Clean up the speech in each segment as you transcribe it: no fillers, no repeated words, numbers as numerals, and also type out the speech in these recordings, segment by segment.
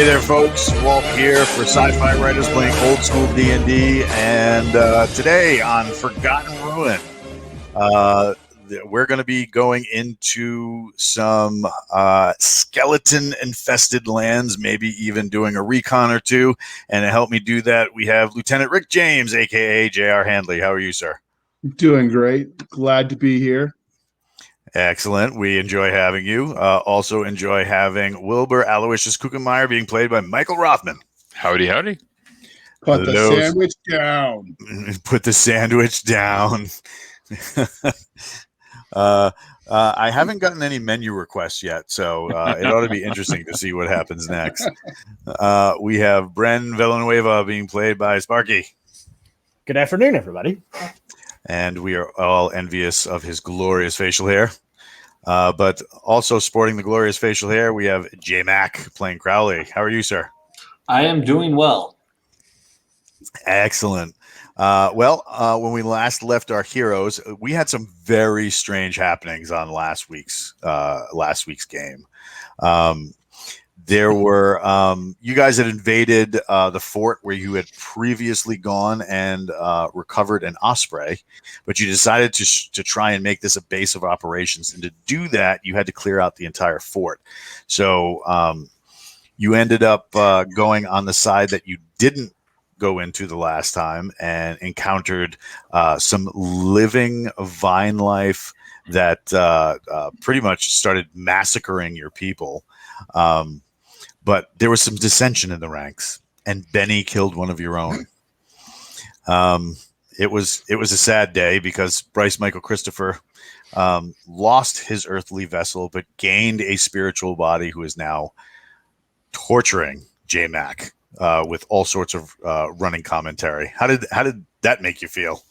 Hey there, folks. Walt here for Sci-Fi Writers playing old school D&D, and today on Forgotten Ruin, we're going to be going into some skeleton-infested lands, maybe even doing a recon or two. And to help me do that, we have Lieutenant Rick James, a.k.a. J.R. Handley. How are you, sir? Doing great. Glad to be here. Excellent. We enjoy having you. Also enjoy having Wilbur Aloysius Kuchenmeyer being played by Michael Rothman. Howdy, howdy. Put the sandwich down. Put the sandwich down. I haven't gotten any menu requests yet, so it ought to be interesting to see what happens next. We have Bren Villanueva being played by Sparky. Good afternoon, everybody. And we are all envious of his glorious facial hair. But also sporting the glorious facial hair, we have J Mac playing Crowley. How are you, sir? I am doing well. Excellent. When we last left our heroes, we had some very strange happenings on last week's game. There were you guys had invaded the fort where you had previously gone and recovered an osprey, but you decided to try and make this a base of operations. And to do that, you had to clear out the entire fort. So you ended up going on the side that you didn't go into the last time and encountered some living vine life that pretty much started massacring your people. But there was some dissension in the ranks, and Benny killed one of your own. It was a sad day because Bryce Michael Christopher lost his earthly vessel, but gained a spiritual body who is now torturing J Mac with all sorts of running commentary. How did that make you feel?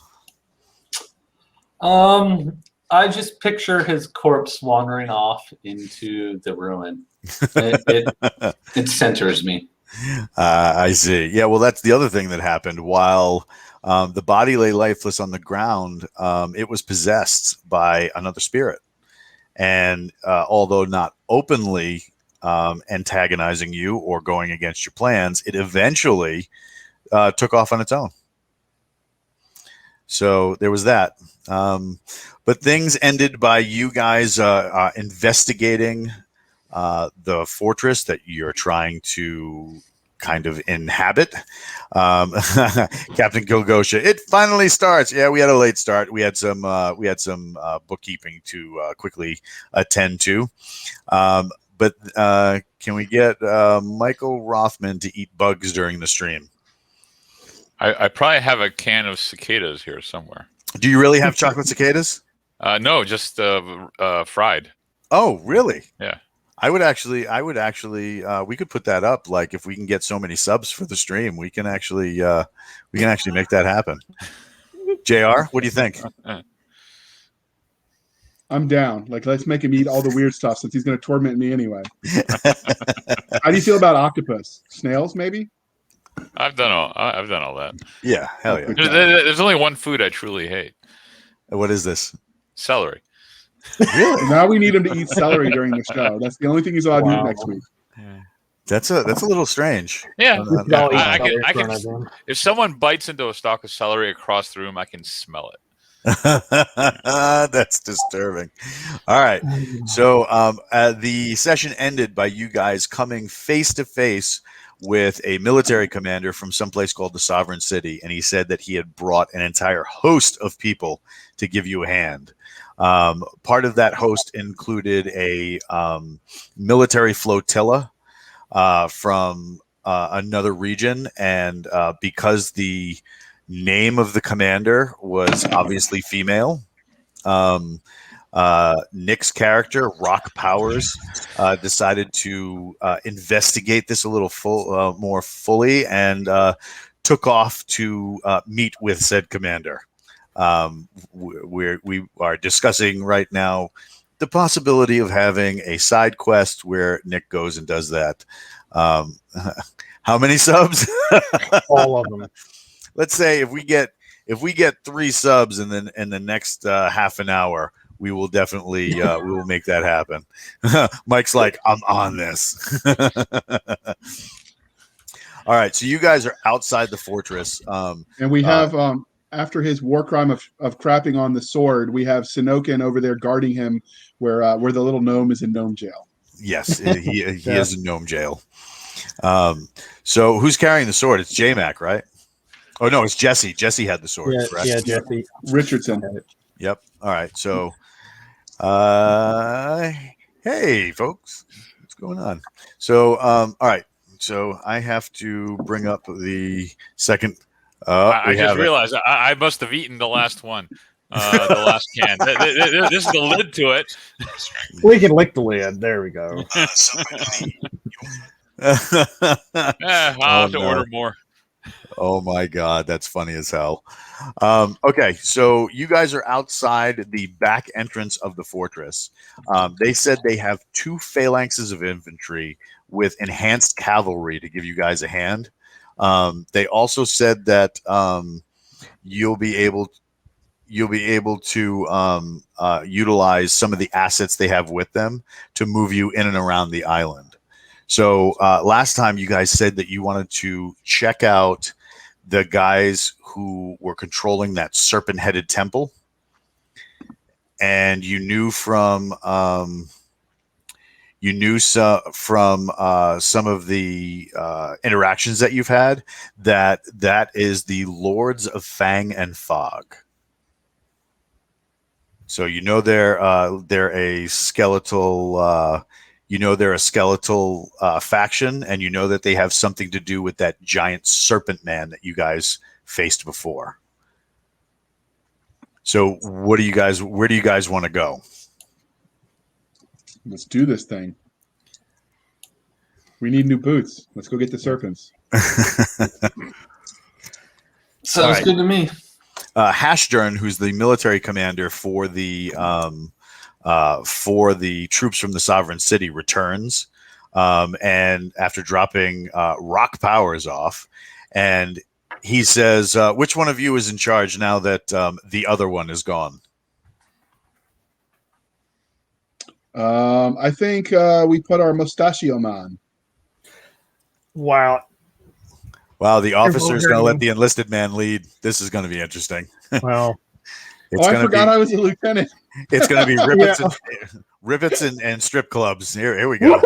I just picture his corpse wandering off into the ruin. It centers me. I see. Yeah, well, that's the other thing that happened. While the body lay lifeless on the ground, it was possessed by another spirit. And although not openly antagonizing you or going against your plans, it eventually took off on its own. So there was that. But things ended by you guys investigating the fortress that you're trying to kind of inhabit. Captain Gilgosha, it finally starts. Yeah, we had a late start. We had some bookkeeping to quickly attend to. But can we get Michael Rothman to eat bugs during the stream? I probably have a can of cicadas here somewhere. Do you really have chocolate cicadas? No, just fried. Oh, really? Yeah. I would actually, we could put that up. Like if we can get so many subs for the stream, we can actually make that happen. JR, what do you think? I'm down. Like, let's make him eat all the weird stuff since he's going to torment me anyway. How do you feel about octopus? Snails, maybe? I've done all that. Yeah, hell yeah. There's only one food I truly hate. What is this? Celery. Really? Now we need him to eat celery during the show. That's the only thing he's allowed to eat next week. That's a little strange. Yeah. I can, if someone bites into a stalk of celery across the room, I can smell it. That's disturbing. All right. So the session ended by you guys coming face to face with a military commander from someplace called the Sovereign City, and he said that he had brought an entire host of people to give you a hand. Part of that host included a military flotilla from another region, and because the name of the commander was obviously female, Nick's character, Rock Powers, decided to investigate this a little more fully and took off to meet with said commander. We are discussing right now the possibility of having a side quest where Nick goes and does that. How many subs? All of them. Let's say if we get 3 subs in the next half an hour, we will definitely we will make that happen. Mike's like, I'm on this. All right, so you guys are outside the fortress. And we have after his war crime of crapping on the sword, we have Sinokin over there guarding him, where the little gnome is in gnome jail. Yes, he is in gnome jail. So who's carrying the sword? It's J-Mac, right? Oh no, it's Jesse. Jesse had the sword. Yeah, Correct? yeah, Jesse. Richardson. Yep. All right. So, hey, folks, what's going on? So, all right. So I have to bring up the second. I just realized I must have eaten the last one, the last can. This is the lid to it. We can lick the lid. There we go. I'll have to order more. Oh my God, that's funny as hell. Okay, so you guys are outside the back entrance of the fortress. They said they have 2 phalanxes of infantry with enhanced cavalry to give you guys a hand. They also said that you'll be able to utilize some of the assets they have with them to move you in and around the island. So last time you guys said that you wanted to check out the guys who were controlling that serpent-headed temple, and you knew from some of the interactions that you've had that is the Lords of Fang and Fog. So you know they're a skeletal. They're a skeletal faction, and you know that they have something to do with that giant serpent man that you guys faced before. So where do you guys want to go? Let's do this thing. We need new boots. Let's go get the serpents. Sounds good to me. Hashdern, who's the military commander for the troops from the Sovereign City, returns, and after dropping rock powers off, and he says, "Which one of you is in charge now that the other one is gone?" I think we put our mustachio man. Wow. Wow, the officer's going to let the enlisted man lead. This is going to be interesting. Well, I forgot I was a lieutenant. It's going to be rivets and strip clubs. Here we go.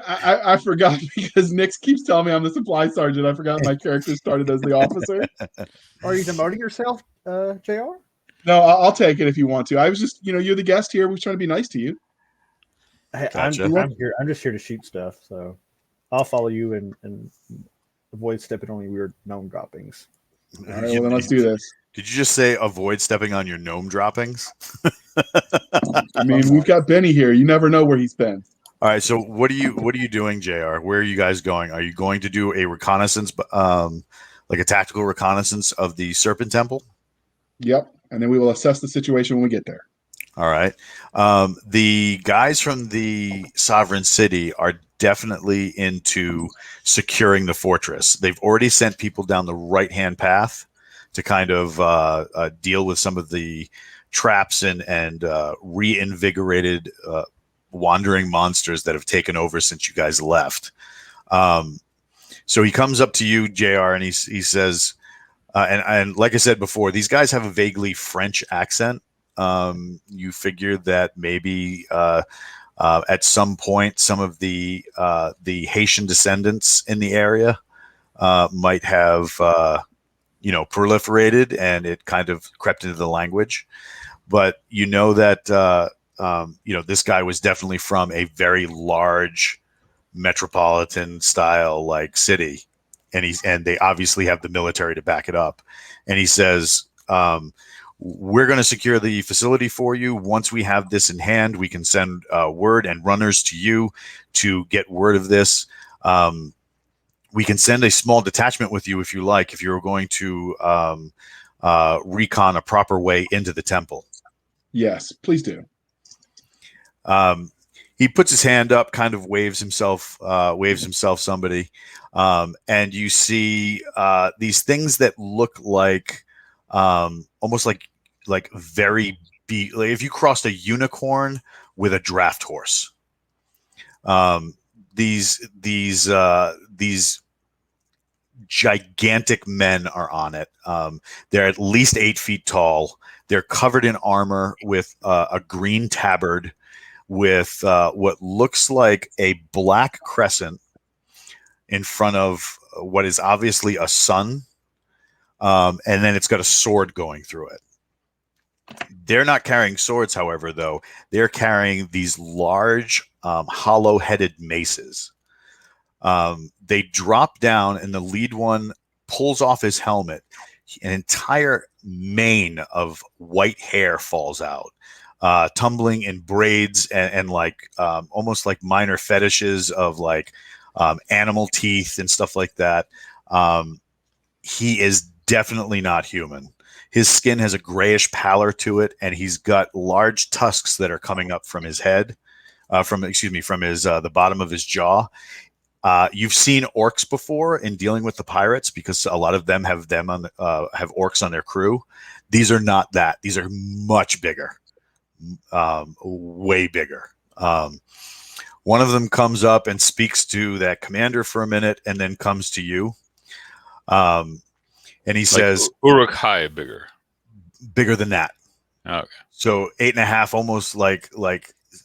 I forgot because Nick keeps telling me I'm the supply sergeant. I forgot my character started as the officer. Are you demoting yourself, JR? No, I'll take it if you want to. I was just, you're the guest here. We're trying to be nice to you. Hey, Gotcha. I'm just here to shoot stuff, so I'll follow you and avoid stepping on any weird gnome droppings. All right, well, then let's do this. Did you just say avoid stepping on your gnome droppings? I mean, we've got Benny here. You never know where he's been. All right, so what are you doing, JR? Where are you guys going? Are you going to do a reconnaissance, like a tactical reconnaissance of the Serpent Temple? Yep, and then we will assess the situation when we get there. All right. The guys from the Sovereign City are definitely into securing the fortress. They've already sent people down the right-hand path to kind of deal with some of the traps and reinvigorated wandering monsters that have taken over since you guys left. So he comes up to you, JR, and he says, and like I said before, these guys have a vaguely French accent. You figured that maybe at some point some of the Haitian descendants in the area might have proliferated, and it kind of crept into the language. But you know that this guy was definitely from a very large metropolitan style like city, and they obviously have the military to back it up. And he says, we're going to secure the facility for you. Once we have this in hand, we can send word and runners to you to get word of this. We can send a small detachment with you if you like, if you're going to recon a proper way into the temple. Yes, please do. He puts his hand up, kind of waves himself somebody, and you see these things that look like almost like very like if you crossed a unicorn with a draft horse. These gigantic men are on it. They're at least 8 feet tall. They're covered in armor with a green tabard with what looks like a black crescent in front of what is obviously a sun. And then it's got a sword going through it. They're not carrying swords, however, though. They're carrying these large, hollow-headed maces. They drop down, and the lead one pulls off his helmet. An entire mane of white hair falls out, tumbling in braids and like almost like minor fetishes of like animal teeth and stuff like that. He is definitely not human. His skin has a grayish pallor to it, and he's got large tusks that are coming up from his head, from his the bottom of his jaw. You've seen orcs before in dealing with the pirates because a lot of them have have orcs on their crew. These are not that. These are much bigger, way bigger. One of them comes up and speaks to that commander for a minute, and then comes to you. And he says, Uruk-hai bigger than that. Okay. So 8.5, almost like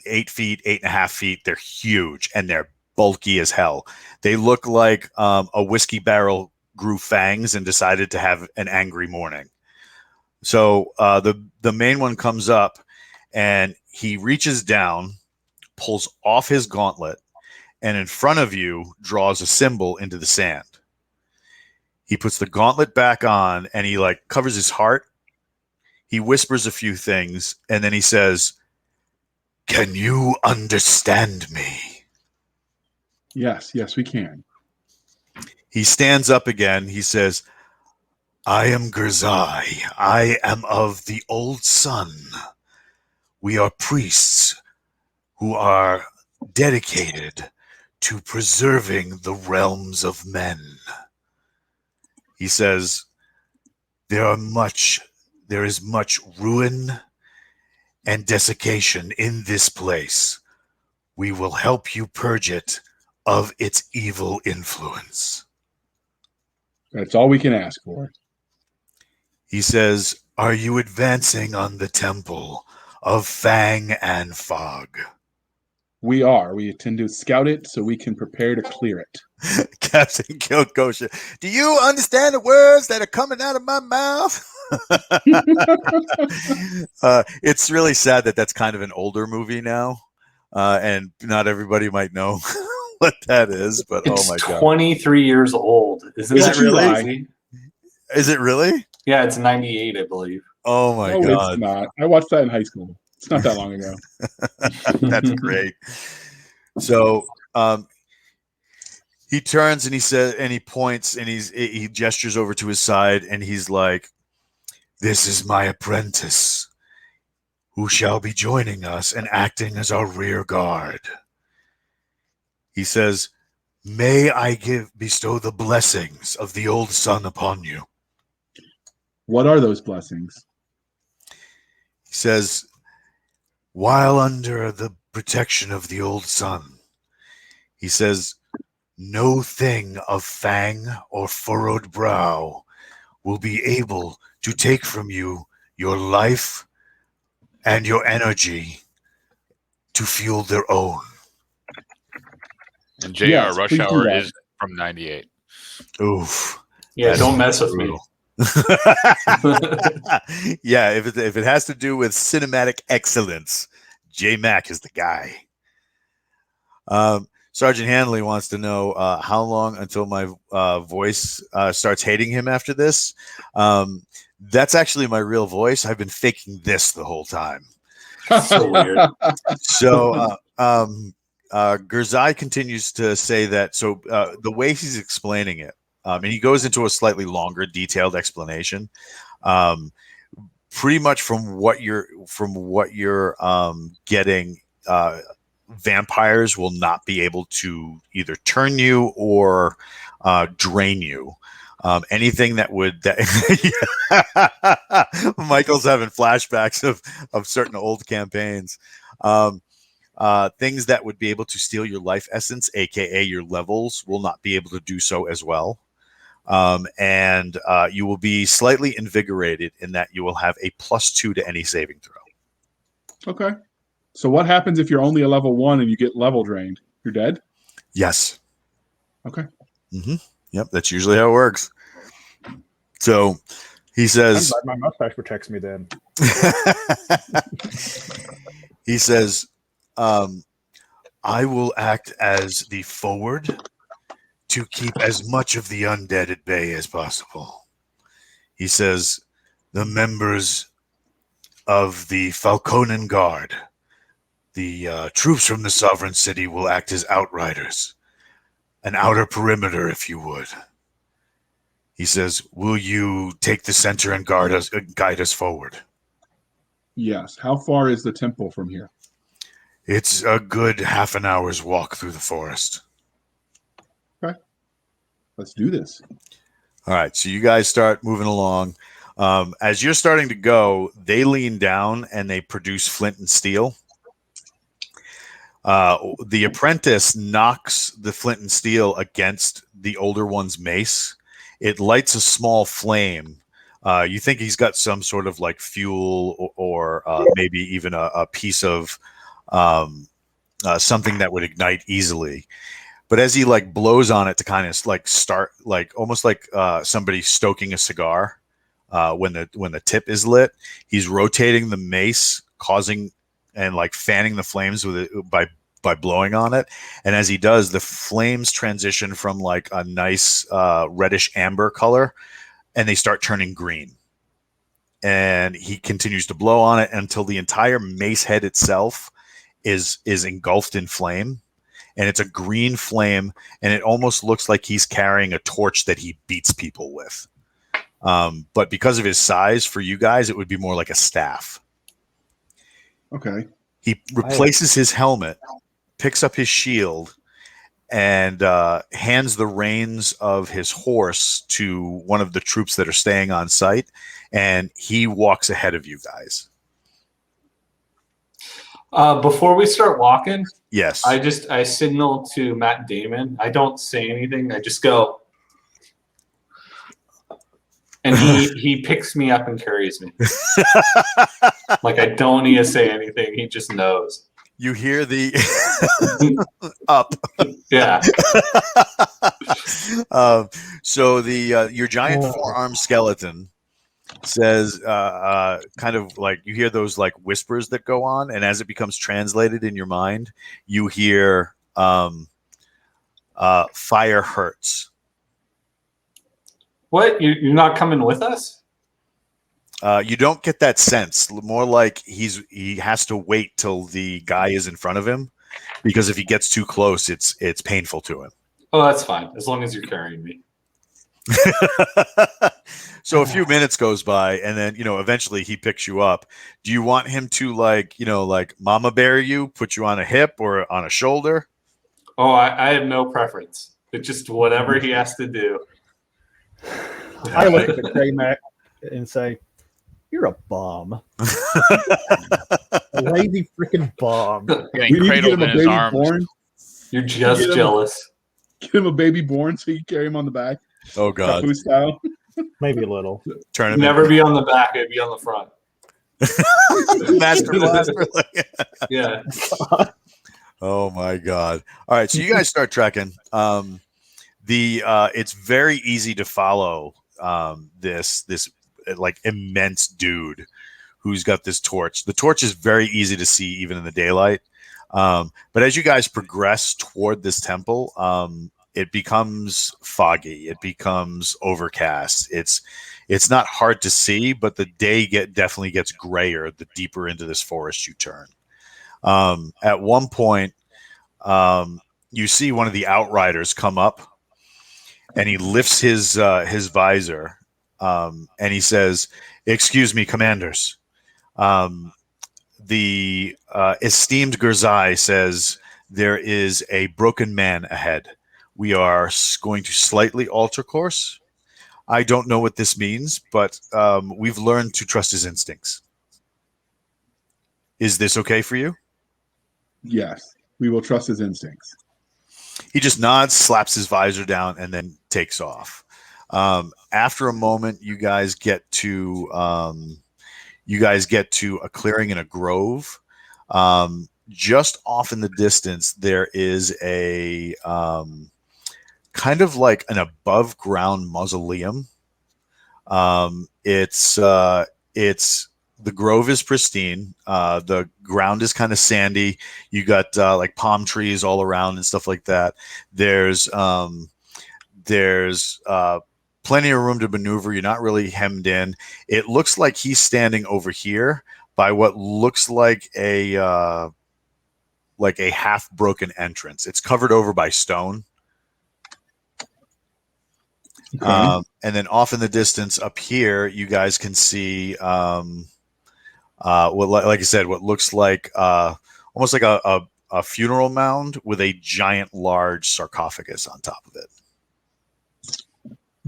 8 feet, 8.5 feet. They're huge and they're bulky as hell. They look like a whiskey barrel grew fangs and decided to have an angry morning. So the main one comes up and he reaches down, pulls off his gauntlet, and in front of you draws a symbol into the sand. He puts the gauntlet back on and he like covers his heart. He whispers a few things and then he says, "Can you understand me?" Yes, we can. He stands up again. He says, "I am Gerzai. I am of the old sun. We are priests who are dedicated to preserving the realms of men." He says, there is much ruin and desiccation in this place. We will help you purge it of its evil influence. That's all we can ask for. He says, are you advancing on the temple of Fang and Fog? We are. We intend to scout it so we can prepare to clear it. Captain Kilkosha, do you understand the words that are coming out of my mouth? It's really sad that that's kind of an older movie now, and not everybody might know what that is. But it's oh my god, 23 years old. Isn't Is that it really? crazy? Is it really? Yeah, it's 98, I believe. Oh my No, god, it's not. I watched that in high school. It's not that long ago. that's great. So he turns and he says, and he points and he gestures over to his side and he's like, "This is my apprentice, who shall be joining us and acting as our rear guard." He says, "May I bestow the blessings of the old sun upon you." What are those blessings? He says, "While under the protection of the old sun," he says, "no thing of fang or furrowed brow will be able to take from you your life and your energy to fuel their own." And JR Yes, Rush please do Hour that. is from 98. Oof. Yeah, That's don't mess with me. brutal. Yeah, if it has to do with cinematic excellence, J Mac is the guy. Sergeant Hanley wants to know how long until my voice starts hating him after this. That's actually my real voice. I've been faking this the whole time. So weird. So Gerzai continues to say that. So the way he's explaining it, and he goes into a slightly longer, detailed explanation. Pretty much from what you're getting, vampires will not be able to either turn you or drain you. Anything that would Michael's having flashbacks of certain old campaigns. Things that would be able to steal your life essence, aka your levels, will not be able to do so as well. and you will be slightly invigorated in that you will have a +2 to any saving throw. Okay. So what happens if you're only a level 1 and you get level drained? You're dead? Yes. Okay. Yep, that's usually how it works. So he I'm says, glad my mustache protects me then. he says, I will act as the forward to keep as much of the undead at bay as possible. He says, the members of the Falconen Guard, the troops from the Sovereign City, will act as outriders, an outer perimeter, if you would. He says, will you take the center and guide us forward? Yes. How far is the temple from here? It's a good half an hour's walk through the forest. Okay. Let's do this. All right, so you guys start moving along. As you're starting to go, they lean down and they produce flint and steel. The apprentice knocks the flint and steel against the older one's mace. It lights a small flame. You think he's got some sort of like fuel or maybe even a piece of something that would ignite easily. But as he like blows on it to kind of like start, like almost like somebody stoking a cigar when the tip is lit, he's rotating the mace, causing and like fanning the flames with it by blowing on it. And as he does, the flames transition from like a nice reddish amber color, and they start turning green. And he continues to blow on it until the entire mace head itself is engulfed in flame. And it's a green flame, and it almost looks like he's carrying a torch that he beats people with. But because of his size, for you guys, it would be more like a staff. Okay. He replaces his helmet, picks up his shield, and hands the reins of his horse to one of the troops that are staying on site, and he walks ahead of you guys. Before we start walking, Yes. I signal to Matt Damon. I don't say anything. I just go, and he picks me up and carries me. Like I don't need to say anything. He just knows. You hear the up. Yeah. So the your giant four-armed skeleton says kind of like you hear those like whispers that go on, and as it becomes translated in your mind, you hear fire hurts. What? You're not coming with us? You don't get that sense. More like he has to wait till the guy is in front of him, because if he gets too close, it's painful to him. Oh, that's fine, as long as you're carrying me. So a few minutes goes by, and then eventually he picks you up. Do you want him to like mama bear you, put you on a hip or on a shoulder? Oh, I have no preference. It's just whatever he has to do. I look at the gray Mac and say, "You're a bum, a lazy freaking bum." Getting We need to get cradled him a in his baby arms. born. You're just Get him- jealous. Get him a baby born so you can carry him on the back. Oh God! Kapu style. Maybe a little. Turn him Never be on the back. It'd be on the front. Master Blaster. Yeah. Oh my God! All right, so you guys start trekking. It's very easy to follow this like immense dude who's got this torch. The torch is very easy to see even in the daylight. But as you guys progress toward this temple, it becomes foggy. It becomes overcast. It's not hard to see, but the day definitely gets grayer the deeper into this forest you turn. At one point, you see one of the outriders come up, and he lifts his visor, and he says, "Excuse me, commanders. The esteemed Gurzai says there is a broken man ahead. We are going to slightly alter course. I don't know what this means, but we've learned to trust his instincts. Is this okay for you?" Yes, we will trust his instincts. He just nods, slaps his visor down, and then takes off. After a moment, you guys get to a clearing in a grove. Just off in the distance, there is a kind of like an above ground mausoleum. It's the grove is pristine. The ground is kind of sandy. You got like palm trees all around and stuff like that. There's plenty of room to maneuver. You're not really hemmed in. It looks like he's standing over here by what looks like a half broken entrance. It's covered over by stone. Okay. And then off in the distance up here, you guys can see like I said, what looks like almost like a funeral mound with a giant, large sarcophagus on top of it.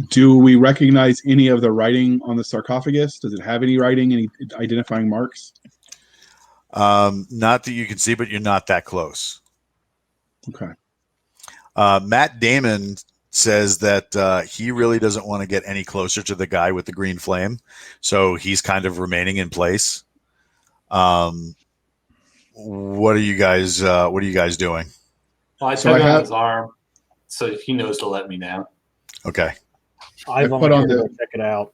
Do we recognize any of the writing on the sarcophagus? Does it have any writing, any identifying marks? Not that you can see, but you're not that close. Okay. Matt Damon says that he really doesn't want to get any closer to the guy with the green flame, so he's kind of remaining in place. What are you guys doing? Well, I So tug I on have- his arm, so he knows to let me know. Okay. I put on volunteer to the- go check it out.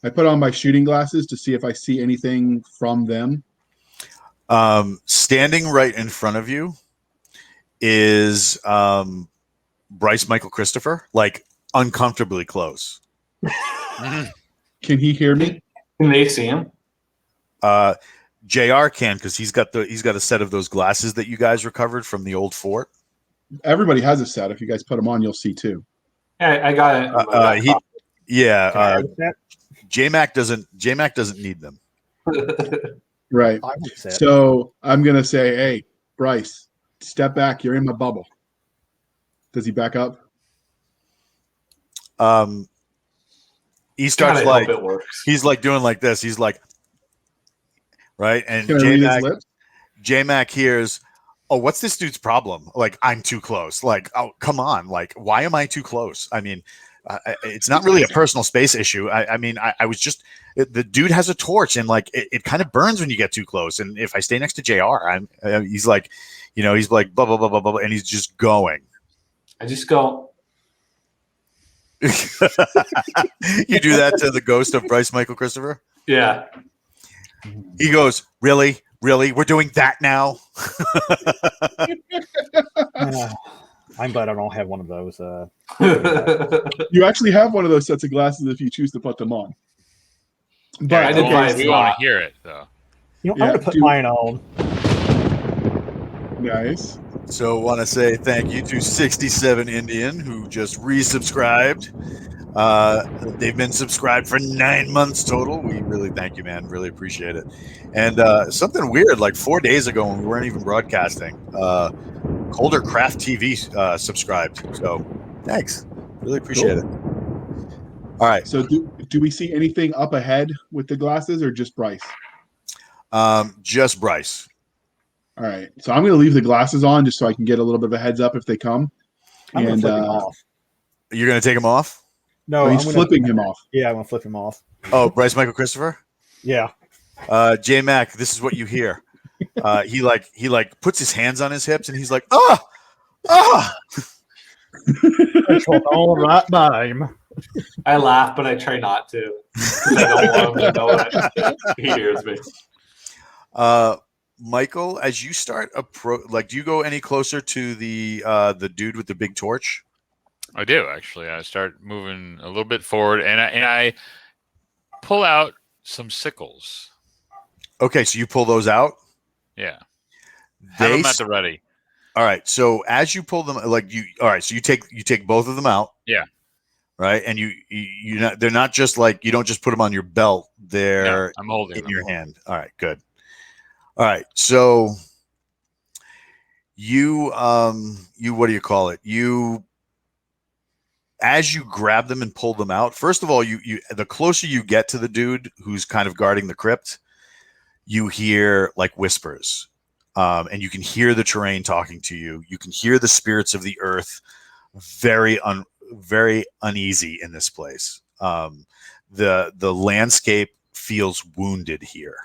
I put on my shooting glasses to see if I see anything from them. Standing right in front of you is Bryce Michael Christopher, like uncomfortably close. Can he hear me? Can they see him? JR can, because he's got a set of those glasses that you guys recovered from the old fort. Everybody has a set. If you guys put them on, you'll see too. Yeah, I got it. in my back Can I have a set? JMac doesn't need them. pocket. Right. I have a set. So I'm gonna say, hey, Bryce, step back. You're in my bubble. Does he back up? He starts God, I like hope it works. he's like doing like this. He's like, right, and Can I read his JMac lips? JMac hears, oh, what's this dude's problem? Like, I'm too close. Like, oh, come on. Like, why am I too close? I mean, it's not really a personal space issue. I was just, the dude has a torch and like, it kind of burns when you get too close. And if I stay next to JR, he's like, he's like, blah, blah, blah, blah, blah, and he's just going. I just go, You do that to the ghost of Bryce Michael Christopher? yeah. He goes, really? Really? We're doing that now? I'm glad I don't have one of those. You actually have one of those sets of glasses if you choose to put them on. But I did buy okay, it. We want to hear it though. I'm Yeah, going to put do- mine on. nice. So want to say thank you to 67 Indian who just resubscribed. They've been subscribed for 9 months total. We really thank you, man. Really appreciate it. And something weird, like 4 days ago when we weren't even broadcasting, Colder Craft TV subscribed. So thanks. Really appreciate it. All right. So do we see anything up ahead with the glasses or just Bryce? Just Bryce. All right. So I'm going to leave the glasses on just so I can get a little bit of a heads up if they come. I'm going And to flip him off. You're going to take him off? No, oh, he's I'm gonna, flipping him off. Yeah, I'm going to flip him off. Oh, Bryce Michael Christopher? Yeah. J Mac, this is what you hear. He puts his hands on his hips and he's like, ah. That's all right by him. I laugh, but I try not to. 'Cause I don't want him to know that he hears me. Michael, as you start do you go any closer to the dude with the big torch? I do actually. I start moving a little bit forward, and I pull out some sickles. Okay, so you pull those out. Yeah, have They them at the ready. all right. So as you pull them, all right. So you take both of them out. Yeah. Right, and they're not just like, you don't just put them on your belt. They're No, I'm holding in them. your hand. All right, good. All right, so you what do you call it? As you grab them and pull them out, first of all, you the closer you get to the dude who's kind of guarding the crypt, you hear like whispers, and you can hear the terrain talking to you. You can hear the spirits of the earth very uneasy in this place. The landscape feels wounded here.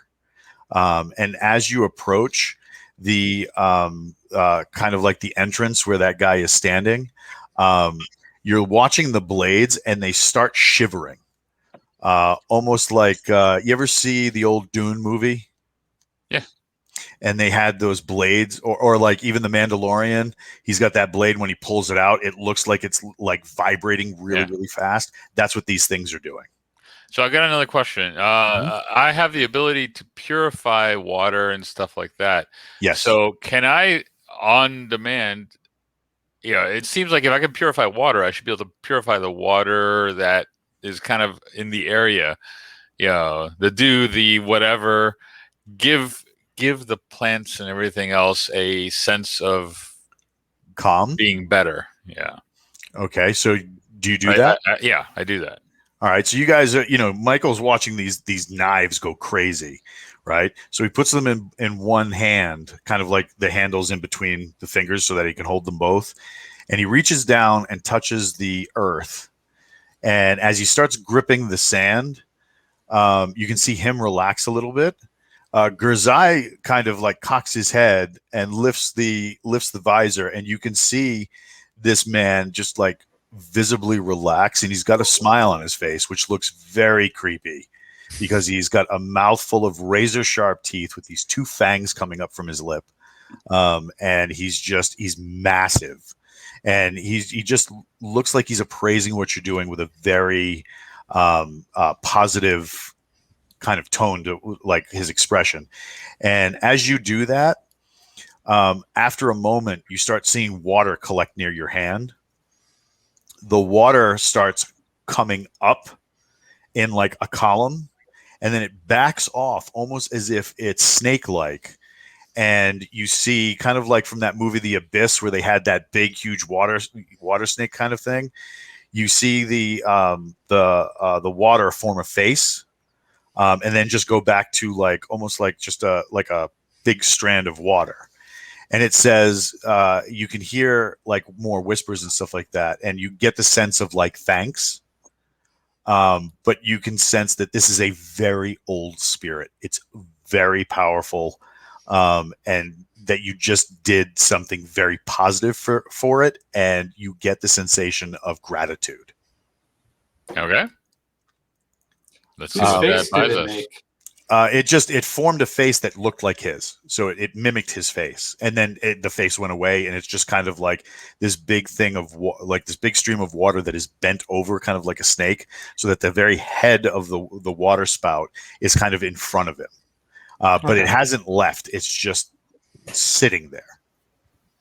And as you approach the kind of like the entrance where that guy is standing, you're watching the blades and they start shivering. Almost like you ever see the old Dune movie? Yeah. And they had those blades, or like even the Mandalorian, he's got that blade. When he pulls it out, it looks like it's like vibrating really, really fast. That's what these things are doing. So I got another question. I have the ability to purify water and stuff like that. Yes. So can I, on demand, it seems like if I can purify water, I should be able to purify the water that is kind of in the area. The whatever, give the plants and everything else a sense of Calm. being better. Yeah. Okay. So do you do that? Yeah, I do that. All right. So you guys are, Michael's watching these knives go crazy, right? So he puts them in one hand, kind of like the handles in between the fingers so that he can hold them both. And he reaches down and touches the earth. And as he starts gripping the sand, you can see him relax a little bit. Gerzai kind of like cocks his head and lifts the visor, and you can see this man just like visibly relax, and he's got a smile on his face, which looks very creepy because he's got a mouthful of razor sharp teeth with these two fangs coming up from his lip. And he's massive, and he just looks like he's appraising what you're doing with a very positive kind of tone to like his expression. And as you do that, after a moment, you start seeing water collect near your hand. The water starts coming up in like a column, and then it backs off almost as if it's snake-like. And you see kind of like from that movie, The Abyss, where they had that big, huge water snake kind of thing. You see the water form a face, and then just go back to like almost like just a big strand of water. And it says you can hear like more whispers and stuff like that, and you get the sense of like thanks. But you can sense that this is a very old spirit. It's very powerful, and that you just did something very positive for it, and you get the sensation of gratitude. Okay. Let's see Whose what that face did buys it us. make? It formed a face that looked like his, so it mimicked his face, and then the face went away, and it's just kind of like this big thing of like this big stream of water that is bent over, kind of like a snake, so that the very head of the water spout is kind of in front of him, but it hasn't left; it's just sitting there.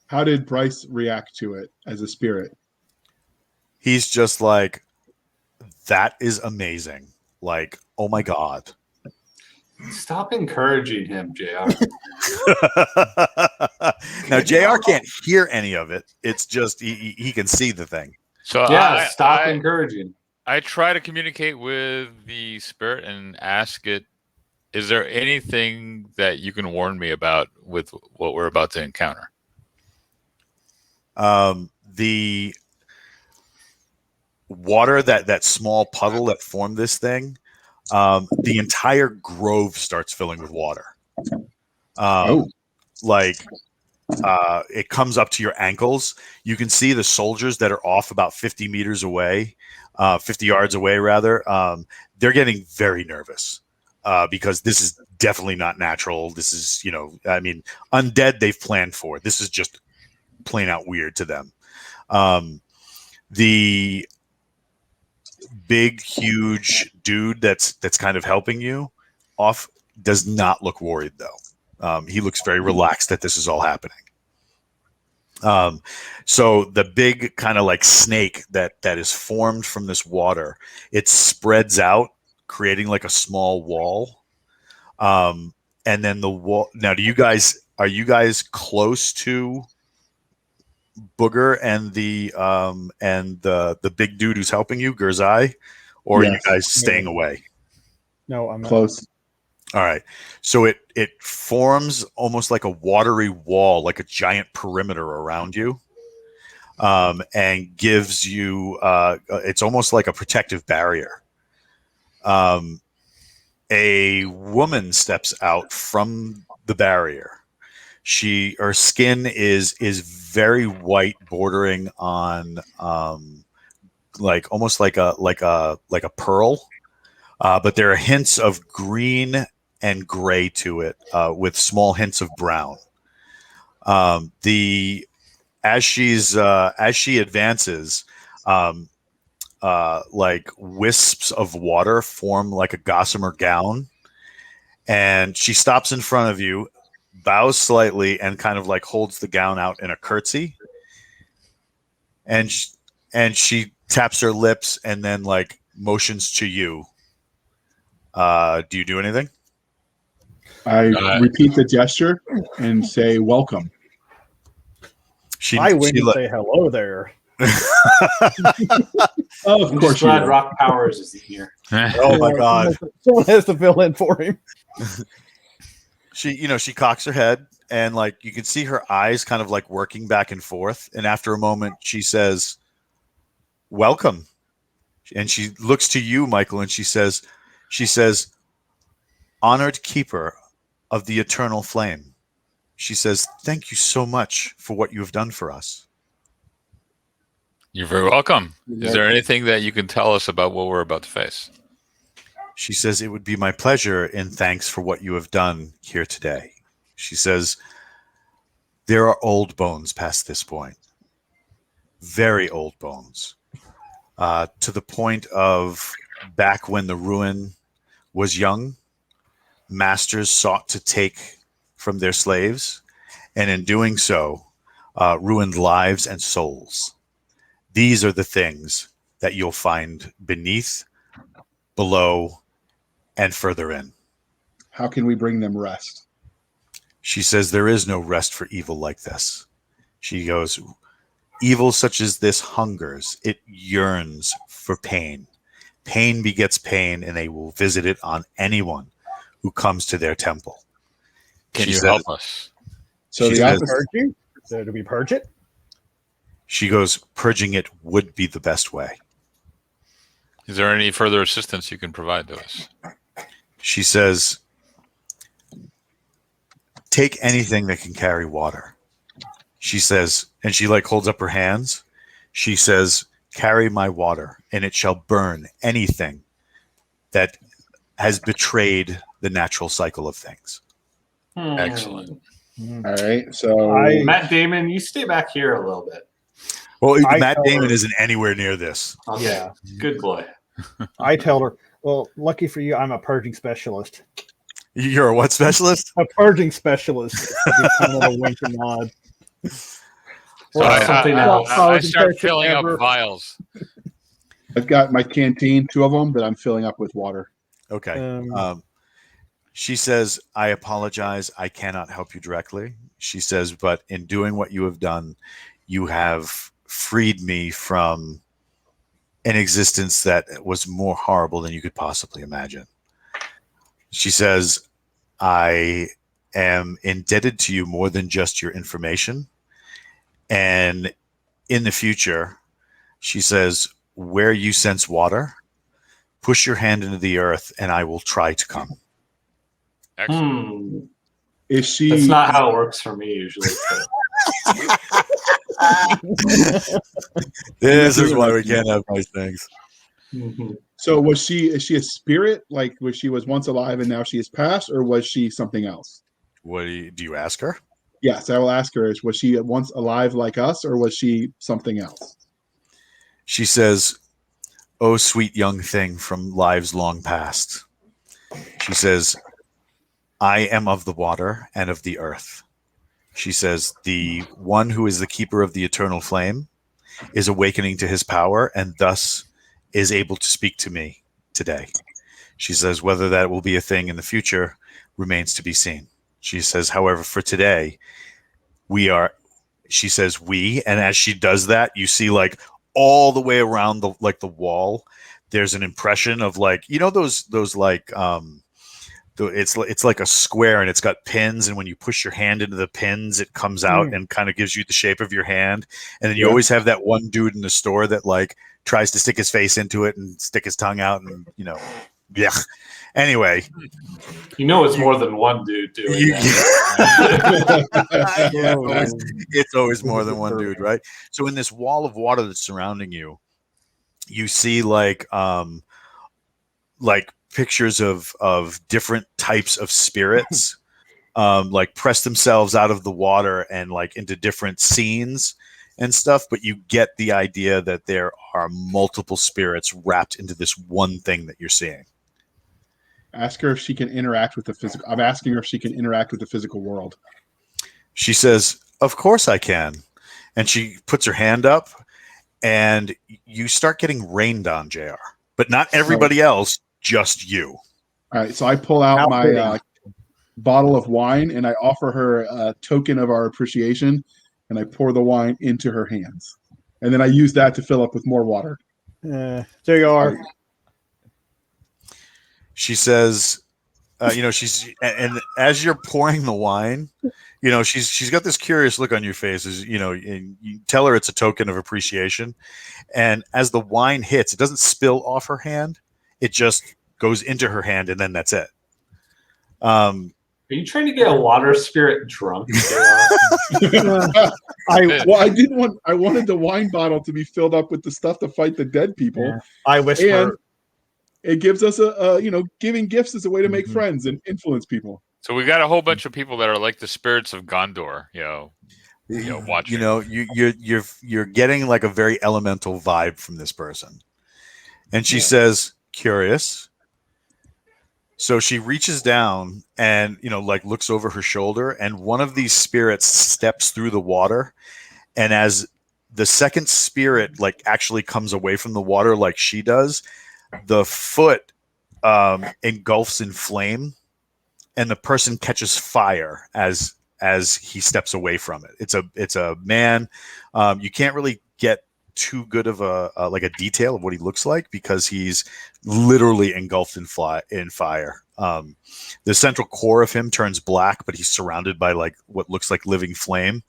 How did Bryce react to it as a spirit? He's just like, that is amazing. Like, oh my God. Stop encouraging him, JR. Now, JR can't hear any of it. It's just he can see the thing. So Stop encouraging. I try to communicate with the spirit and ask it, is there anything that you can warn me about with what we're about to encounter? The water, that small puddle that formed this thing, the entire grove starts filling with water. It comes up to your ankles. You can see the soldiers that are off about 50 meters away, 50 yards away rather. They're getting very nervous because this is definitely not natural. This is, undead they've planned for. This is just plain out weird to them. The big, huge dude that's kind of helping you off does not look worried though. He looks very relaxed that this is all happening. So the big kind of like snake that is formed from this water, it spreads out, creating like a small wall. And then the wall. Now, are you guys close to Booger and the big dude who's helping you, Gerzai, or Yes. are you guys staying away? No, I'm not. Close. All right. So it forms almost like a watery wall, like a giant perimeter around you. and gives you. It's almost like a protective barrier. A woman steps out from the barrier. Her skin is very white, bordering on like almost like a pearl, but there are hints of green and gray to it, with small hints of brown. As she advances, like wisps of water form like a gossamer gown, and she stops in front of you, bows slightly, and kind of like holds the gown out in a curtsy, and she taps her lips and then like motions to you. Do you do anything? I repeat the gesture and say, welcome. I went and say hello there. Of I'm course just glad you do. Rock Powers isn't here. Oh my God. Someone has to fill in for him. She cocks her head, and like you can see her eyes kind of like working back and forth. And after a moment, she says, "Welcome." And she looks to you, Michael, and she says, "Honored keeper of the eternal flame." She says, "Thank you so much for what you have done for us." You're very welcome. Is there anything that you can tell us about what we're about to face? She says, "It would be my pleasure in thanks for what you have done here today." She says, "There are old bones past this point. Very old bones. To the point of back when the ruin was young, masters sought to take from their slaves, and in doing so, ruined lives and souls. These are the things that you'll find beneath, below, and further in." How can we bring them rest? She says, "There is no rest for evil like this." She goes, "Evil such as this hungers, it yearns for pain. Pain begets pain, and they will visit it on anyone who comes to their temple." Can She you says- help us? So She the says- opposite. Do we purge it? She goes, "Purging it would be the best way." Is there any further assistance you can provide to us? She says, "Take anything that can carry water." She says, and she like holds up her hands. She says, "Carry my water, and it shall burn anything that has betrayed the natural cycle of things." Excellent. All right. So Matt Damon, you stay back here a little bit. Well, I Matt tell Damon her- isn't anywhere near this. Okay. Yeah. Good boy. I tell her, well, lucky for you, I'm a purging specialist. You're a what specialist? A purging specialist. Just kind of a wink and nod. So something I else. start filling up vials. I've got my canteen, 2 of them that I'm filling up with water. Okay. Um, She says, "I apologize. I cannot help you directly." She says, "But in doing what you have done, you have freed me from an existence that was more horrible than you could possibly imagine." She says, "I am indebted to you more than just your information. And in the future," she says, "where you sense water, push your hand into the earth and I will try to come." Excellent. Is she? That's not how it works for me usually. This is why we can't have nice things. Mhm. So was she? Is she a spirit? Like, was she was once alive and now she is past, or was she something else? What do you ask her? Yes, I will ask her. Was she once alive like us, or was she something else? She says, "Oh, sweet young thing from lives long past." She says, "I am of the water and of the earth." She says, "The one who is the keeper of the eternal flame is awakening to his power and thus is able to speak to me today." She says, "Whether that will be a thing in the future remains to be seen." She says, "However, for today, she says, we, and as she does that, you see like all the way around the wall, there's an impression of like, those it's like a square, and it's got pins, and when you push your hand into the pins, it comes out and kind of gives you the shape of your hand. And then you always have that one dude in the store that like tries to stick his face into it and stick his tongue out, and yeah. Anyway, it's more than one dude doing that. It's always more than one dude, right? So in this wall of water that's surrounding you, you see like pictures of different types of spirits like press themselves out of the water and like into different scenes and stuff, but you get the idea that there are multiple spirits wrapped into this one thing that you're seeing. Ask her if she can interact with the physical. I'm asking her if she can interact with the physical world. She says, "Of course I can." And she puts her hand up, and you start getting rained on, JR. But not everybody else, just you. All right, so I pull out my bottle of wine, and I offer her a token of our appreciation, and I pour the wine into her hands. And then I use that to fill up with more water. There you are. She says, she's, and as you're pouring the wine, she's got this curious look on your face, and you tell her it's a token of appreciation. And as the wine hits, it doesn't spill off her hand. It just goes into her hand, and then that's it. Are you trying to get a water spirit drunk? I wanted the wine bottle to be filled up with the stuff to fight the dead people. Yeah. I whisper. And it gives us giving gifts is a way to make friends and influence people. So we got a whole bunch of people that are like the spirits of Gondor, watching. You're getting like a very elemental vibe from this person. And she says, "Curious." So she reaches down and, looks over her shoulder, and one of these spirits steps through the water. And as the second spirit actually comes away from the water like she does, the foot engulfs in flame, and the person catches fire as he steps away from it. It's a man. You can't really get too good of a detail of what he looks like because he's literally engulfed in fire. The central core of him turns black, but he's surrounded by what looks like living flame.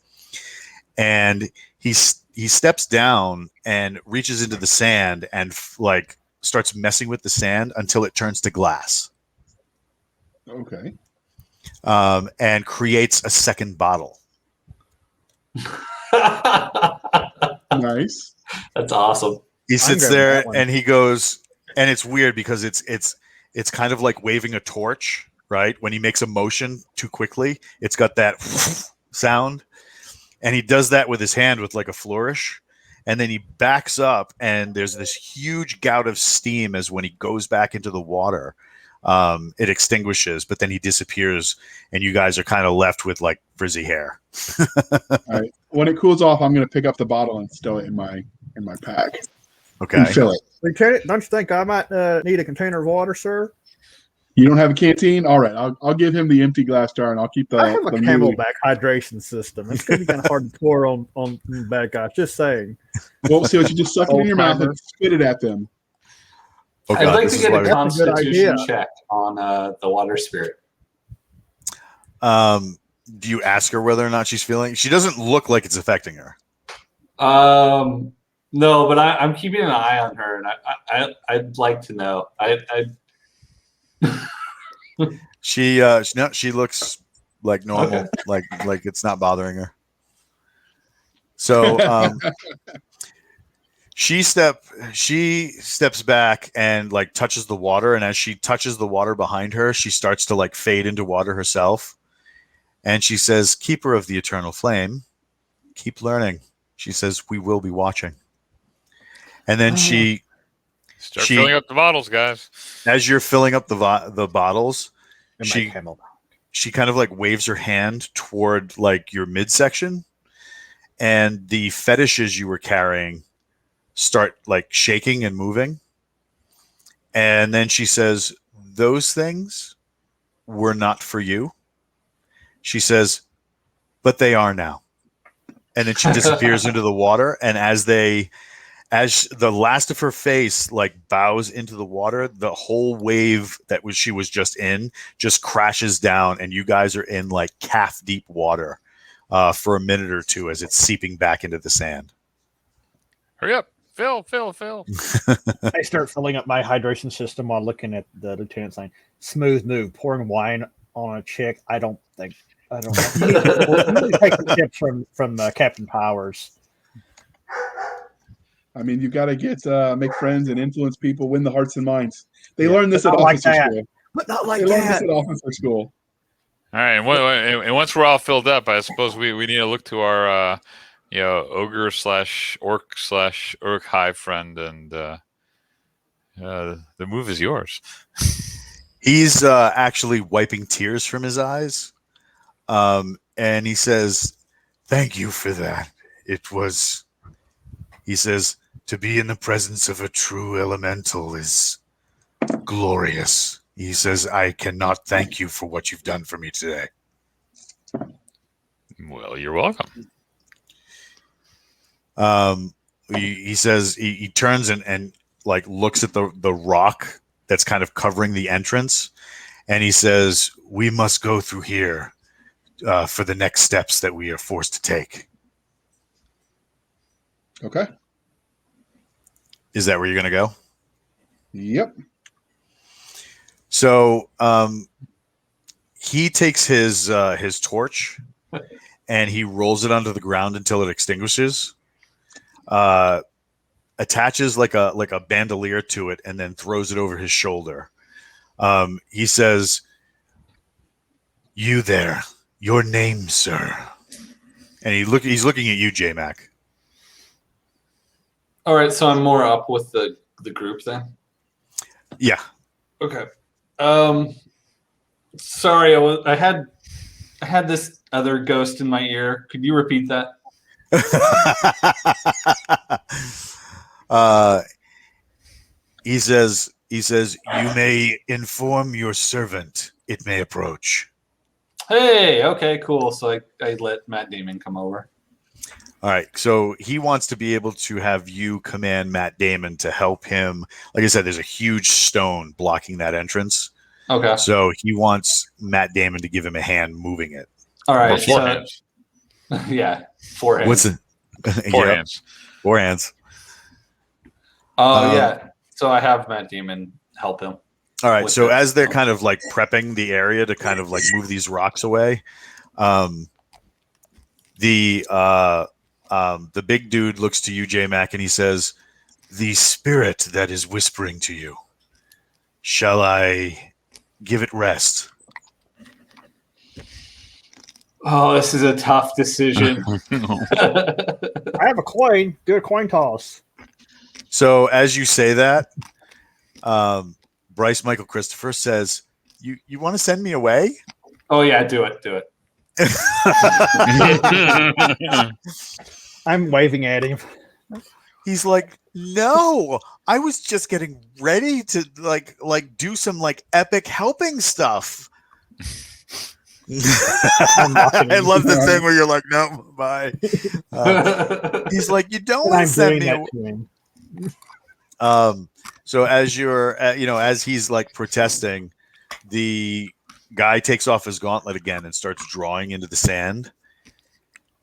And he steps down and reaches into the sand and starts messing with the sand until it turns to glass. Okay. And creates a second bottle. Nice. That's awesome. He sits there and he goes, and it's weird because it's kind of like waving a torch, right? When he makes a motion too quickly, it's got that sound. And he does that with his hand with a flourish. And then he backs up, and there's this huge gout of steam as when he goes back into the water, it extinguishes, but then he disappears, and you guys are kind of left with frizzy hair. All right. When it cools off, I'm going to pick up the bottle and stow it in my pack. Okay. And fill it. Don't you think I might need a container of water, sir? You don't have a canteen? All right. I'll give him the empty glass jar, and I'll keep the. I have a Camelback hydration system. It's going to be kind of hard to pour on bad guys. Just saying. Well, see what you just suck it in your mouth and spit it at them. Oh, I'd like to get a That's a good constitution idea. check on the water spirit. Do you ask her whether or not she's feeling? She doesn't look like it's affecting her. No, but I'm keeping an eye on her, and I'd like to know. She looks like normal, Okay. like it's not bothering her. So she steps back and touches the water, and as she touches the water behind her, she starts to fade into water herself. And she says, "Keeper of the eternal flame, keep learning." She says, "We will be watching." And then she filling up the bottles, guys. As you're filling up the bottles, she kind of waves her hand toward your midsection, and the fetishes you were carrying start shaking and moving. And then she says, "Those things were not for you." She says, "But they are now." And then she disappears into the water. And as as the last of her face like bows into the water, the whole wave that she was just in just crashes down, and you guys are in like calf deep water for a minute or two as it's seeping back into the sand. Hurry up, Phil. I start filling up my hydration system while looking at the lieutenant saying, "Smooth move, pouring wine on a chick. I don't know. You need to take the tips from Captain Powers." I mean, you got to make friends and influence people, win the hearts and minds. They learn this at officer school. But not like they learn this that. at officer school. All right, and once we're all filled up, I suppose we need to look to our ogre / orc / orc hive friend, and the move is yours. He's actually wiping tears from his eyes, and he says, "Thank you for that. It was," he says, "to be in the presence of a true elemental is glorious." He says, "I cannot thank you for what you've done for me today." Well, you're welcome. He says he turns and like looks at the rock that's kind of covering the entrance, and he says, "We must go through here for the next steps that we are forced to take." Okay. Is that where you're going to go? Yep. So he takes his torch and he rolls it onto the ground until it extinguishes. Attaches like a bandolier to it, and then throws it over his shoulder. He says, "You there? Your name, sir?" And he's looking at you, J-Mac. All right, so I'm more up with the group then. Yeah. Okay. Sorry, I had this other ghost in my ear. Could you repeat that? He says, "You may inform your servant. It may approach." Hey, okay, cool. So I let Matt Damon come over. All right. So he wants to be able to have you command Matt Damon to help him. Like I said, there's a huge stone blocking that entrance. Okay. So he wants Matt Damon to give him a hand moving it. All right. Or 4 hands. Yeah, 4 hands. What's it? 4 hands. 4 hands. Oh, yeah. So I have Matt Damon help him. All right. So as they're kind of like prepping the area to kind of like move these rocks away, the big dude looks to you, J-Mac, and he says, "The spirit that is whispering to you, shall I give it rest?" Oh, this is a tough decision. I have a coin. Do a coin toss. So as you say that, Bryce Michael Christopher says, "You want to send me away?" Oh yeah, do it. I'm waving at him. He's like, "No, I was just getting ready to like do some like epic helping stuff." I love the thing where you're like, "No, bye." He's like, "You don't want to send me away." So as you're, as he's like protesting, the guy takes off his gauntlet again and starts drawing into the sand.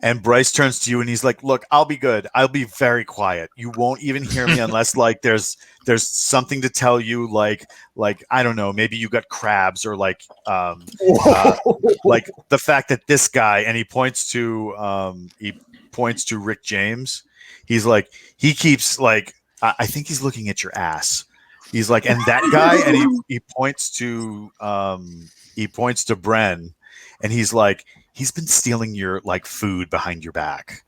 And Bryce turns to you and he's like, "Look, I'll be good. I'll be very quiet. You won't even hear me unless like there's something to tell you, like I don't know, maybe you got crabs or like the fact that this guy," and he points to Rick James. He's like, he keeps like, I think he's looking at your ass. He's like, and that guy, and he points to Bren, and he's like, he's been stealing your like food behind your back.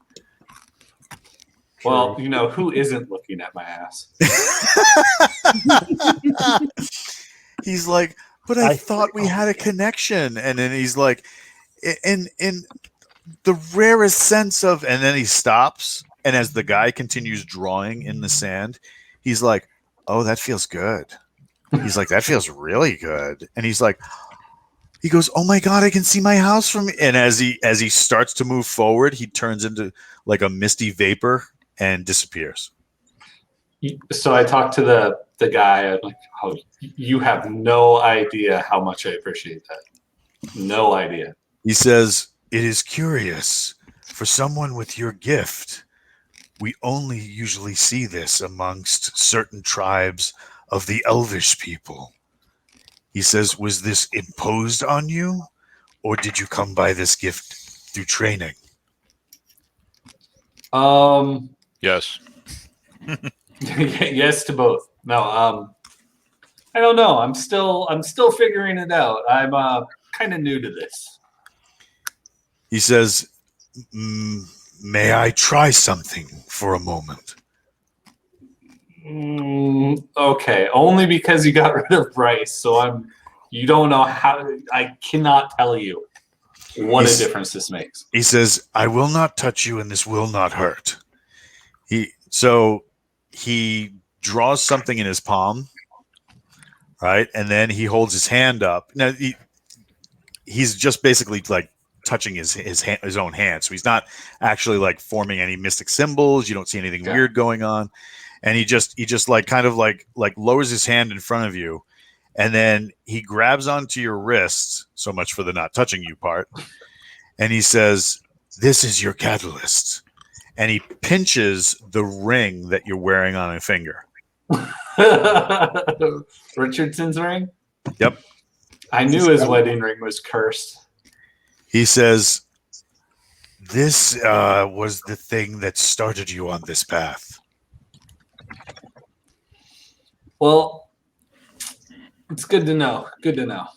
Well, who isn't looking at my ass? He's like, "But I thought we had a connection," and then he's like, in the rarest sense of, and then he stops, and as the guy continues drawing in the sand, he's like, "Oh, that feels good." He's like, "That feels really good," and he goes, "Oh my God, I can see my house from," and as he starts to move forward, he turns into like a misty vapor and disappears. So I talked to the guy. I'm like, oh, you have no idea how much I appreciate that. No idea. He says, "It is curious. For someone with your gift, we only usually see this amongst certain tribes of the Elvish people." He says, "Was this imposed on you, or did you come by this gift through training?" Yes. Yes to both. No, I don't know. I'm still figuring it out. I'm kind of new to this. He says, "May I try something for a moment?" Okay, only because you got rid of Bryce, so you don't know how. I cannot tell you what a difference this makes. He says, "I will not touch you, and this will not hurt." He draws something in his palm, right, and then he holds his hand up. Now he's just basically like touching his own hand, so he's not actually like forming any mystic symbols. You don't see anything weird going on, and he just like kind of like lowers his hand in front of you, and then he grabs onto your wrist. So much for the not touching you part. And he says, "This is your catalyst." And he pinches the ring that you're wearing on a finger. Richardson's ring? Yep. I knew his wedding ring was cursed. He says, "This was the thing that started you on this path." Well, it's good to know. Good to know.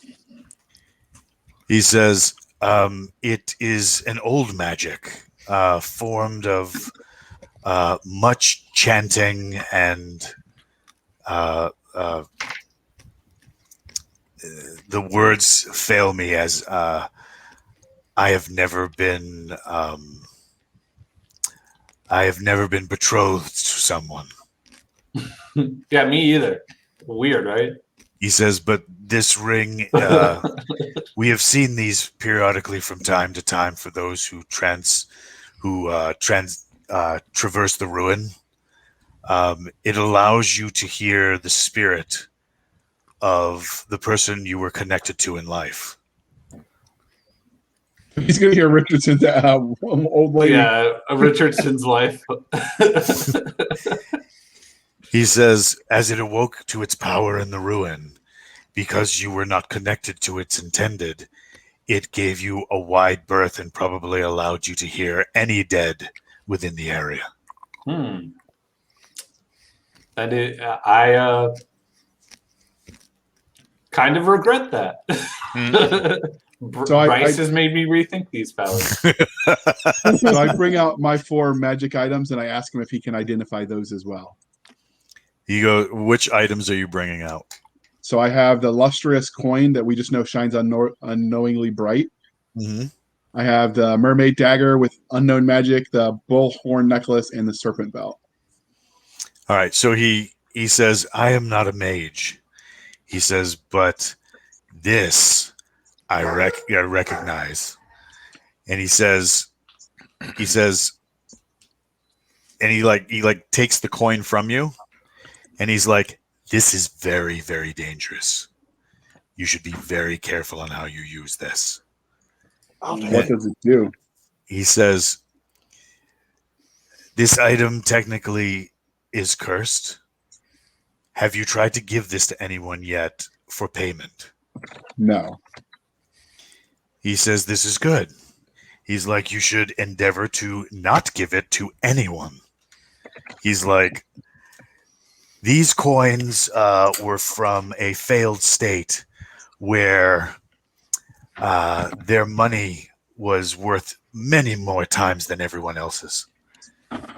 He says, "It is an old magic formed of much chanting and the words fail me as I have never been betrothed to someone." Yeah, me either. Weird, right? He says, "But this ring, we have seen these periodically from time to time for those who traverse the ruin. It allows you to hear the spirit of the person you were connected to in life." He's going to hear Richardson's old lady. Yeah, Richardson's life. He says, "As it awoke to its power in the ruin, because you were not connected to its intended, it gave you a wide berth and probably allowed you to hear any dead within the area." I kind of regret that. Bryce has made me rethink these powers. So I bring out my 4 magic items and I ask him if he can identify those as well. You go, "Which items are you bringing out?" So I have the lustrous coin that we just know shines unknowingly bright. Mm-hmm. I have the mermaid dagger with unknown magic, the bullhorn necklace, and the serpent belt. All right. So he says, "I am not a mage." He says, "But this I recognize." And he says, and he takes the coin from you, and he's like, "This is very, very dangerous. You should be very careful on how you use this." What does it do? He says, "This item technically is cursed. Have you tried to give this to anyone yet for payment?" No. He says, "This is good." He's like, "You should endeavor to not give it to anyone." He's like, "These coins were from a failed state where their money was worth many more times than everyone else's.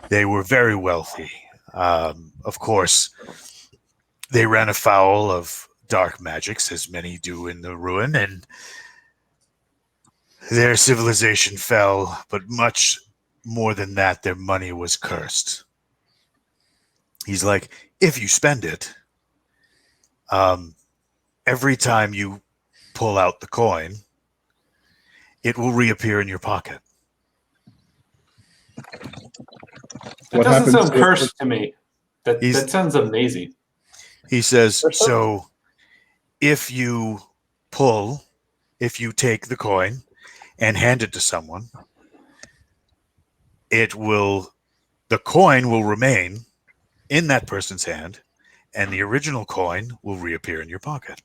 They were very wealthy. Of course, they ran afoul of dark magics, as many do in the ruin, and their civilization fell, but much more than that, their money was cursed." He's like, "If you spend it, every time you pull out the coin, it will reappear in your pocket." It doesn't sound cursed to me. That sounds amazing. He says, so if you take the coin and hand it to someone, the coin will remain in that person's hand, and the original coin will reappear in your pocket.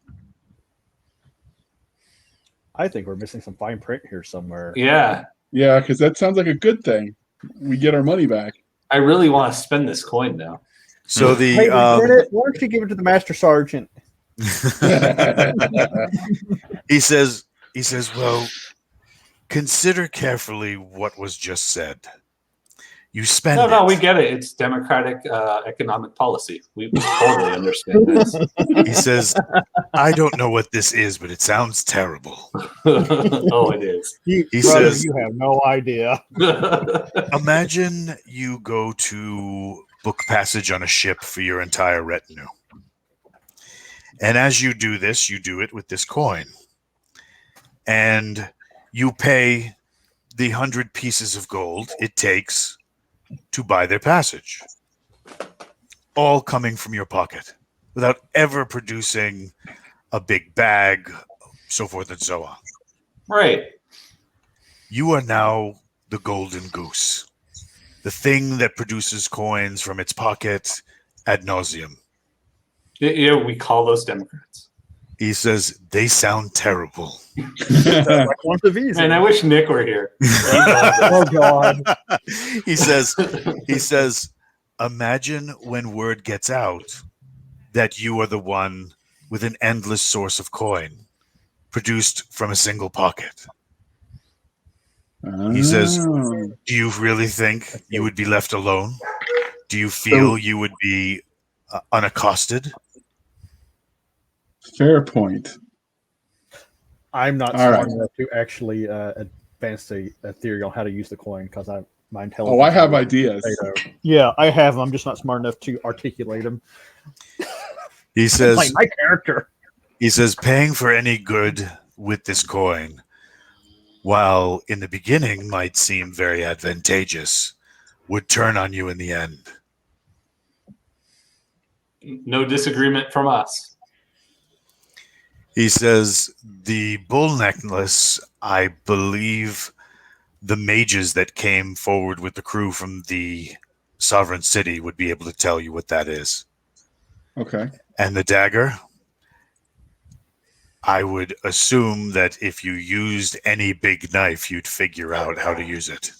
I think we're missing some fine print here somewhere. Yeah. Yeah, because that sounds like a good thing. We get our money back. I really want to spend this coin now. So Hey, Lieutenant, why don't you give it to the Master Sergeant? he says, well, consider carefully what was just said. You spend No, we get it. It's democratic economic policy. We totally understand this. He says, I don't know what this is, but it sounds terrible. Oh, it is. He says, you have no idea. imagine you go to book passage on a ship for your entire retinue. And as you do this, you do it with this coin. And you pay the 100 pieces of gold it takes to buy their passage, all coming from your pocket without ever producing a big bag, so forth and so on. Right. You are now the golden goose, the thing that produces coins from its pocket ad nauseum. Yeah, we call those Democrats. He says, they sound terrible. Like one of these. And I wish Nick were here. Oh God. He says, imagine when word gets out that you are the one with an endless source of coin produced from a single pocket. He says, do you really think you would be left alone? Do you feel you would be unaccosted? Fair point. I'm not smart enough to actually advance a theory on how to use the coin because my intelligence. Oh, I have ideas. Yeah, I have them. I'm just not smart enough to articulate them. He says, like my character. He says, paying for any good with this coin, while in the beginning might seem very advantageous, would turn on you in the end. No disagreement from us. He says, the bull necklace, I believe the mages that came forward with the crew from the sovereign city would be able to tell you what that is. Okay. And the dagger, I would assume that if you used any big knife, you'd figure out how to use it.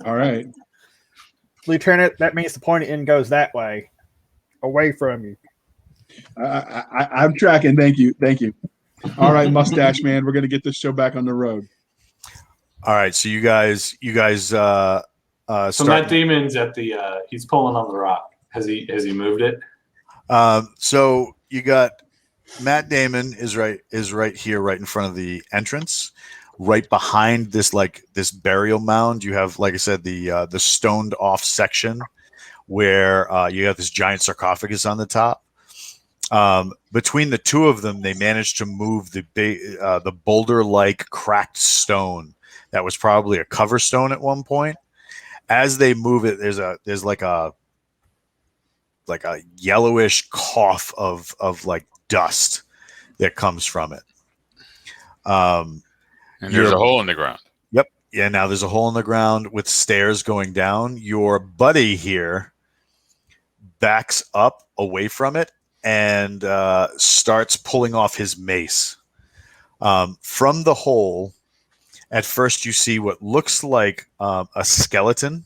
All right. Lieutenant, that means the pointy end goes that way, away from you. I'm tracking. Thank you. All right, Mustache Man, we're gonna get this show back on the road. All right, so you guys. So Matt Damon's at the. He's pulling on the rock. Has he moved it? So you got Matt Damon is right here, right in front of the entrance, right behind this burial mound. You have, like I said, the stoned off section where you have this giant sarcophagus on the top. Between the two of them, they managed to move the boulder-like cracked stone that was probably a cover stone at one point. As they move it, there's like a yellowish cough of like dust that comes from it. And there's a hole in the ground. Yep. Yeah. Now there's a hole in the ground with stairs going down. Your buddy here backs up away from it and starts pulling off his mace. From the hole, at first you see what looks like a skeleton,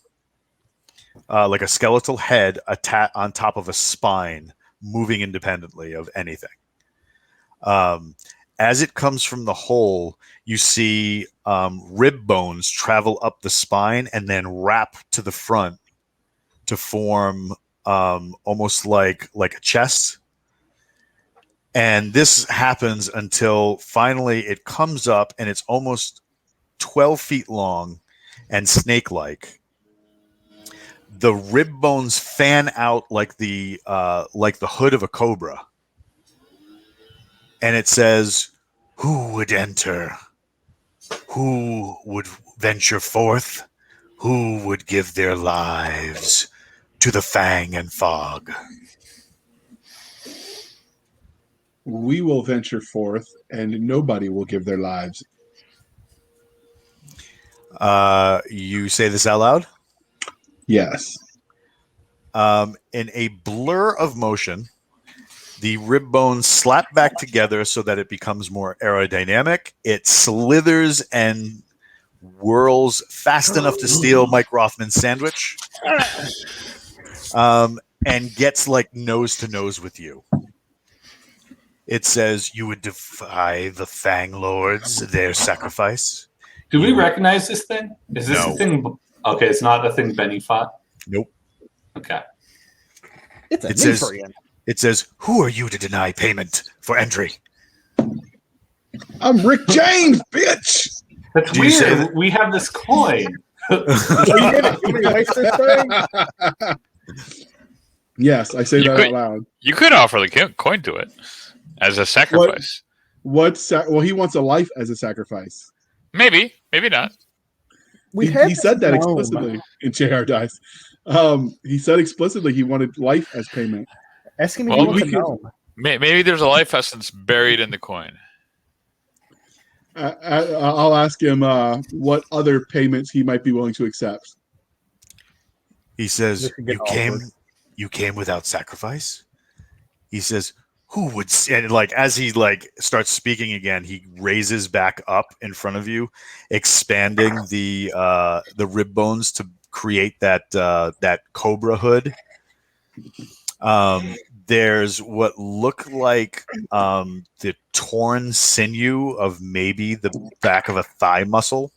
like a skeletal head on top of a spine, moving independently of anything. As it comes from the hole, you see rib bones travel up the spine and then wrap to the front to form almost like a chest. And this happens until finally it comes up and it's almost 12 feet long and snake-like. The rib bones fan out like the hood of a cobra. And it says, who would enter? Who would venture forth? Who would give their lives to the Fang and Fog. We will venture forth, and nobody will give their lives. You say this out loud? Yes. In a blur of motion, the rib bones slap back together so that it becomes more aerodynamic. It slithers and whirls fast enough to steal Mike Rothman's sandwich, and gets like nose to nose with you. It says, "You would defy the Fang Lords, their sacrifice." Do we recognize this thing? Is this No. a thing? Okay, it's not a thing Benny fought. Nope. Okay. It's a It new says- friend. It says, "Who are you to deny payment for entry?" I'm Rick James, bitch. That's Do you say weird. We have this coin. You want me to waste this thing? Yes, I say You that could- out loud. You could offer the coin to it as a sacrifice. Well, he wants a life as a sacrifice. Maybe not. He said that explicitly in JR Dice. He said explicitly he wanted life as payment. Ask him if Well, he wants we a could- gnome. Maybe there's a life essence buried in the coin. I'll ask him what other payments he might be willing to accept. He says, This could get you came without sacrifice? He says, who would, and like, as he like starts speaking again, he raises back up in front of you, expanding the rib bones to create that cobra hood. There's what look like the torn sinew of maybe the back of a thigh muscle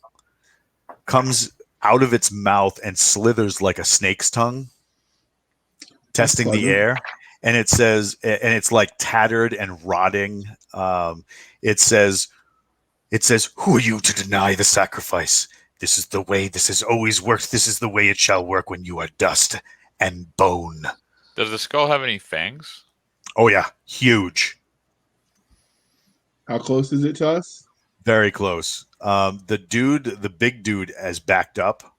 comes out of its mouth and slithers like a snake's tongue, testing the air. And it says, and it's like tattered and rotting. It says, "Who are you to deny the sacrifice? This is the way. This has always worked. This is the way it shall work when you are dust and bone." Does the skull have any fangs? Oh yeah, huge, How close is it to us? very close. The big dude, has backed up,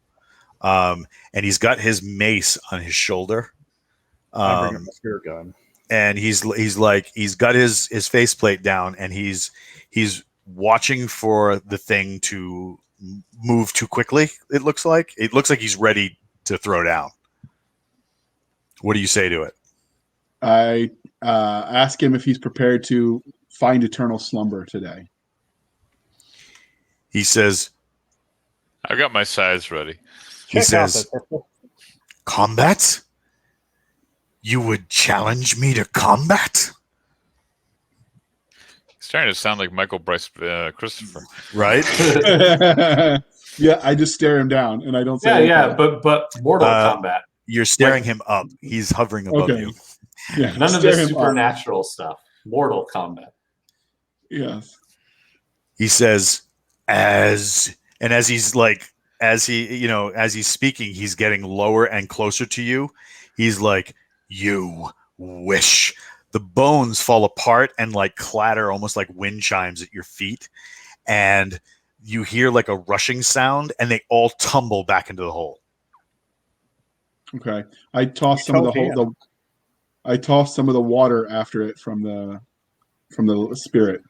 and he's got his mace on his shoulder. I bring up my spear gun. And he's got his faceplate down, and he's watching for the thing to move too quickly. It looks like he's ready to throw down. What do you say to it? I ask him if he's prepared to find eternal slumber today. He says, I've got my size ready. he Check out says, that pistol. "Combat? You would challenge me to combat?" It's starting to sound like Michael Bryce Christopher. Right? Yeah, I just stare him down and I don't say Yeah, anything. but Mortal Kombat. You're staring him up. He's hovering above Okay. you. Yeah, None of stare this him up. supernatural stuff. Mortal Kombat. Yes. He says, as he's speaking, he's getting lower and closer to you. He's like, "You wish." The bones fall apart and like clatter almost like wind chimes at your feet. And you hear like a rushing sound, and they all tumble back into the hole. Okay. I toss some of the water after it from the spirit.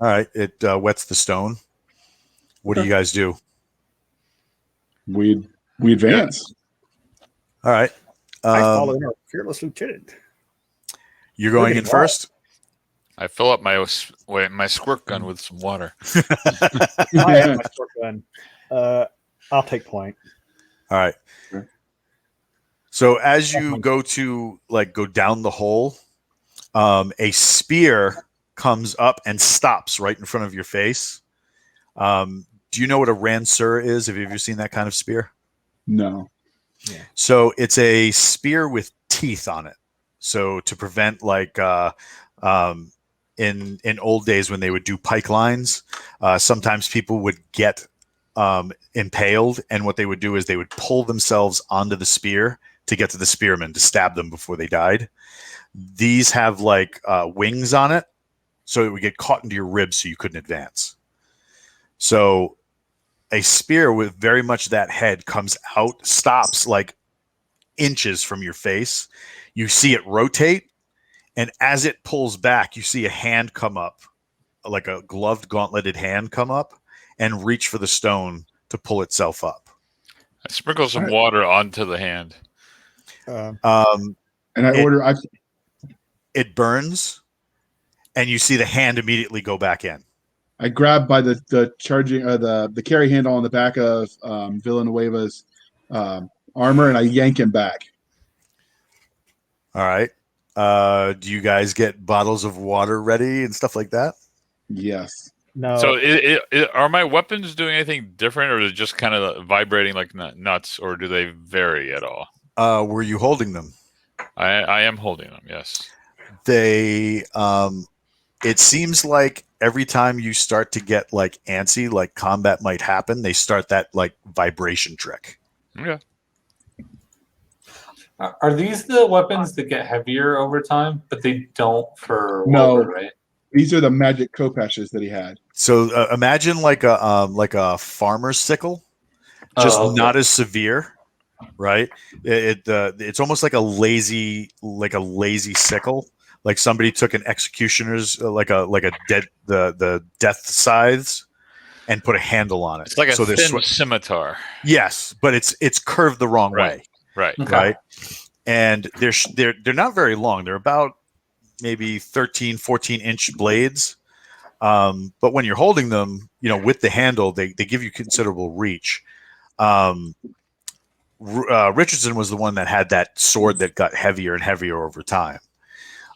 All right. It wets the stone. What do you guys do? We advance. All right. I follow in our fearless lieutenant. You're going We're in getting first? I fill up my squirt gun with some water. I have my short gun. I'll take point. All right. Sure. So as you go down the hole, a spear comes up and stops right in front of your face. Do you know what a ranseur is? Have you ever seen that kind of spear? No. So it's a spear with teeth on it. So to prevent in old days when they would do pike lines, sometimes people would get impaled, and what they would do is they would pull themselves onto the spear to get to the spearmen to stab them before they died. These have wings on it, so it would get caught into your ribs so you couldn't advance. So a spear with very much that head comes out, stops inches from your face. You see it rotate, and as it pulls back, you see a hand come up, like a gloved, gauntleted hand come up and reach for the stone to pull itself up. I sprinkle some water onto the hand. And I it burns, and you see the hand immediately go back in. I grab by the charging the carry handle on the back of Villanueva's armor, and I yank him back. All right. Do you guys get bottles of water ready and stuff like that? Yes. No. So are my weapons doing anything different, or is it just kind of vibrating like nuts, or do they vary at all? Were you holding them? I am holding them, yes. They it seems like every time you start to get like antsy, like combat might happen, they start that like vibration trick. Okay. Are these the weapons that get heavier over time, but they don't for Wilbur, right? These are the magic kopashes that he had. So imagine like a farmer's sickle, just not as severe, right? It's almost like a lazy sickle. Like somebody took an executioner's the death scythes and put a handle on it. It's like a thin scimitar. Yes, but it's curved the wrong way. Right. Okay. Right. And they're not very long. They're about maybe 13, 14-inch blades. But when you're holding them, with the handle, they give you considerable reach. Richardson was the one that had that sword that got heavier and heavier over time.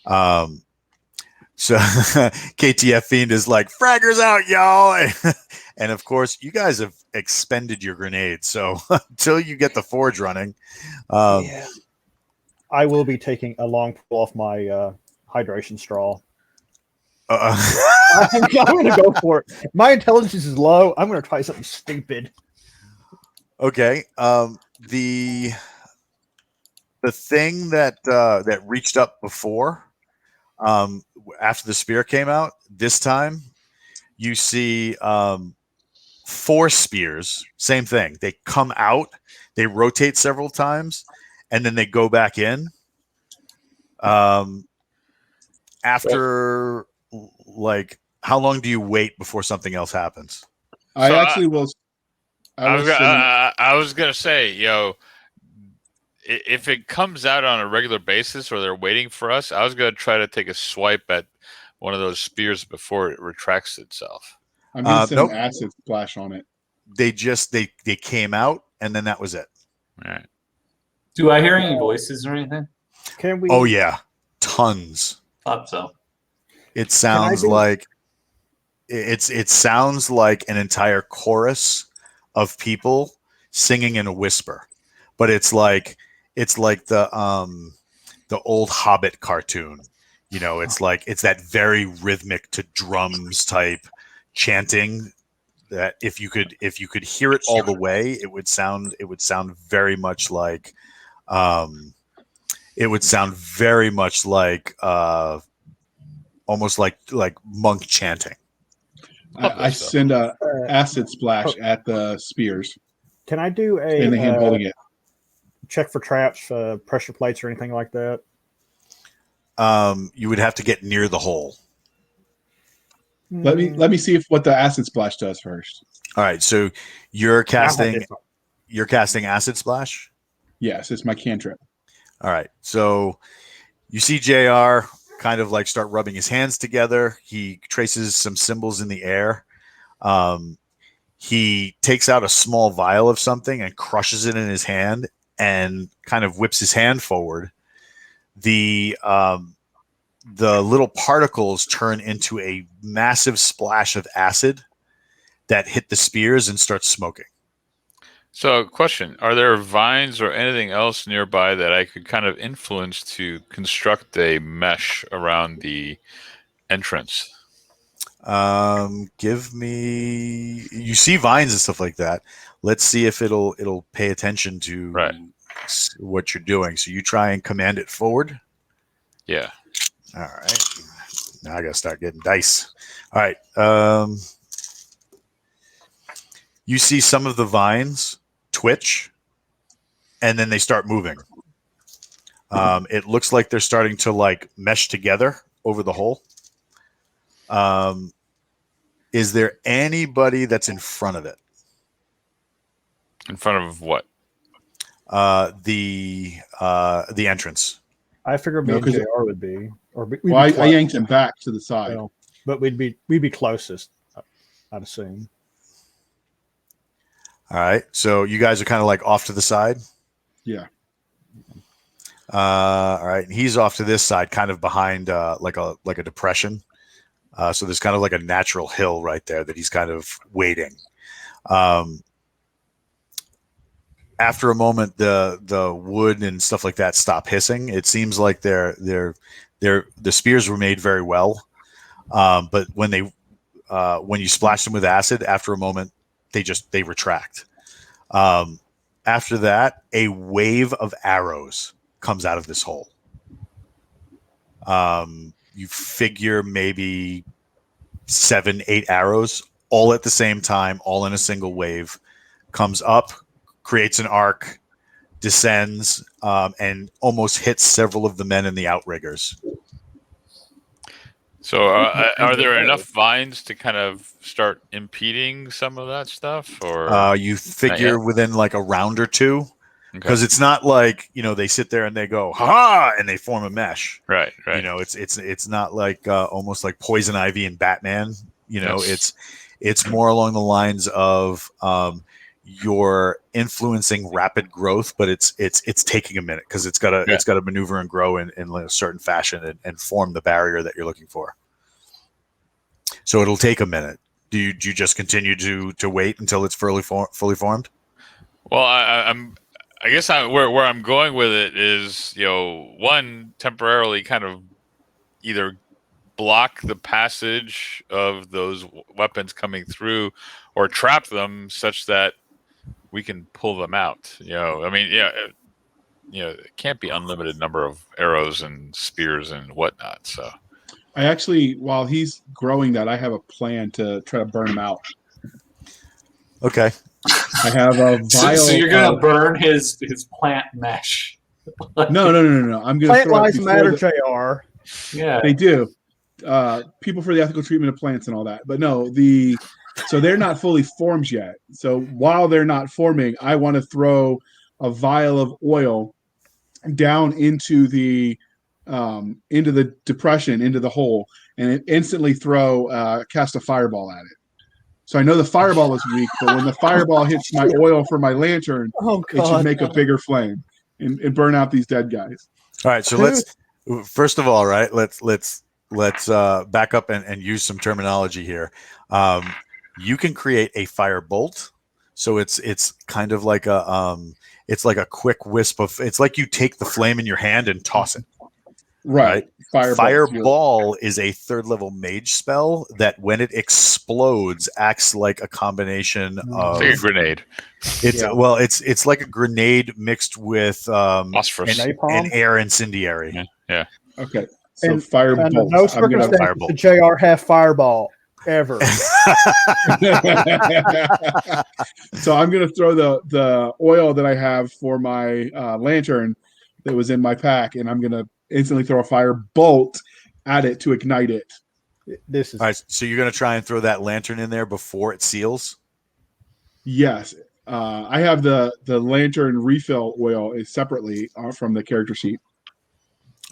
So KTF Fiend is like, fraggers out, y'all. And of course, you guys have expended your grenades. So until you get the forge running. I will be taking a long pull off my hydration straw. I'm going to go for it. My intelligence is low. I'm going to try something stupid. Okay. The thing that reached up before, after the spear came out, this time you see 4 spears. Same thing. They come out, they rotate several times, and then they go back in. After like, how long do you wait before something else happens? I was gonna say, if it comes out on a regular basis or they're waiting for us, I was gonna try to take a swipe at one of those spears before it retracts itself. I'm gonna send an acid splash on it. They came out, and then that was it. All right. Do I hear any voices or anything? Can we? Oh yeah, tons. Thought so. It sounds like it sounds like an entire chorus of people singing in a whisper, but it's like the old Hobbit cartoon. It's that very rhythmic to drums type chanting that if you could hear it all the way, it would sound very much like almost like monk chanting. I send a acid splash at the spears. Can I do in the hand holding it? Check for traps, pressure plates, or anything like that? You would have to get near the hole. Let me see what the acid splash does first. All right, so you're casting acid splash? Yes, it's my cantrip. All right. So you see JR kind of like start rubbing his hands together. He traces some symbols in the air. He takes out a small vial of something and crushes it in his hand and kind of whips his hand forward. The little particles turn into a massive splash of acid that hit the spears and start smoking. So, question: are there vines or anything else nearby that I could kind of influence to construct a mesh around the entrance? Give me. You see vines and stuff like that. Let's see if it'll pay attention to what you're doing. So you try and command it forward. Yeah. All right. Now I gotta start getting dice. All right. You see some of the vines twitch, and then they start moving. It looks like they're starting to like mesh together over the hole. Is there anybody that's in front of it? In front of what? The entrance. I figured me No, and 'cause- JR would be, or we'd Well, be I close. yanked him back to the side. Well, but we'd be closest, I'd assume. All right. So you guys are kind of like off to the side. Yeah. All right. And he's off to this side, kind of behind like a depression. So there's kind of like a natural hill right there that he's kind of waiting. After a moment, the wood and stuff like that stop hissing. It seems like the spears were made very well, but when you splash them with acid, after a moment, they retract. After that, a wave of arrows comes out of this hole. You figure maybe 7, 8 arrows, all at the same time, all in a single wave, comes up, creates an arc, descends, and almost hits several of the men in the outriggers. So are there enough vines to kind of start impeding some of that stuff? Or You figure within like a round or two, because it's not like, they sit there and they go, ha, and they form a mesh. Right. It's not like almost like Poison Ivy and Batman. Yes. It's more along the lines of you're influencing rapid growth, but it's taking a minute because it's got to maneuver and grow in a certain fashion and form the barrier that you're looking for. So it'll take a minute. Do you just continue to wait until it's fully formed? Well, I guess where I'm going with it is, one, temporarily kind of either block the passage of those weapons coming through, or trap them such that we can pull them out. It can't be unlimited number of arrows and spears and whatnot. So I actually, while he's growing that, I have a plan to try to burn him out. Okay. I have a vial. So you're gonna burn his plant mesh. No. I'm gonna Plant throw it lives before matter, the- JR. Yeah. They do. People for the ethical treatment of plants and all that. But no, so they're not fully formed yet. So while they're not forming, I want to throw a vial of oil down into the depression, into the hole, and instantly cast a fireball at it. So I know the fireball is weak, but when the fireball hits my oil for my lantern, it should make a bigger flame and burn out these dead guys. All right. So first of all, right, let's back up and use some terminology here. You can create a fire bolt. So it's kind of like it's like a quick wisp of, it's like you take the flame in your hand and toss it. Right. Fireball is a 3rd level mage spell that when it explodes acts like a combination of it's like a grenade. It's like a grenade mixed with Phosphorus and air incendiary. Yeah. Okay. So firebolt. Under no circumstances should JR have fireball ever. So I'm gonna throw the oil that I have for my lantern that was in my pack, and I'm gonna instantly throw a fire bolt at it to ignite it. This is all right. So you're gonna try and throw that lantern in there before it seals? Yes. I have the lantern refill oil is separately from the character sheet.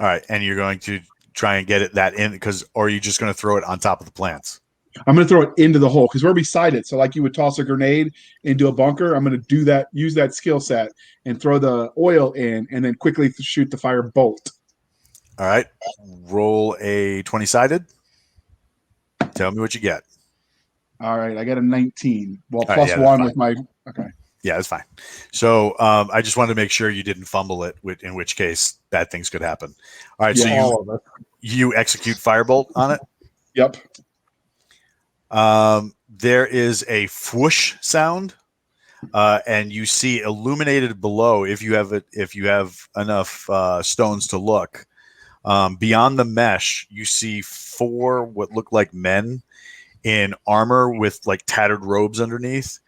All right, and you're going to try and get that in, or are you just going to throw it on top of the plants? I'm going to throw it into the hole because we're beside it. So like you would toss a grenade into a bunker, I'm going to do that, use that skill set and throw the oil in and then quickly shoot the fire bolt. All right, roll a 20-sided. Tell me what you get. All right, I got a 19. Well, All plus right, one with my, okay. Yeah, that's fine. So I just wanted to make sure you didn't fumble it, in which case bad things could happen. All right, so you execute firebolt on it? Yep. There is a whoosh sound, and you see illuminated below, if you have enough stones to look, beyond the mesh, you see 4 what look like men in armor with like tattered robes underneath.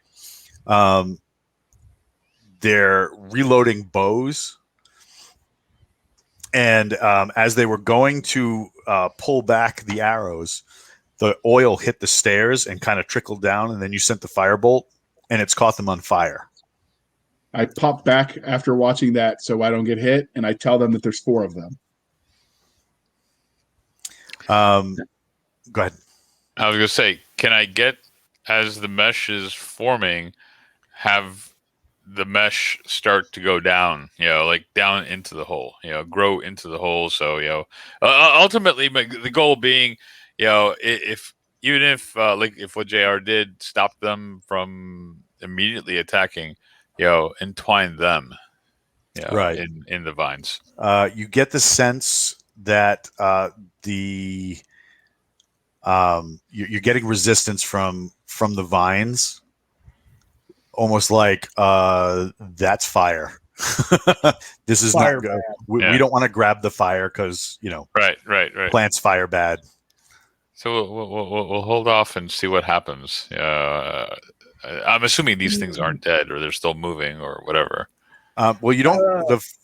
They're reloading bows. And as they were going to pull back the arrows, the oil hit the stairs and kind of trickled down, and then you sent the firebolt, and it's caught them on fire. I pop back after watching that so I don't get hit, and I tell them that there's 4 of them. Go ahead. I was gonna say, can I get, as the mesh is forming, have the mesh start to go down, like down into the hole, grow into the hole. So, ultimately the goal being, if even if like if what JR did stop them from immediately attacking, entwine them, right in the vines. You get the sense that you're getting resistance from the vines, almost like that's fire. This is Fire not good. bad. We don't want to grab the fire because right. plants fire bad. So we'll hold off and see what happens. I'm assuming these things aren't dead, or they're still moving, or whatever. Well, you don't.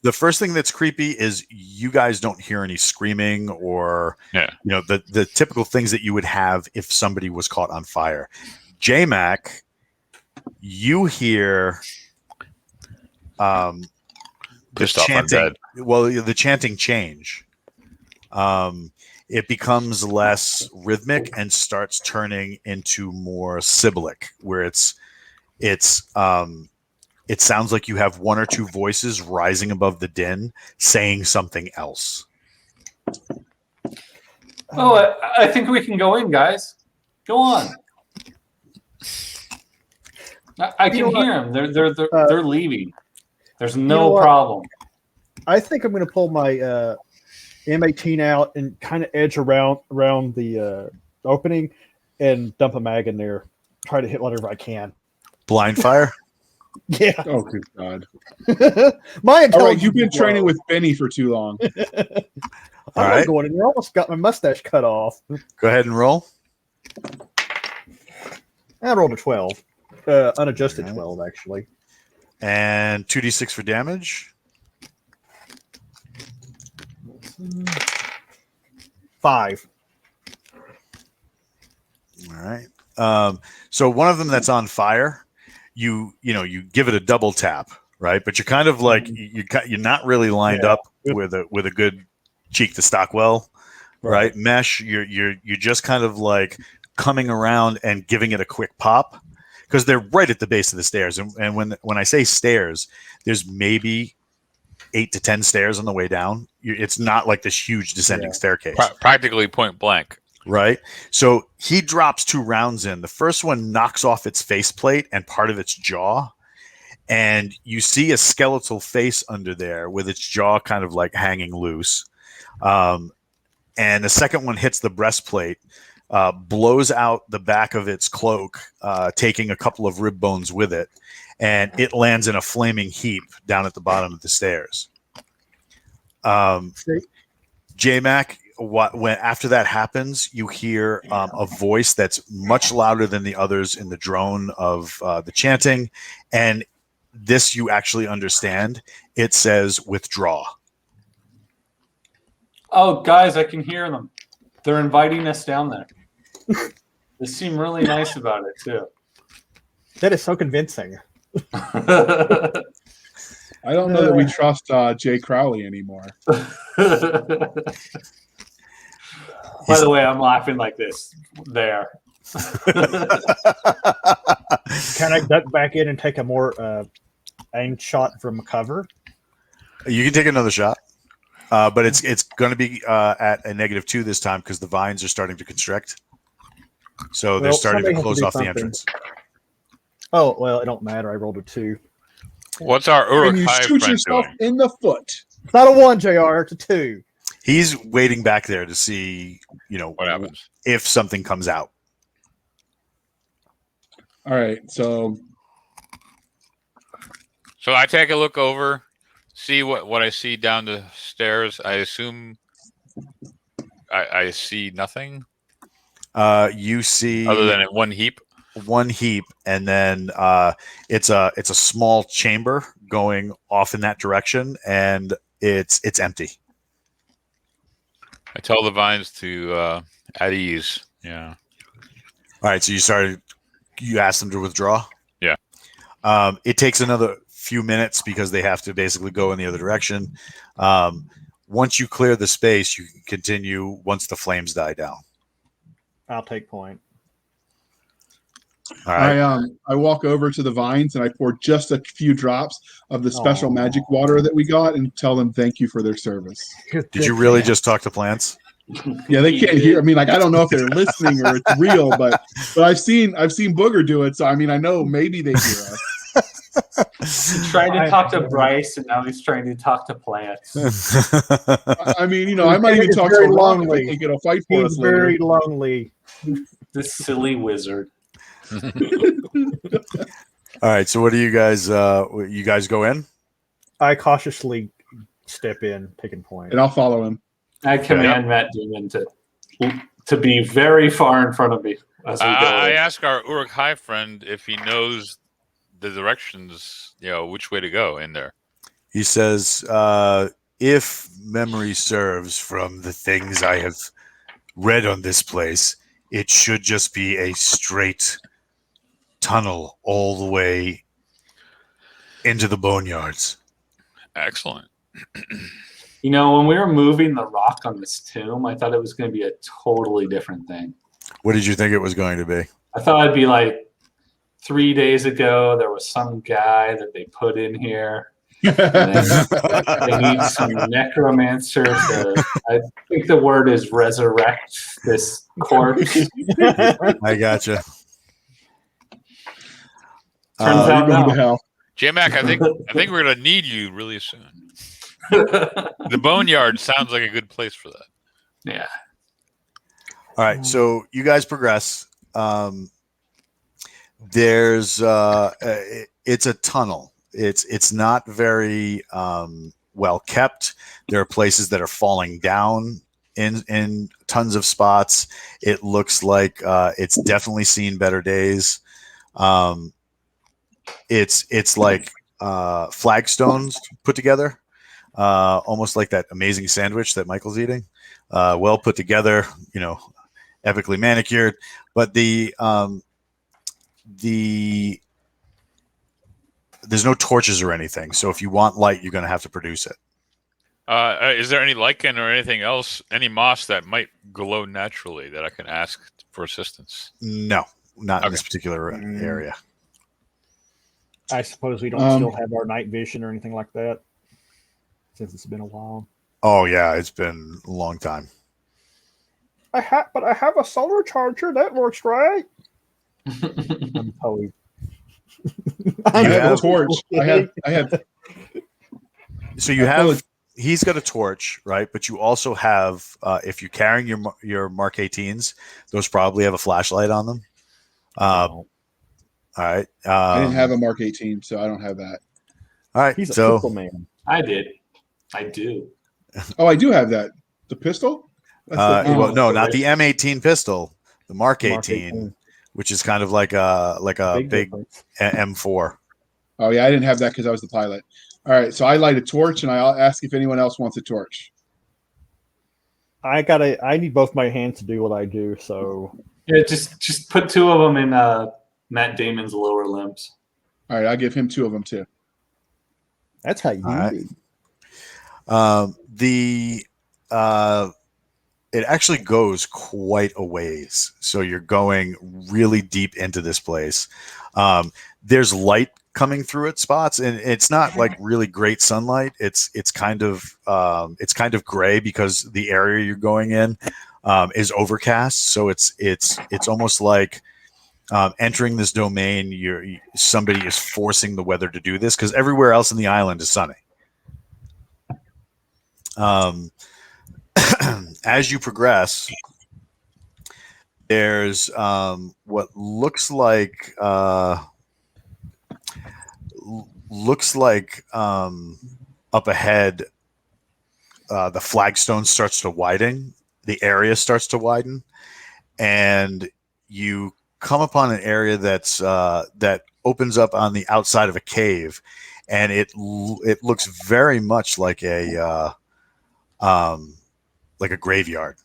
The first thing that's creepy is you guys don't hear any screaming or the typical things that you would have if somebody was caught on fire. J-Mac, you hear the Pissed off chanting. undead. Well, the chanting change. It becomes less rhythmic and starts turning into more Sibylic, where it sounds like you have 1 or 2 voices rising above the din saying something else. Oh, I think we can go in, guys. Go on. I can hear them. They're leaving. There's no problem. I think I'm going to pull my M18 out and kind of edge around the opening and dump a mag in there. Try to hit whatever I can. Blind fire? Yeah. Oh, good God. My intelligence. All right, you've been training with Benny for too long. All I'm right. going in there. I almost got my mustache cut off. Go ahead and roll. I rolled a 12. Unadjusted 12, actually. And 2d6 for damage. 5. All right. So one of them that's on fire, you give it a double tap, right? But you're kind of like you're not really lined up with a good cheek to Stockwell, right? Mesh, you're just kind of like coming around and giving it a quick pop because they're right at the base of the stairs. And when I say stairs, there's maybe 8 to 10 stairs on the way down. It's not like this huge descending staircase. Practically point blank. Right. So he drops 2 rounds in. The first one knocks off its faceplate and part of its jaw. And you see a skeletal face under there with its jaw kind of like hanging loose. And the second one hits the breastplate, blows out the back of its cloak, taking a couple of rib bones with it. And it lands in a flaming heap down at the bottom of the stairs. J-Mac, when after that happens, you hear a voice that's much louder than the others in the drone of the chanting, and this you actually understand. It says "withdraw." Oh, guys, I can hear them. They're inviting us down there. They seem really nice about it too. That is so convincing. I don't know that we trust Jay Crowley anymore. By the way, I'm laughing like this. There. Can I duck back in and take a more aimed shot from cover? You can take another shot, but it's going to be at a -2 this time because the vines are starting to constrict. So they're starting to close off the entrance. Oh, well, it don't matter. I rolled a 2. What's our Uruk And you Hai shoot friend yourself doing? in the foot. It's not a 1, JR. It's a 2. He's waiting back there to see, What happens? if something comes out. All right, so I take a look over, see what I see down the stairs. I assume I see nothing You see other than one heap. one heap, and then it's a small chamber going off in that direction, and it's empty. I tell the vines to at ease. Yeah. All right, so you asked them to withdraw? Yeah. It takes another few minutes because they have to basically go in the other direction. Once you clear the space, you can continue once the flames die down. I'll take point. All right. I walk over to the vines and I pour just a few drops of the special magic water that we got and tell them thank you for their service. Did you really just talk to plants? Yeah, they can't hear. I mean, like I don't know if they're listening or it's real, but I've seen Booger do it, so I mean I know maybe they hear us. He tried to talk to Bryce, and now he's trying to talk to plants. I mean, you know, I might even talk to Rock if I think it'll fight for us later. Very lonely. This silly wizard. All right, so what do you guys? You guys go in? I cautiously step in, taking point. And I'll follow him. I command Matt Demon to be very far in front of me as we go. I ask our Uruk Hai friend if he knows the directions, which way to go in there. He says, if memory serves from the things I have read on this place, it should just be a straight tunnel all the way into the boneyards. Excellent. When we were moving the rock on this tomb, I thought it was going to be a totally different thing. What did you think it was going to be? I thought it'd be like 3 days ago, there was some guy that they put in here. And they need some necromancer to, I think the word is resurrect this corpse. I gotcha. Turns out going to no. hell. J-Mac, I think we're gonna need you really soon. The boneyard sounds like a good place for that. Yeah. All right, so you guys progress. There's it's a tunnel. It's not very well kept. There are places that are falling down in tons of spots. It looks like it's definitely seen better days. It's like flagstones put together, almost like that amazing sandwich that Michael's eating. Well put together, epically manicured. But there's no torches or anything. So if you want light, you're going to have to produce it. Is there any lichen or anything else, any moss that might glow naturally that I can ask for assistance? No, not in this particular area. I suppose we don't still have our night vision or anything like that, since it's been a while. Oh yeah, it's been a long time. But I have a solar charger that works, right? I'm totally. I have a torch. I have. So you have. He's got a torch, right? But you also have, if you're carrying your Mark 18s, those probably have a flashlight on them. All right. I didn't have a Mark 18, so I don't have that. All right. He's a pistol man. I did. I do. Oh, I do have that. The pistol? Well, no, not the M18 pistol. The Mark 18, which is kind of like a big M4. Oh yeah, I didn't have that because I was the pilot. All right, so I light a torch, and I'll ask if anyone else wants a torch. I need both my hands to do what I do. So yeah, just put 2 of them in Matt Damon's lower limbs. All right, I'll give him 2 of them too. That's how you do. It actually goes quite a ways. So you're going really deep into this place. There's light coming through at spots, and it's not like really great sunlight. It's kind of gray because the area you're going in is overcast. So it's almost like entering this domain. Somebody is forcing the weather to do this because everywhere else in the island is sunny. As you progress, there's what looks like up ahead, the flagstone starts to widen, the area starts to widen, and you come upon an area that opens up on the outside of a cave, and it looks very much like a a graveyard.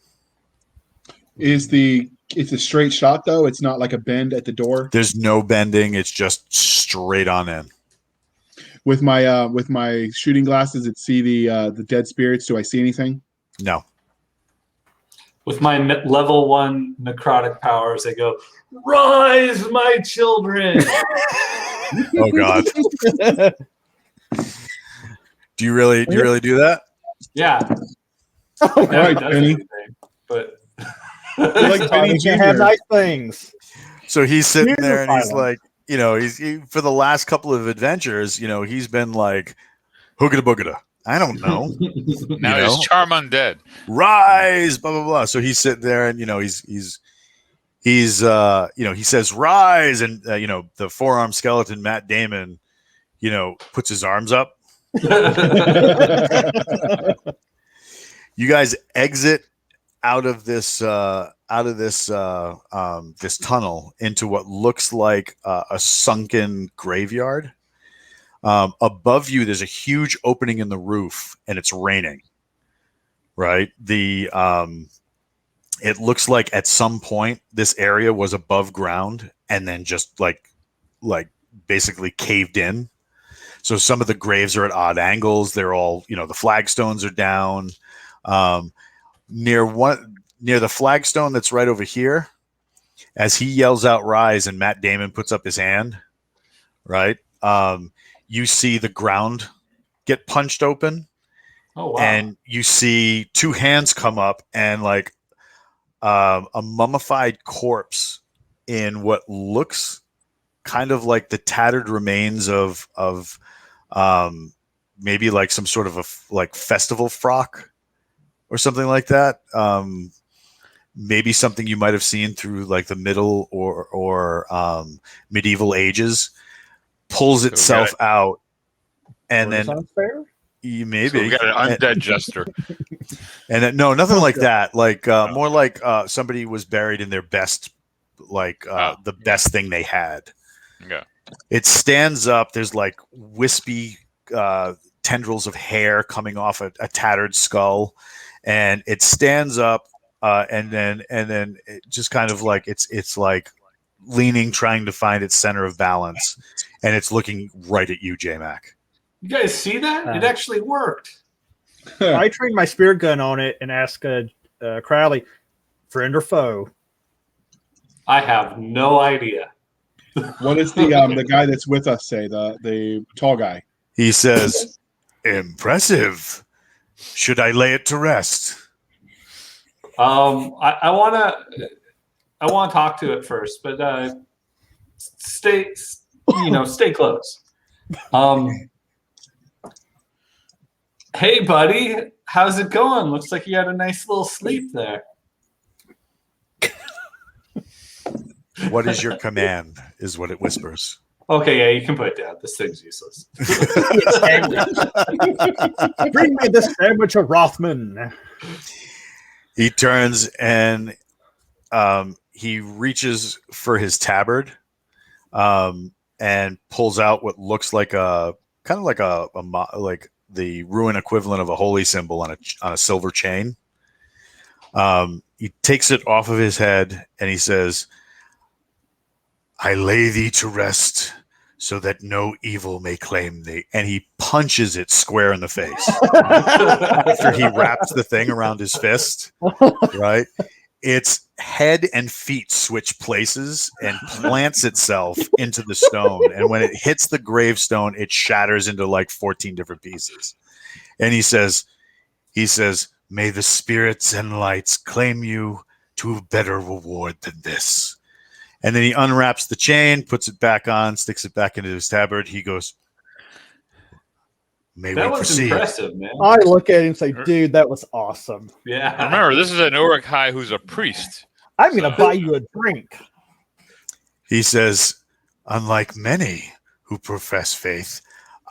It's a straight shot though. It's not like a bend at the door. There's no bending. It's just straight on in. With my shooting glasses, it see the dead spirits. Do I see anything? No. With my level 1 necrotic powers, I go, "Rise, my children!" Oh God. Do you really do that? Yeah. All right, Benny. But Like Benny You have Jr. nice things. So he's sitting Here's there and he's the like, for the last couple of adventures, he's been like, hoogada boogada. I don't know. Now he's charm undead. Rise, blah blah blah. So he's sitting there, and he says rise, and the four-armed skeleton Matt Damon, puts his arms up. You guys exit out of this this tunnel into what looks like a sunken graveyard. Above you, there's a huge opening in the roof, and it's raining. Right? It looks like at some point this area was above ground and then just like basically caved in. So some of the graves are at odd angles. They're all, the flagstones are down. Near the flagstone that's right over here, as he yells out rise and Matt Damon puts up his hand, right? You see the ground get punched open. Oh, wow. And you see two hands come up and like a mummified corpse in what looks kind of like the tattered remains of maybe like some sort of a festival frock or something like that. Maybe something you might have seen through like the middle or medieval ages, pulls itself out, and then you maybe so we got an undead jester. And then, no, nothing like that. Like more like somebody was buried in their best, the best thing they had. Okay. It stands up. There's like wispy tendrils of hair coming off a tattered skull, and it stands up, and then it just kind of like it's like leaning, trying to find its center of balance, and it's looking right at you, J-Mac. You guys see that? It actually worked. I trained my spear gun on it and asked Crowley, friend or foe? I have no idea. What does the guy that's with us say? The tall guy. He says, "Impressive. Should I lay it to rest?" I want to talk to it first, but stay close. Hey, buddy, how's it going? Looks like you had a nice little sleep there. What is your command? Is what it whispers. Okay, yeah, you can put it down. This thing's useless. Bring me the sandwich of Rothman. He turns and he reaches for his tabard and pulls out what looks like a kind of like the ruin equivalent of a holy symbol on a silver chain. He takes it off of his head and he says, "I lay thee to rest so that no evil may claim thee." And he punches it square in the face after he wraps the thing around his fist, right? Its head and feet switch places and plants itself into the stone. And when it hits the gravestone, it shatters into like 14 different pieces. And he says, "May the spirits and lights claim you to a better reward than this." And then he unwraps the chain, puts it back on, sticks it back into his tabard. He goes, "May That we was proceed?" impressive, man. I look at him and say, dude, that was awesome. Yeah. Remember, this is an Uruk-hai who's a priest. I'm going to buy you a drink. He says, "Unlike many who profess faith,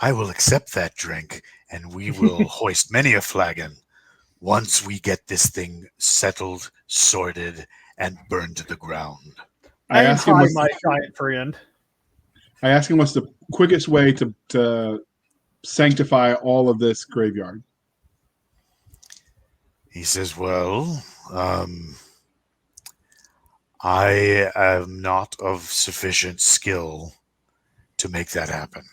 I will accept that drink, and we will hoist many a flagon once we get this thing settled, sorted, and burned to the ground." I ask him my giant friend. I ask him what's the quickest way to sanctify all of this graveyard. He says, well, I am not of sufficient skill to make that happen.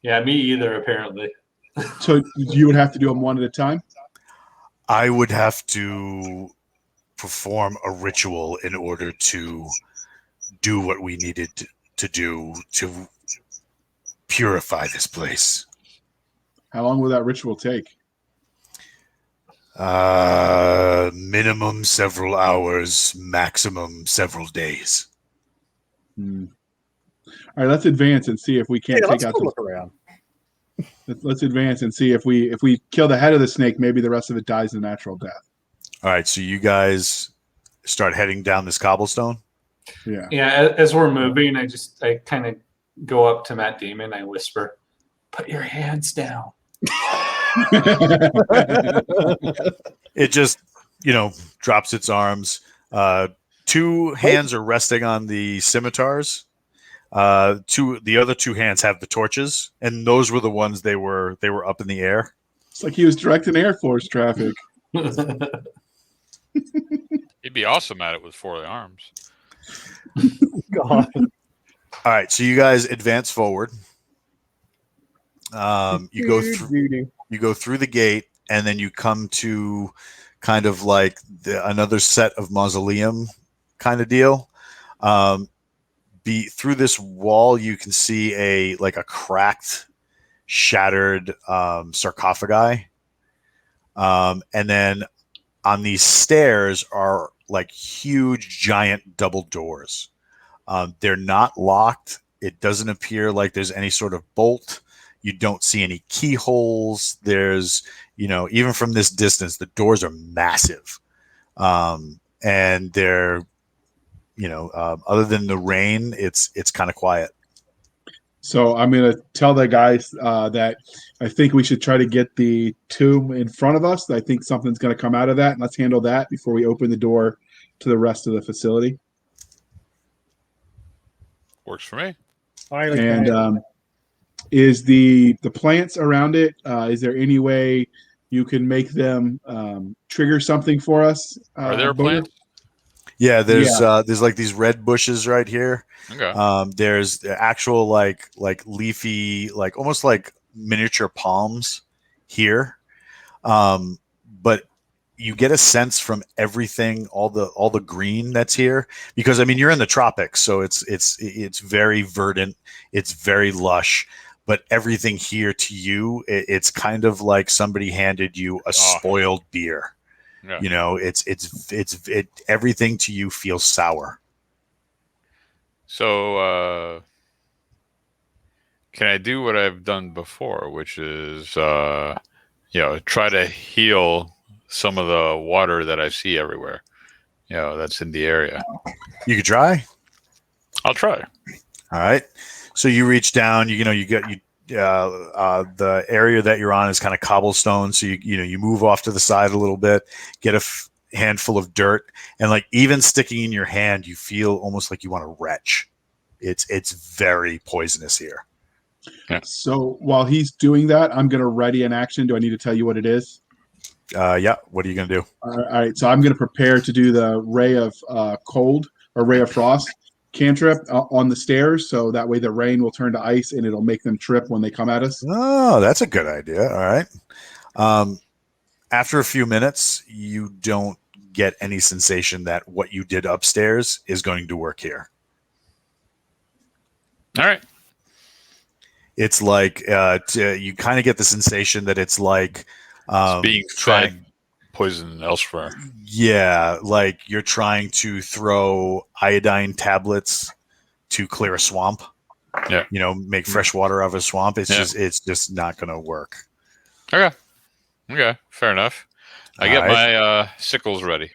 Yeah, me either, apparently. So you would have to do them one at a time? I would have to perform a ritual in order to do what we needed to do to purify this place. How long will that ritual take? Minimum several hours, maximum several days. All right, let's advance and see if we can't take let's out go the. look around. Let's advance and see if we kill the head of the snake, maybe the rest of it dies a natural death. All right, so you guys start heading down this cobblestone. Yeah. Yeah, as we're moving, I kind of go up to Matt Damon. I whisper, "Put your hands down." It just, drops its arms. Two hands are resting on the scimitars. The other two hands have the torches, and those were the ones they were up in the air. It's like he was directing Air Force traffic. He'd be awesome at it with 4 arms. God. All right, so you guys advance forward. You go through the gate, and then you come to kind of like another set of mausoleum kind of deal. Through this wall, you can see a cracked, shattered sarcophagi, and then on these stairs are like huge, giant double doors. They're not locked. It doesn't appear like there's any sort of bolt. You don't see any keyholes. There's, even from this distance, the doors are massive. And they're, other than the rain, it's kind of quiet. So I'm going to tell the guys that I think we should try to get the tomb in front of us. I think something's going to come out of that. And let's handle that before we open the door to the rest of the facility. Works for me. And is the plants around it, is there any way you can make them trigger something for us? Are there Booger? plants? Yeah, there's like these red bushes right here. Okay. There's the actual like leafy, like almost like miniature palms here. But you get a sense from everything, all the green that's here, because I mean you're in the tropics, so it's very verdant, it's very lush, but everything here to you, it's kind of like somebody handed you a spoiled beer. Yeah. It's everything to you feels sour. So can I do what I've done before, which is try to heal some of the water that I see everywhere, that's in the area? You could try. I'll try. All right. So you reach down, the area that you're on is kind of cobblestone. So you move off to the side a little bit, get a handful of dirt, and like even sticking in your hand, you feel almost like you want to retch. It's very poisonous here. Yeah. So while he's doing that, I'm going to ready an action. Do I need to tell you what it is? Yeah. What are you going to do? All right. So I'm going to prepare to do the ray of cold or ray of frost cantrip on the stairs. So that way the rain will turn to ice and it'll make them trip when they come at us. Oh, that's a good idea. All right. After a few minutes, you don't get any sensation that what you did upstairs is going to work here. All right. It's like you kind of get the sensation that it's like it's being fed poison elsewhere. Yeah, like you're trying to throw iodine tablets to clear a swamp. Yeah, make fresh water out of a swamp. It's just not going to work. Okay, fair enough. I get my sickles ready.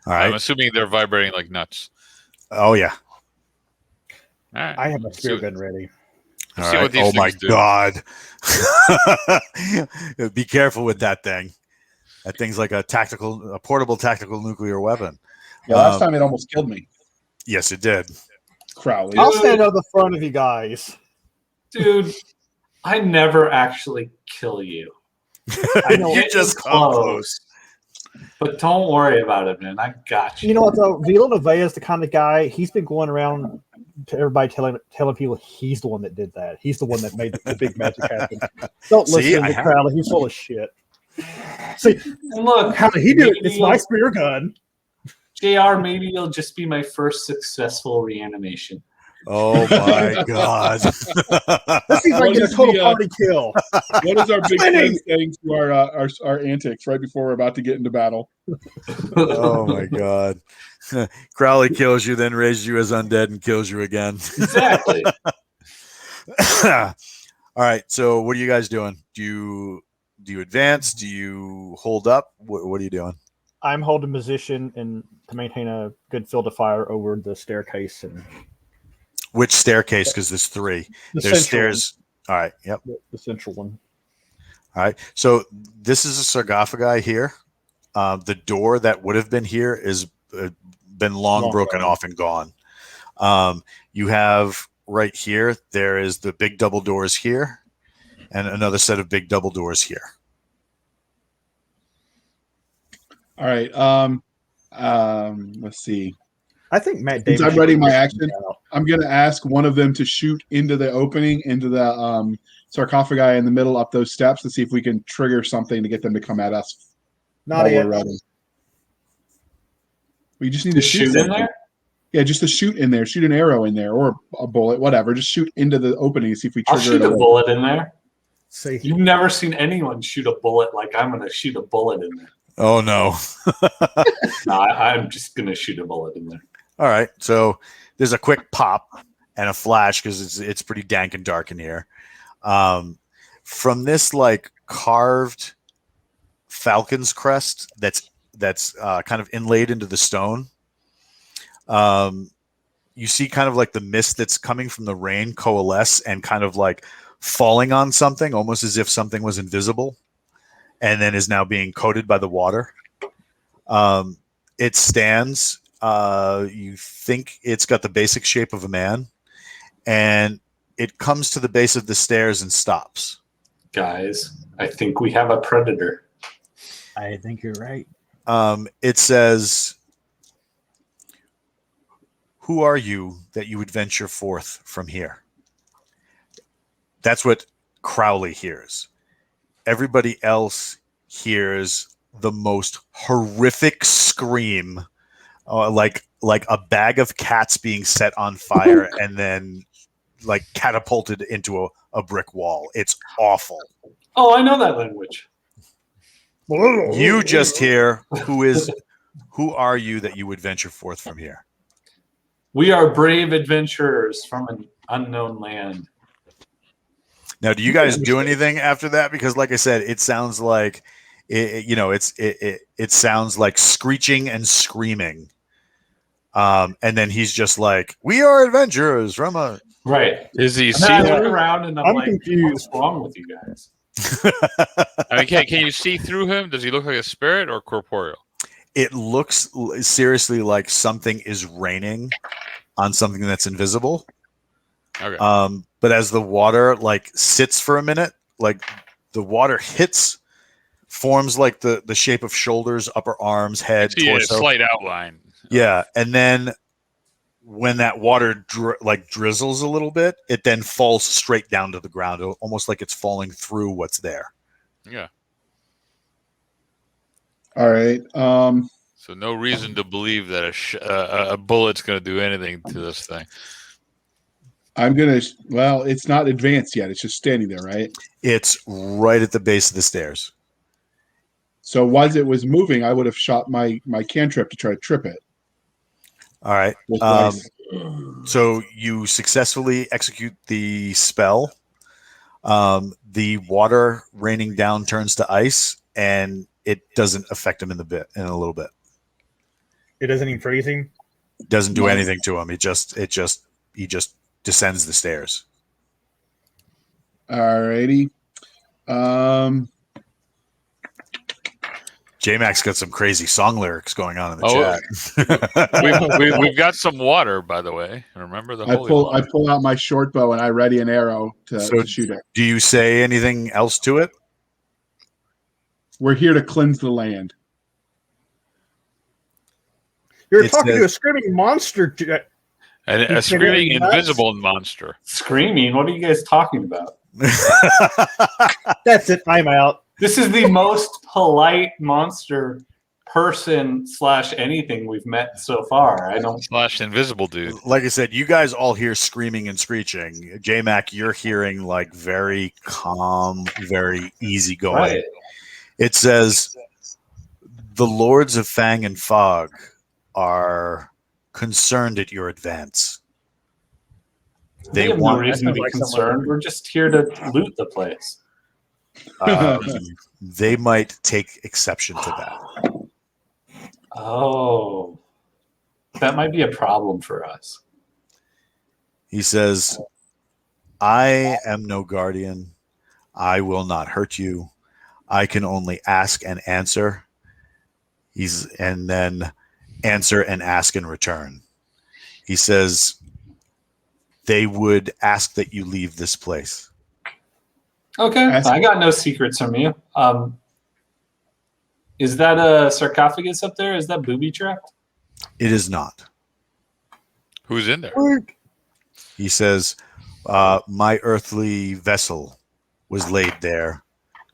All right. I'm assuming they're vibrating like nuts. Oh yeah. All right. I have my spear gun ready. All right. Oh my God. Be careful with that thing. That thing's like a portable tactical nuclear weapon. Yeah, last time it almost killed me. Yes, it did. Crowley. I'll stand on the front of you guys. Dude, I never actually kill you. I know. You just come close. But don't worry about it, man. I got you. You know what though? Villanova is the kind of guy. He's been going around to everybody telling people he's the one that did that. He's the one that made the big magic happen. Don't listen to Crowley. He's full of shit. See, look, how did he do it? It's my spear gun. JR, maybe you'll just be my first successful reanimation. Oh my god! Let's see if I get a total party kill. What is our big friend saying to our antics right before we're about to get into battle? Oh my god! Crowley kills you, then raises you as undead and kills you again. Exactly. All right. So, what are you guys doing? Do you advance? Do you hold up? What are you doing? I'm holding position and to maintain a good field of fire over the staircase and. Which staircase? Because there's three. There's stairs. All right. Yep. The central one. All right. So this is a sarcophagi here. The door that would have been here is been long broken off and gone. You have right here. There is the big double doors here, and another set of big double doors here. All right. Let's see. I think Matt Since Davis. I'm ready my action, I'm going to ask one of them to shoot into the opening, into the sarcophagi in the middle up those steps to see if we can trigger something to get them to come at us. Not yet. We just need to shoot in there? Yeah, just to shoot in there. Shoot an arrow in there or a bullet, whatever. Just shoot into the opening and see if we trigger I'll shoot a bullet in there. See. You've never seen anyone shoot a bullet like I'm going to shoot a bullet in there. Oh, no. No, I'm just going to shoot a bullet in there. All right. So there's a quick pop and a flash because it's pretty dank and dark in here. From this like carved falcon's crest that's kind of inlaid into the stone, you see kind of like the mist that's coming from the rain coalesce and kind of like falling on something, almost as if something was invisible and then is now being coated by the water. It stands. You think it's got the basic shape of a man, and it comes to the base of the stairs and stops. Guys, I think we have a predator. I think you're right. It says, "Who are you that you would venture forth from here?" That's what Crowley hears. Everybody else hears the most horrific scream, like a bag of cats being set on fire and then like catapulted into a brick wall. It's awful. Oh, I know that language. You just hear, who are you that you would venture forth from here? We are brave adventurers from an unknown land. Now, do you guys do anything after that? Because, like I said, it sounds like it sounds like screeching and screaming. And then he's just like, "We are adventurers from a." Right. Is he? I look around and I'm like, confused. what's wrong with you guys? I mean, can you see through him? Does he look like a spirit or corporeal? It looks seriously like something is raining on something that's invisible. Okay. But as the water like sits for a minute, like the water hits, forms like the shape of shoulders, upper arms, head, torso. A slight outline. Yeah, and then when that water drizzles a little bit, it then falls straight down to the ground, almost like it's falling through what's there. Yeah. All right. So no reason to believe that a bullet's going to do anything to this thing. It's not advanced yet. It's just standing there, right? It's right at the base of the stairs. So once it was moving, I would have shot my cantrip to try to trip it. All right. So you successfully execute the spell. The water raining down turns to ice, and it doesn't affect him in a little bit. It doesn't even freeze him. Doesn't do anything to him. He just descends the stairs. All righty. J-Max got some crazy song lyrics going on in the chat. We've got some water, by the way. Remember the holy water. I pull out my short bow and I ready an arrow to shoot it. Do you say anything else to it? We're here to cleanse the land. You're talking to a screaming monster. A screaming invisible monster. Screaming? What are you guys talking about? That's it. I'm out. This is the most polite monster person / anything we've met so far. I don't / invisible dude. Like I said, you guys all hear screaming and screeching. J-Mac, you're hearing like very calm, very easygoing. Right. It says the Lords of Fang and Fog are concerned at your advance. They have no reason to be concerned. We're just here to loot the place. They might take exception to that. Oh, that might be a problem for us. He says, I am no guardian. I will not hurt you. I can only ask and answer. And then answer and ask in return. He says, they would ask that you leave this place. Okay, I got no secrets from you. Is that a sarcophagus up there? Is that booby trapped? It is not. Who's in there? He says, my earthly vessel was laid there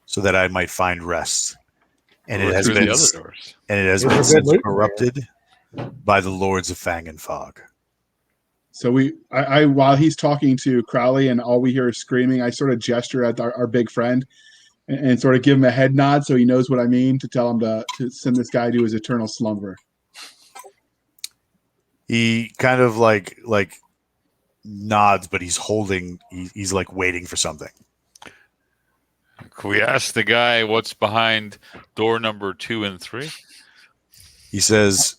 so that I might find rest. And it has been since corrupted by the Lords of Fang and Fog. So I while he's talking to Crowley and all we hear is screaming, I sort of gesture at our big friend and sort of give him a head nod so he knows what I mean, to tell him to send this guy to his eternal slumber. He kind of like nods, but he's like waiting for something. Can we ask the guy what's behind door number 2 and 3? He says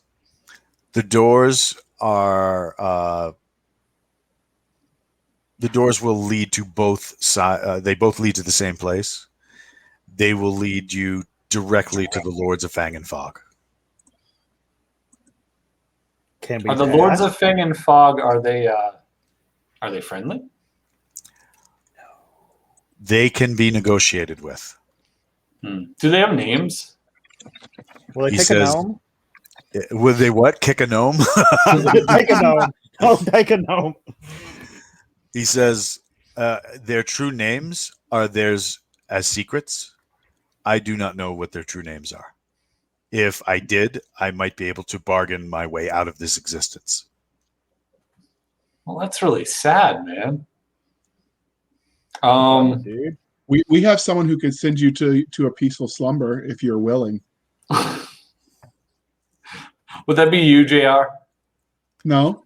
the doors are the doors will lead to both sides. They both lead to the same place. They will lead you directly to the Lords of Fang and Fog. Are the Lords of Fang and Fog, are they friendly? They can be negotiated with. Do they have names? Will they take a gnome? Will they what? Kick a gnome? Take a gnome. I'll take a gnome. He says their true names are theirs as secrets. I do not know what their true names are. If I did, I might be able to bargain my way out of this existence. Well, that's really sad, man. Dude. We have someone who could send you to a peaceful slumber if you're willing. Would that be you, JR? No.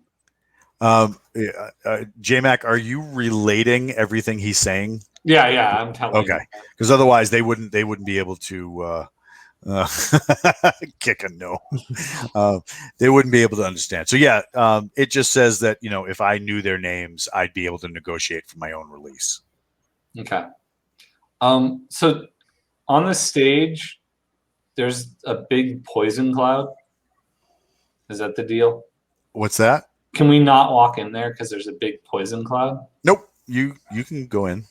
J-Mac, are you relating everything he's saying? Yeah, I'm telling you. Okay, because otherwise they wouldn't be able to kick a gnome. They wouldn't be able to understand. So yeah, it just says that if I knew their names, I'd be able to negotiate for my own release. Okay. So on the stage, there's a big poison cloud. Is that the deal? What's that? Can we not walk in there because there's a big poison cloud? Nope. You can go in.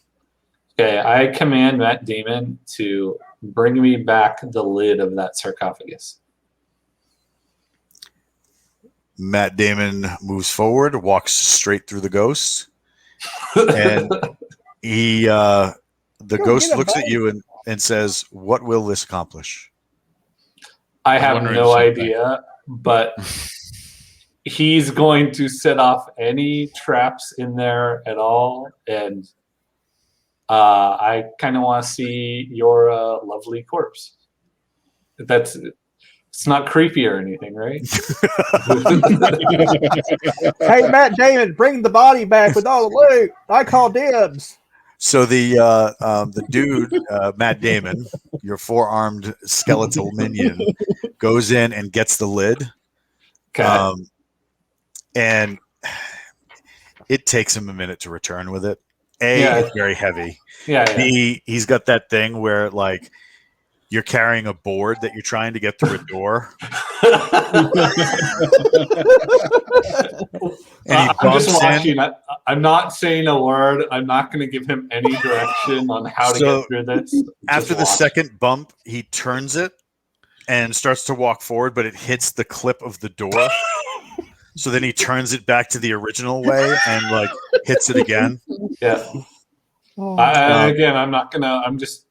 Okay, I command Matt Damon to bring me back the lid of that sarcophagus. Matt Damon moves forward, walks straight through the ghost, and the ghost looks at you and says, "What will this accomplish?" I have no idea, but he's going to set off any traps in there at all, and I kind of want to see your lovely corpse. It's not creepy or anything, right? Hey, Matt Damon, bring the body back with all the loot. I call dibs. So the dude, Matt Damon, your 4-armed skeletal minion, goes in and gets the lid. Okay. And it takes him a minute to return with it. It's very heavy. Yeah. He's got that thing where like you're carrying a board that you're trying to get through a door. And he I'm just bumps watching. I'm not saying a word. I'm not going to give him any direction on how to get through this. After the second bump, he turns it and starts to walk forward, but it hits the clip of the door. So then he turns it back to the original way and like hits it again. Yeah. Again, I'm not gonna. I'm just.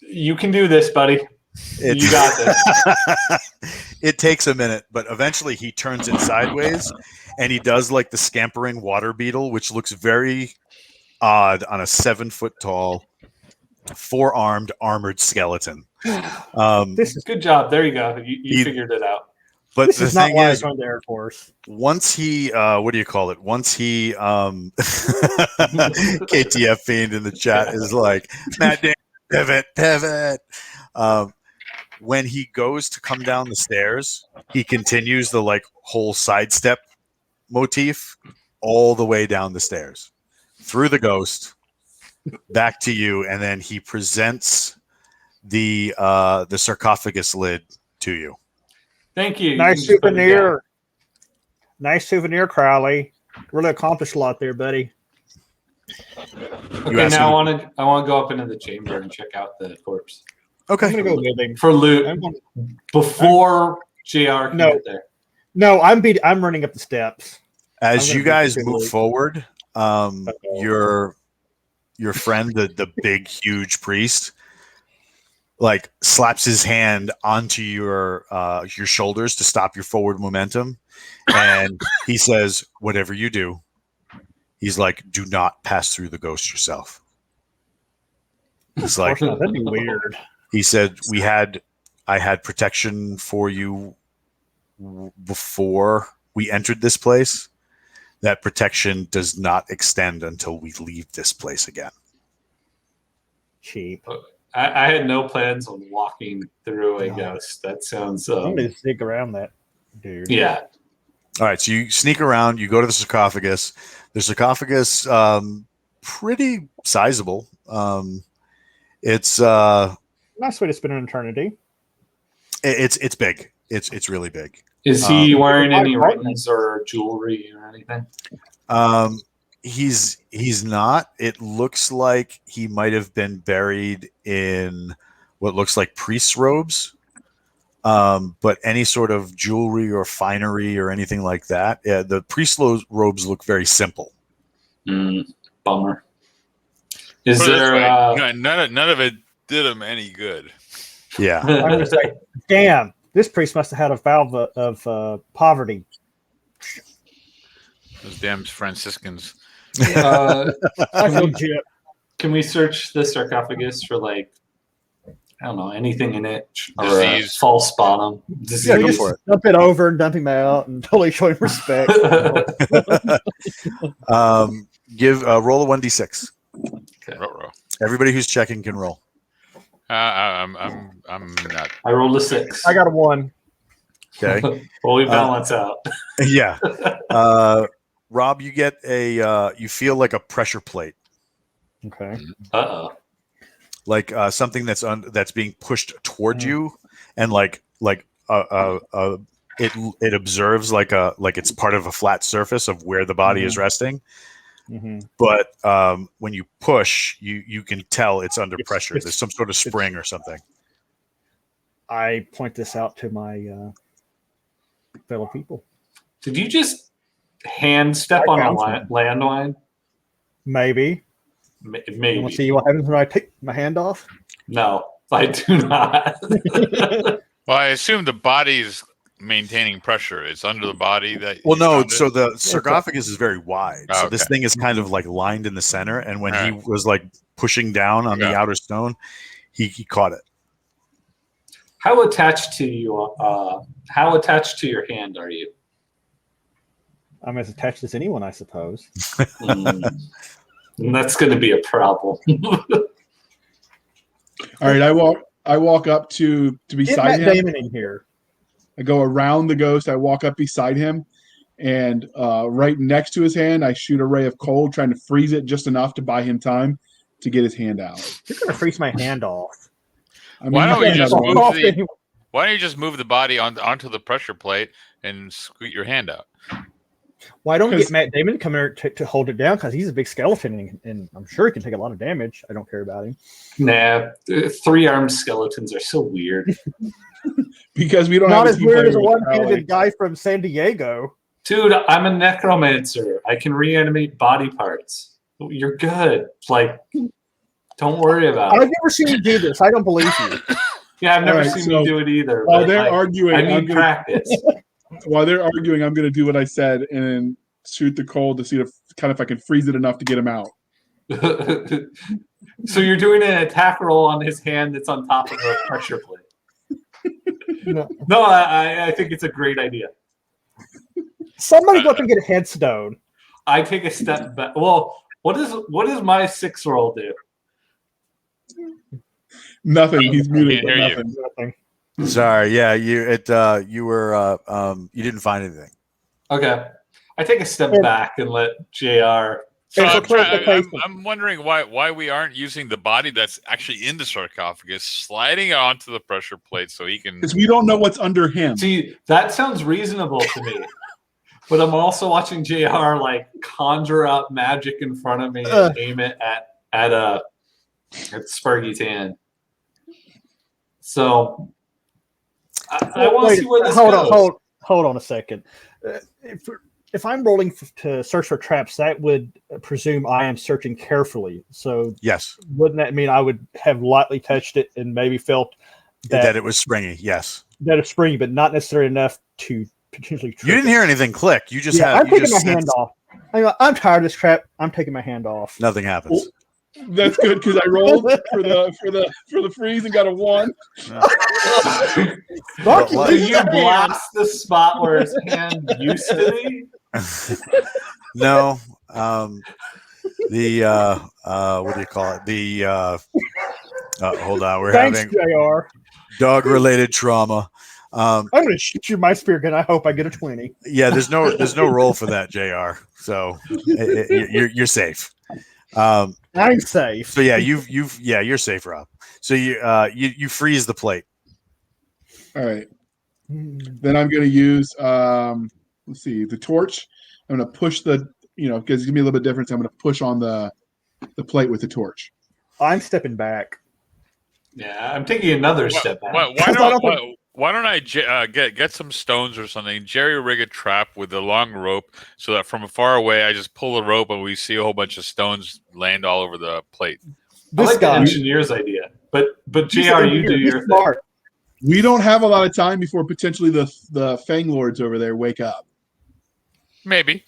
You can do this, buddy. You got this. It takes a minute, but eventually he turns it sideways, and he does like the scampering water beetle, which looks very odd on a 7-foot tall, 4-armed armored skeleton. This is good job. There you go. You figured it out. But this the is not thing why I is, joined the Air Force. once he, what do you call it? Once he, KTF Fiend in the chat is like, Matt, pivot. When he goes to come down the stairs, he continues the like whole sidestep motif all the way down the stairs, through the ghost, back to you, and then he presents the sarcophagus lid to you. Thank you. Nice souvenir. Nice souvenir, Crowley. Really accomplished a lot there, buddy. Okay, now I want to go up into the chamber and check out the corpse. Okay. I'm gonna go with him for loot before JR can get there. No, I'm running up the steps. As you guys move forward, your friend, the big, huge priest, like slaps his hand onto your shoulders to stop your forward momentum, and he says, "Whatever you do," he's like, "do not pass through the ghost yourself." He's like, that'd be weird. He said, I had protection for you before we entered this place. That protection does not extend until we leave this place again. Cheap. I had no plans on walking through a ghost. That sounds. I'm going to stick around that dude. Yeah. All right. So you sneak around, you go to the sarcophagus. The sarcophagus, pretty sizable. It's nice way to spend an eternity. It's big. It's really big. Is he wearing any rings or jewelry or anything? He's not. It looks like he might have been buried in what looks like priest's robes. But any sort of jewelry or finery or anything like that, the priest's robes look very simple. Bummer. Is there none of it did him any good? Yeah. I was like, damn, this priest must have had a vow of poverty. Those damn Franciscans. Can we search the sarcophagus for like, I don't know, anything in it or disease, false bottom, disease? Yeah, just dump it over and dump him out and totally show him respect. Roll a 1d6. Okay. Everybody who's checking can roll. I'm not. I rolled a 6. I got a 1. Okay. Well, we balance out. Yeah. Rob, you get you feel like a pressure plate. Okay. Uh-oh. Like something that's being pushed toward you, and it observes like it's part of a flat surface of where the body is resting. Mm-hmm. But when you push, you can tell it's under pressure. There's some sort of spring or something. I point this out to my fellow people. Did you just hand step on a landmine? Maybe. Maybe. You want to see what happens when I take my hand off? No, I do not. Well, I assume the body's maintaining pressure. It's under the body that. Well, no. So the sarcophagus is very wide. Oh, so this thing is kind of like lined in the center, and when he right. was like pushing down on the outer stone, he caught it. How attached to you? How attached to your hand are you? I'm as attached as anyone, I suppose. And that's going to be a problem. All right, I walk up to beside Get Matt him. Damon in here. I go around the ghost. I walk up beside him, and right next to his hand, I shoot a ray of cold, trying to freeze it just enough to buy him time to get his hand out. You're going to freeze my hand off. I mean, Why don't you you just move the body onto the pressure plate and squeeze your hand out? Well, I don't get Matt Damon to come here to hold it down because he's a big skeleton and I'm sure he can take a lot of damage. I don't care about him. Nah, 3-armed skeletons are so weird. Because we don't Not have as weird as a one-handed guy from San Diego. Dude, I'm a necromancer. I can reanimate body parts. You're good. Like, don't worry about it. I've never seen you do this. I don't believe you. Yeah, I've never seen you do it either. While they're arguing, I need practice. While they're arguing, I'm going to do what I said and shoot the cold to see if I can freeze it enough to get him out. So you're doing an attack roll on his hand that's on top of a pressure plate. No, I think it's a great idea. Somebody go up and get a headstone. I take a step back. Well, what does my 6 roll do? Nothing. He's muted. Nothing. Sorry. Yeah, you didn't find anything. Okay, I take a step back and let JR. I'm wondering why we aren't using the body that's actually in the sarcophagus, sliding it onto the pressure plate so he can. Because we don't know what's under him. See, that sounds reasonable to me. But I'm also watching JR like conjure up magic in front of me and aim it at Sparky's hand. So I want to see where this goes. Hold on a second. If I'm rolling to search for traps, that would presume I am searching carefully. So yes, wouldn't that mean I would have lightly touched it and maybe felt that it was springy? Yes, that it's springy, but not necessarily enough to potentially. You didn't hear anything click. You just I'm taking my hand off. I'm tired of this trap. I'm taking my hand off. Nothing happens. Well, that's good because I rolled for the freeze and got a 1. Did you blast the spot where his hand used to be? No. The what do you call it? The hold on, we're having JR. dog-related trauma. I'm going to shoot you my spear gun. I hope I get a 20. Yeah, there's no roll for that, JR. So you're safe. I'm safe. So yeah, you're safe, Rob. So you freeze the plate. All right. Then I'm going to use let's see, the torch. I'm going to push because it's going to be a little bit different. So I'm going to push on the plate with the torch. I'm stepping back. Yeah, I'm taking another step back. Why don't I get some stones or something, jerry rig a trap with a long rope so that from far away I just pull the rope and we see a whole bunch of stones land all over the plate. I like the engineer's idea, but JR, you do your thing. We don't have a lot of time before potentially the Fang Lords over there wake up. Maybe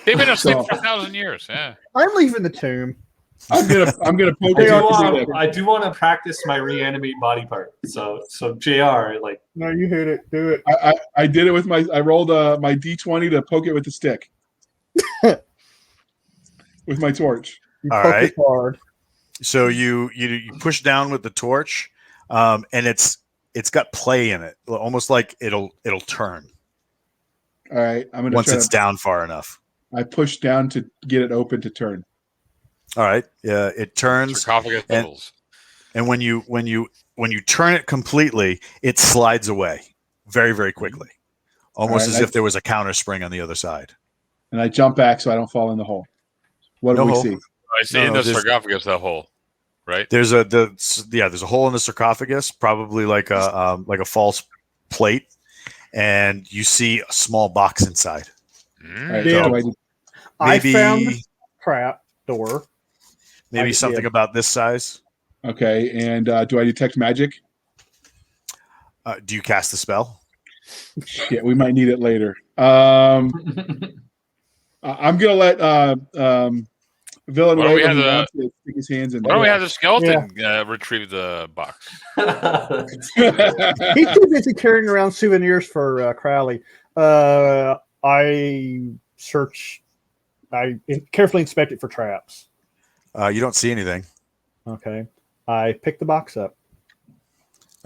they've been asleep for 1,000 years. Yeah, I'm leaving the tomb. I'm gonna poke I do want to practice my reanimate body part. So JR, like, no, you hit it. Do it. I did it with I rolled my D20 to poke it with the stick with my torch. All right. Hard. So you push down with the torch, and it's got play in it, almost like it'll turn. All right, I'm gonna once it's down far enough. I push down to get it open to turn. All right. Yeah, it turns. And when you turn it completely, it slides away very, very quickly, almost as if there was a counter spring on the other side. And I jump back so I don't fall in the hole. What do we see? I see in the sarcophagus that hole, right? There's a hole in the sarcophagus, probably like a false plate, and you see a small box inside. Right, so I found the trap door. Maybe something about this size. Okay, and do I detect magic? Do you cast the spell? Yeah, we might need it later. I'm gonna let Villanueva stick his hands in there. Why don't we have the skeleton retrieve the box? He's too busy carrying around souvenirs for Crowley. I carefully inspect it for traps. You don't see anything. Okay. I pick the box up.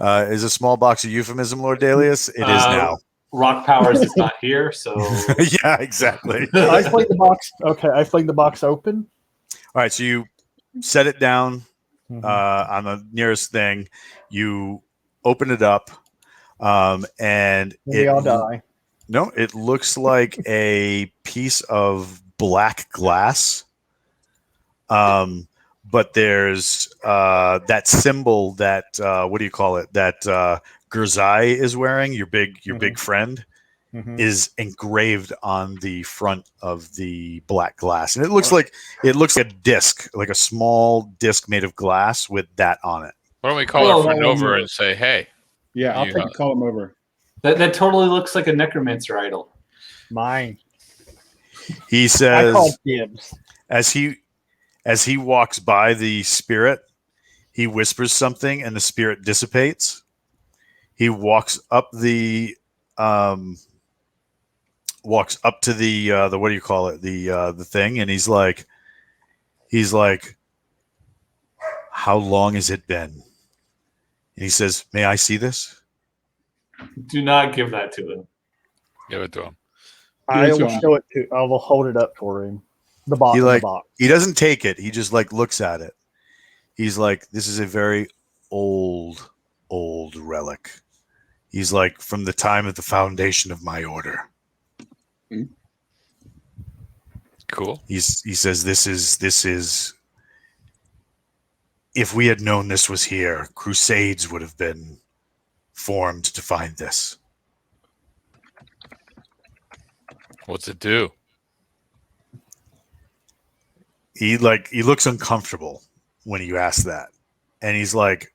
Is a small box a euphemism, Lord Dalius? It is now. Rock Powers is not here, so yeah, exactly. I fling the box. Okay, I fling the box open. All right, so you set it down on the nearest thing. You open it up, and they all die. No, it looks like a piece of black glass. But there's that symbol that what do you call it? That Gerzai is wearing, your big friend, is engraved on the front of the black glass, and it looks like a disc, like a small disc made of glass with that on it. Why don't we call our friend over and say, "Hey"? Yeah, I'll call him over. That totally looks like a necromancer idol. Mine. He I says, called dibs. as he walks by the spirit, he whispers something, and the spirit dissipates. He walks up to the what do you call it? The thing, and he's like, how long has it been? And he says, may I see this? Do not give that to him. Give it to him. I will show it to. I will hold it up for him. The box. The box. He doesn't take it. He just looks at it. He's like, this is a very old relic. He's like, from the time of the foundation of my order. Cool. He says, this is. If we had known this was here, crusades would have been formed to find this. What's it do? He looks uncomfortable when you ask that. And he's like,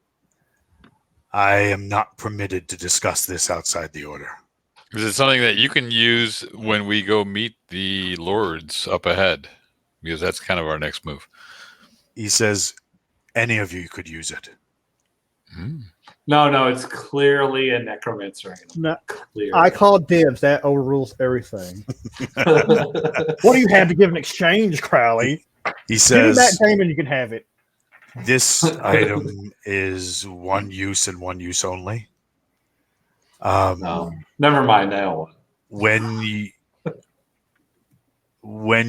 I am not permitted to discuss this outside the order. Is it something that you can use when we go meet the lords up ahead? Because that's kind of our next move. He says, any of you could use it. No, it's clearly a necromancer idol. No, clearly. I called dibs. That overrules everything. What do you have to give in exchange, Crowley? He says, give me that Damon, you can have it. This item is one use and one use only. No, never mind now. When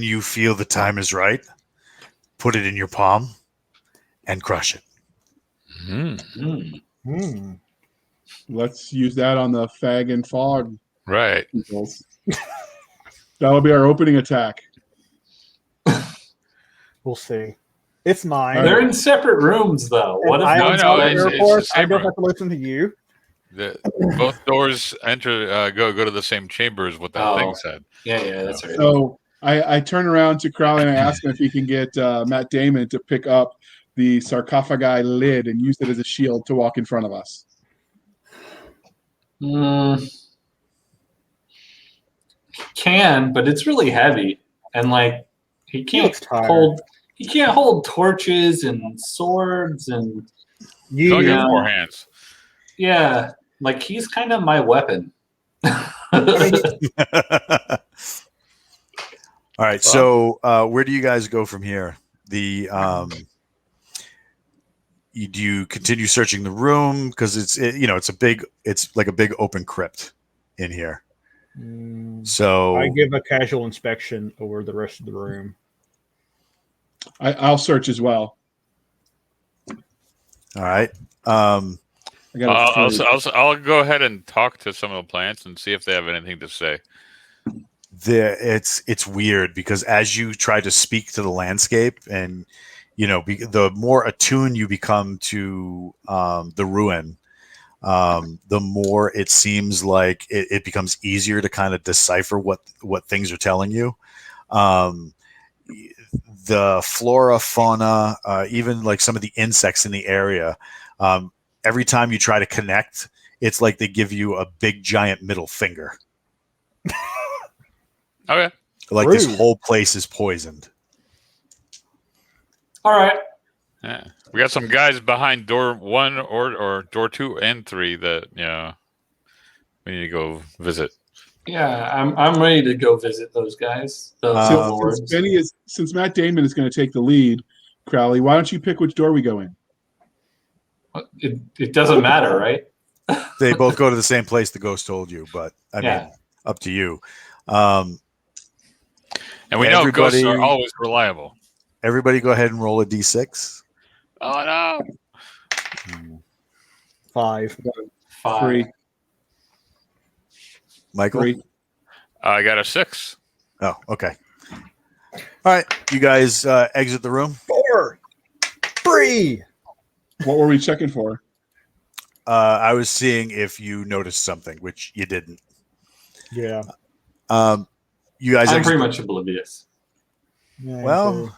you feel the time is right, put it in your palm and crush it. Let's use that on the Fang and Fog. Right. That'll be our opening attack. We'll see. It's mine. They're in separate rooms, though. What if I it's the same don't room. have to listen to you. Both doors go to the same chamber is what that thing said. Yeah, that's right. So I turn around to Crowley and I ask him if he can get Matt Damon to pick up the sarcophagi lid and use it as a shield to walk in front of us. Can, but it's really heavy, and he can't hold torches and swords and you have 4 hands. Yeah, he's kind of my weapon. All right, so where do you guys go from here? Do you continue searching the room because it's like a big open crypt in here? So I give a casual inspection over the rest of the room. I'll search as well. All right. I'll go ahead and talk to some of the plants and see if they have anything to say. It's weird because as you try to speak to the landscape and the more attuned you become to the ruin, the more it seems like it becomes easier to kind of decipher what things are telling you. The flora, fauna, even some of the insects in the area, every time you try to connect, it's like they give you a big giant middle finger. Okay. Like Rude. This whole place is poisoned. All right. Yeah. We got some guys behind door 1 or door 2 and 3 that we need to go visit. Yeah, I'm ready to go visit those guys. Since Matt Damon is going to take the lead, Crowley, why don't you pick which door we go in? It doesn't matter, right? They both go to the same place the ghost told you, but I mean, up to you. And we know ghosts are always reliable. Everybody go ahead and roll a d6. Oh, no. 5. 3. Michael? 3. I got a 6. Oh, okay. All right, you guys exit the room. 4, 3. What were we checking for? I was seeing if you noticed something, which you didn't. Yeah. You guys. I'm pretty much oblivious. Yeah, Well,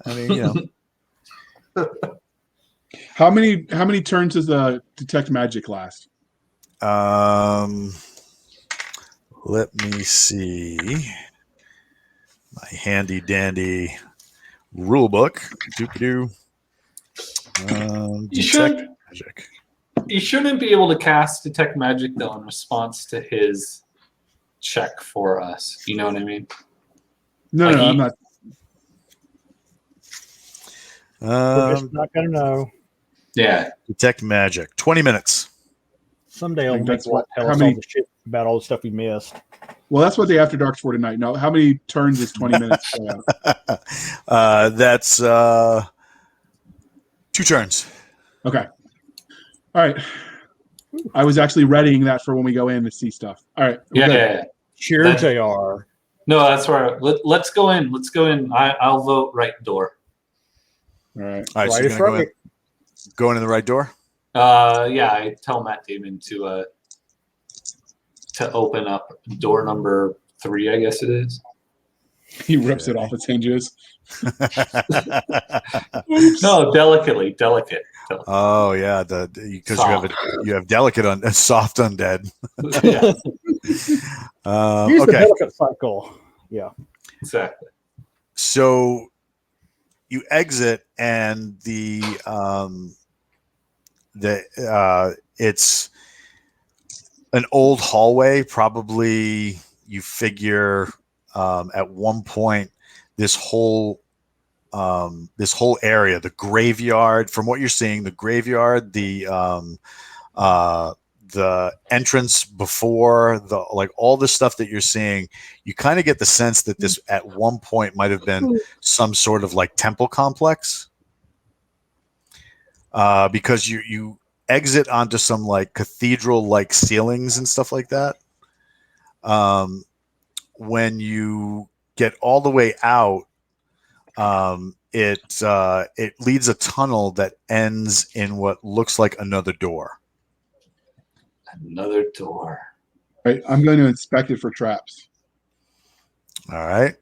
I mean, you know. How many turns does the detect magic last? Let me see my handy dandy rule book. Doop-a-doo. Detect magic. You shouldn't be able to cast detect magic though in response to his check for us. You know what I mean? No, I'm not. We're just not gonna know. Yeah. Detect magic. 20 minutes. Someday I'll Like, make that's Walt what- tell how us many- all the shit about all the stuff we missed. Well, that's what the After Dark's for tonight. No, how many turns is 20 minutes? That's 2 turns. Okay. All right. I was actually readying that for when we go in to see stuff. All right. we're good. Yeah. Sure, That- JR. No, that's where. Let's go in. Let's go in. I'll vote right door. All right. All right, so Right you're is going to right. go in the right door? Yeah, I tell Matt Damon to open up door number 3, I guess it is. He rips it off its hinges. No, delicate. Oh yeah, because Soft. you have delicate soft undead. Yeah, Use the Okay, delicate cycle. Yeah. exactly. so you exit and it's an old hallway. Probably you figure at one point this whole area, the graveyard. From what you're seeing, the graveyard, the entrance before all the stuff that you're seeing, you kind of get the sense that this at one point might have been some sort of like temple complex, because you exit onto some like cathedral like ceilings and stuff like that. When you get all the way out, it leads a tunnel that ends in what looks like another door. Another door. All right. I'm going to inspect it for traps. All right.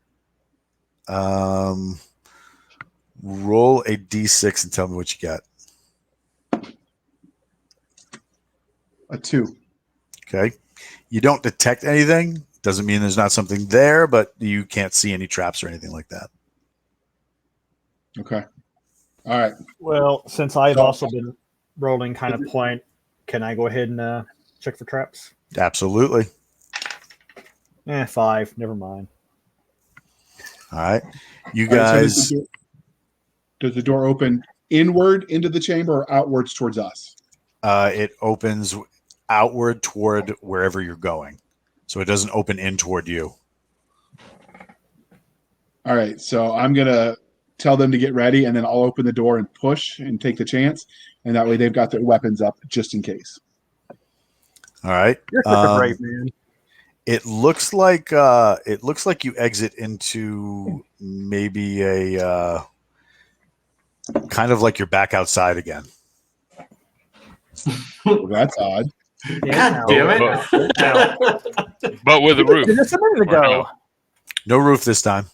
Roll a d6 and tell me what you got. A 2. Okay. You don't detect anything. Doesn't mean there's not something there, but you can't see any traps or anything like that. Okay. All right. Well, since I've also been rolling kind of point, can I go ahead and check for traps? Absolutely. 5. Never mind. All right. You All right, so guys. does the door open inward into the chamber or outwards towards us? It opens outward toward wherever you're going. So it doesn't open in toward you. All right. So I'm going to tell them to get ready, and then I'll open the door and push and take the chance. And that way they've got their weapons up just in case. All right. You're such a brave man. It looks like you exit into maybe a kind of like you're back outside again. Well, that's odd. God damn it! But with a roof. Just a minute Or ago. No roof this time.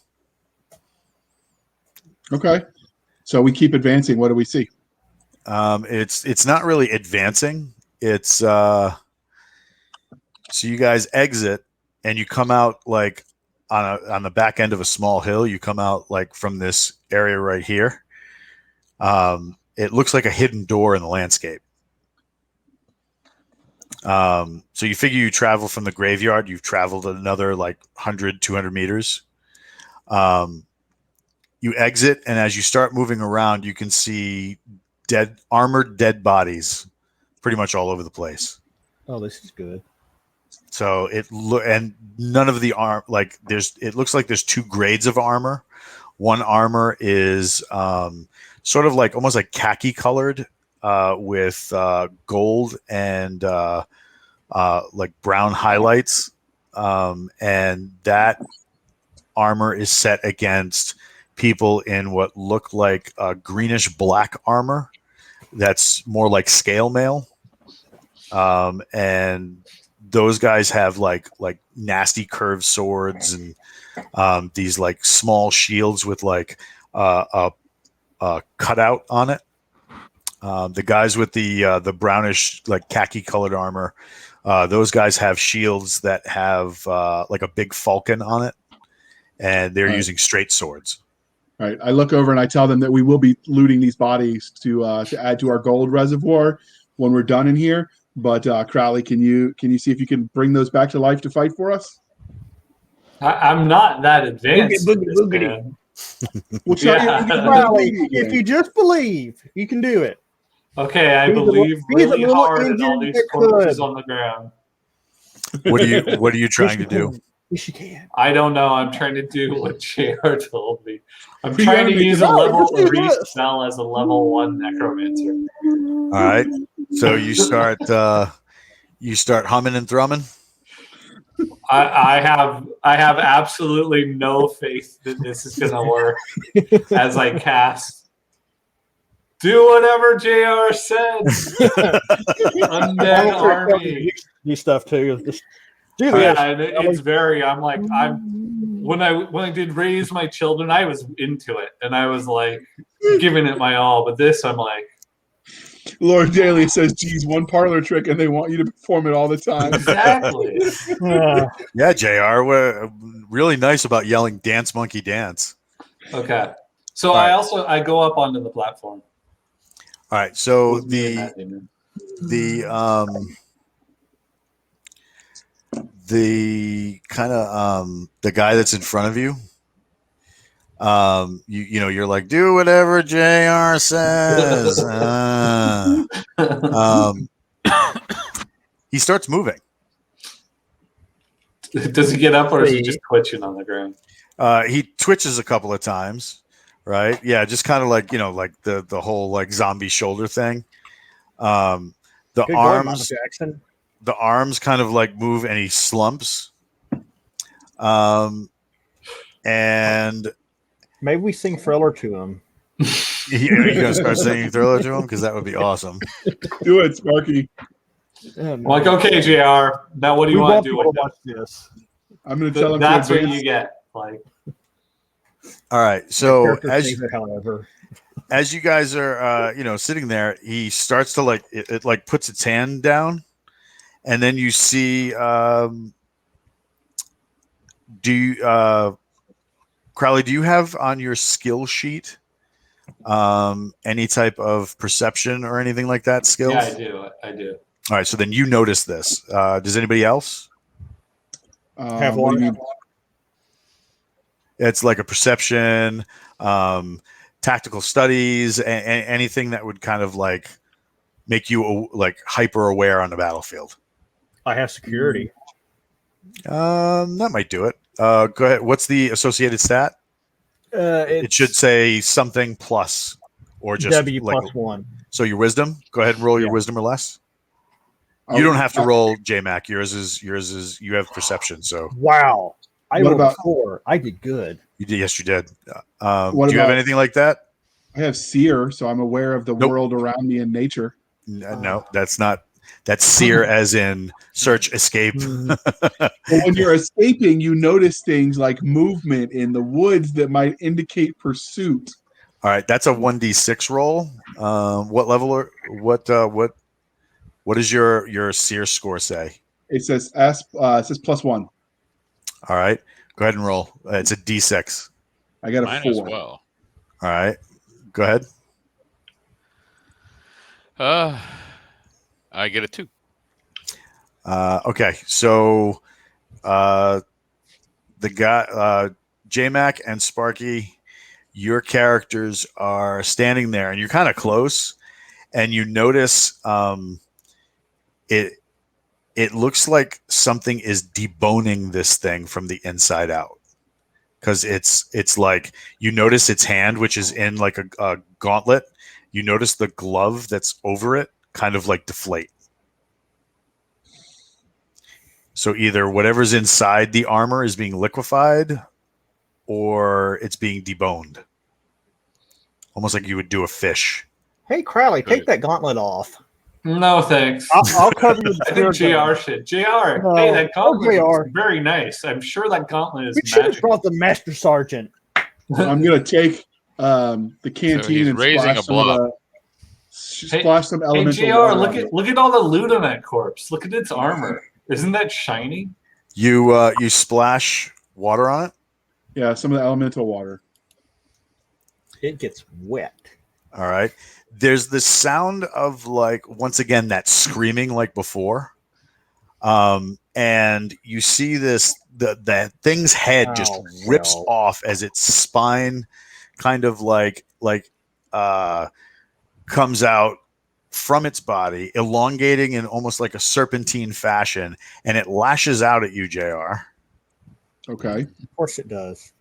Okay. So we keep advancing. What do we see? It's not really advancing. It's so you guys exit and you come out like on the back end of a small hill. You come out like from this area right here. It looks like a hidden door in the landscape. So you figure you travel from the graveyard. You've traveled another like 100, 200 meters. You exit, and as you start moving around, you can see armored dead bodies pretty much all over the place. Oh, this is good. So and none of the it looks like there's 2 grades of armor. One armor is sort of like almost like khaki colored, with gold and like brown highlights. and that armor is set against people in what look like greenish black armor that's more like scale mail, and those guys have like nasty curved swords and these like small shields with like a cutout on it. The guys with the brownish like khaki colored armor, those guys have shields that have like a big falcon on it, and they're using straight swords. All right. I look over and I tell them that we will be looting these bodies to add to our gold reservoir when we're done in here. But Crowley, can you see if you can bring those back to life to fight for us? I'm not that advanced. Boogity. We'll tell Yeah. you Crowley, if you just believe, you can do it. Okay, I He's a believe little really hard in engine all these that corpses could. on the ground. What are you trying to do? Yes, you can. I don't know. I'm trying to do what JR told me. I'm You trying gotta to make use it a up. level Just do 3 this. spell as a level 1 necromancer. All right. So you start humming and thrumming. I have absolutely no faith that this is gonna work as I cast. Do whatever JR says. Undead army. Do stuff too. Just do this. Yeah, and it's very. When I did raise my children, I was into it and I was like giving it my all. But this, I'm like, Lord Daly says, geez, one parlor trick, and they want you to perform it all the time. exactly. Yeah, JR, we're really nice about yelling "Dance, monkey, dance." Okay, so All right. I go up onto the platform. All right. So With me and that demon. the kind of the guy that's in front of you, you're like, do whatever JR says. He starts moving. Does he get up or is he just twitching on the ground? He twitches a couple of times, right? Yeah, just kind of like like the whole like zombie shoulder thing. The Good going, Michael Jackson. The arms kind of like move and he slumps. And maybe we sing Thriller to him. you're gonna start singing Thriller to him because that would be awesome. Do it, Sparky. I'm like, okay, JR. Now what do you want to do with this? I'm going to tell him. That's what you get. Like, all right. So however, as you guys are, sitting there, he starts to like it like puts its hand down, and then you see, Crowley, do you have on your skill sheet any type of perception or anything like that skills? yeah, I do. All right, so then you notice this. Does anybody else have one? It's like a perception, tactical studies, anything that would kind of like make you like hyper aware on the battlefield. I have security. That might do it. Go ahead. What's the associated stat? It should say something plus or just W like, plus 1. So your wisdom. Go ahead and roll your wisdom or less. You don't have to roll JMac. Yours is you have perception. So wow, I What rolled about- 4. I did good. you did. Yes, you did. What do you have about- anything like that? I have seer, so I'm aware of the Nope. world around me in nature. No, that's not. That's seer as in search, escape. But when you're escaping, you notice things like movement in the woods that might indicate pursuit. All right, that's a 1d6 roll. What level or what does your seer score say? It says it says +1. All right, go ahead and roll. It's a d6. I got a Mine 4. as well. All right, go ahead. I get a 2. Okay, so the guy JMac and Sparky, your characters are standing there, and you're kind of close, and you notice it looks like something is deboning this thing from the inside out, because it's like you notice its hand, which is in like a gauntlet. You notice the glove that's over it kind of like deflate. So either whatever's inside the armor is being liquefied, or it's being deboned, almost like you would do a fish. Hey, Crowley, take that gauntlet off. No, thanks. I'll cover you. I think JR should. JR, No, hey, that gauntlet JR. is very nice. I'm sure that gauntlet is We should have magical. brought the Master Sergeant. I'm gonna take the canteen and splash some elemental Hey, JR, water. look at all the loot on that corpse. Look at its armor. Isn't that shiny? You splash water on it. Yeah, some of the elemental water. It gets wet. All right. There's the sound of, like, once again, that screaming like before. And you see this, that thing's head just rips off as its spine kind of comes out from its body, elongating in almost like a serpentine fashion, and it lashes out at you, JR. Okay. Of course it does.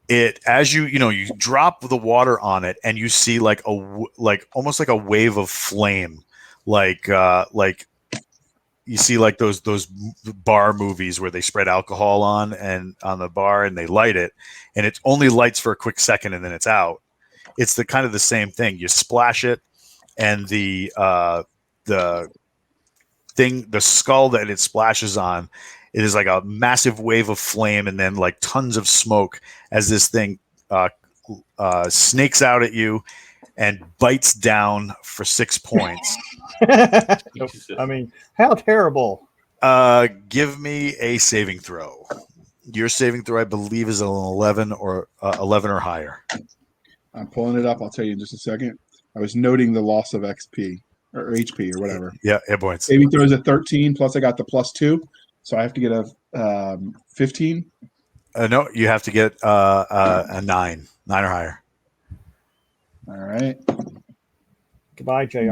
It, as you drop the water on it, and you see almost like a wave of flame, like you see like those bar movies where they spread alcohol on the bar and they light it, and it only lights for a quick second and then it's out. It's the kind of the same thing. You splash it, and the skull that it splashes on, it is like a massive wave of flame and then like tons of smoke as this thing snakes out at you and bites down for 6 points. I mean, how terrible. Give me a saving throw. Your saving throw, I believe, is an 11 or 11 or higher. I'm pulling it up. I'll tell you in just a second. I was noting the loss of XP or HP or whatever. Yeah, hit points. Saving throw is a 13, plus I got the +2. So I have to get a 15. No, you have to get a 9 or higher. All right. Goodbye, JR.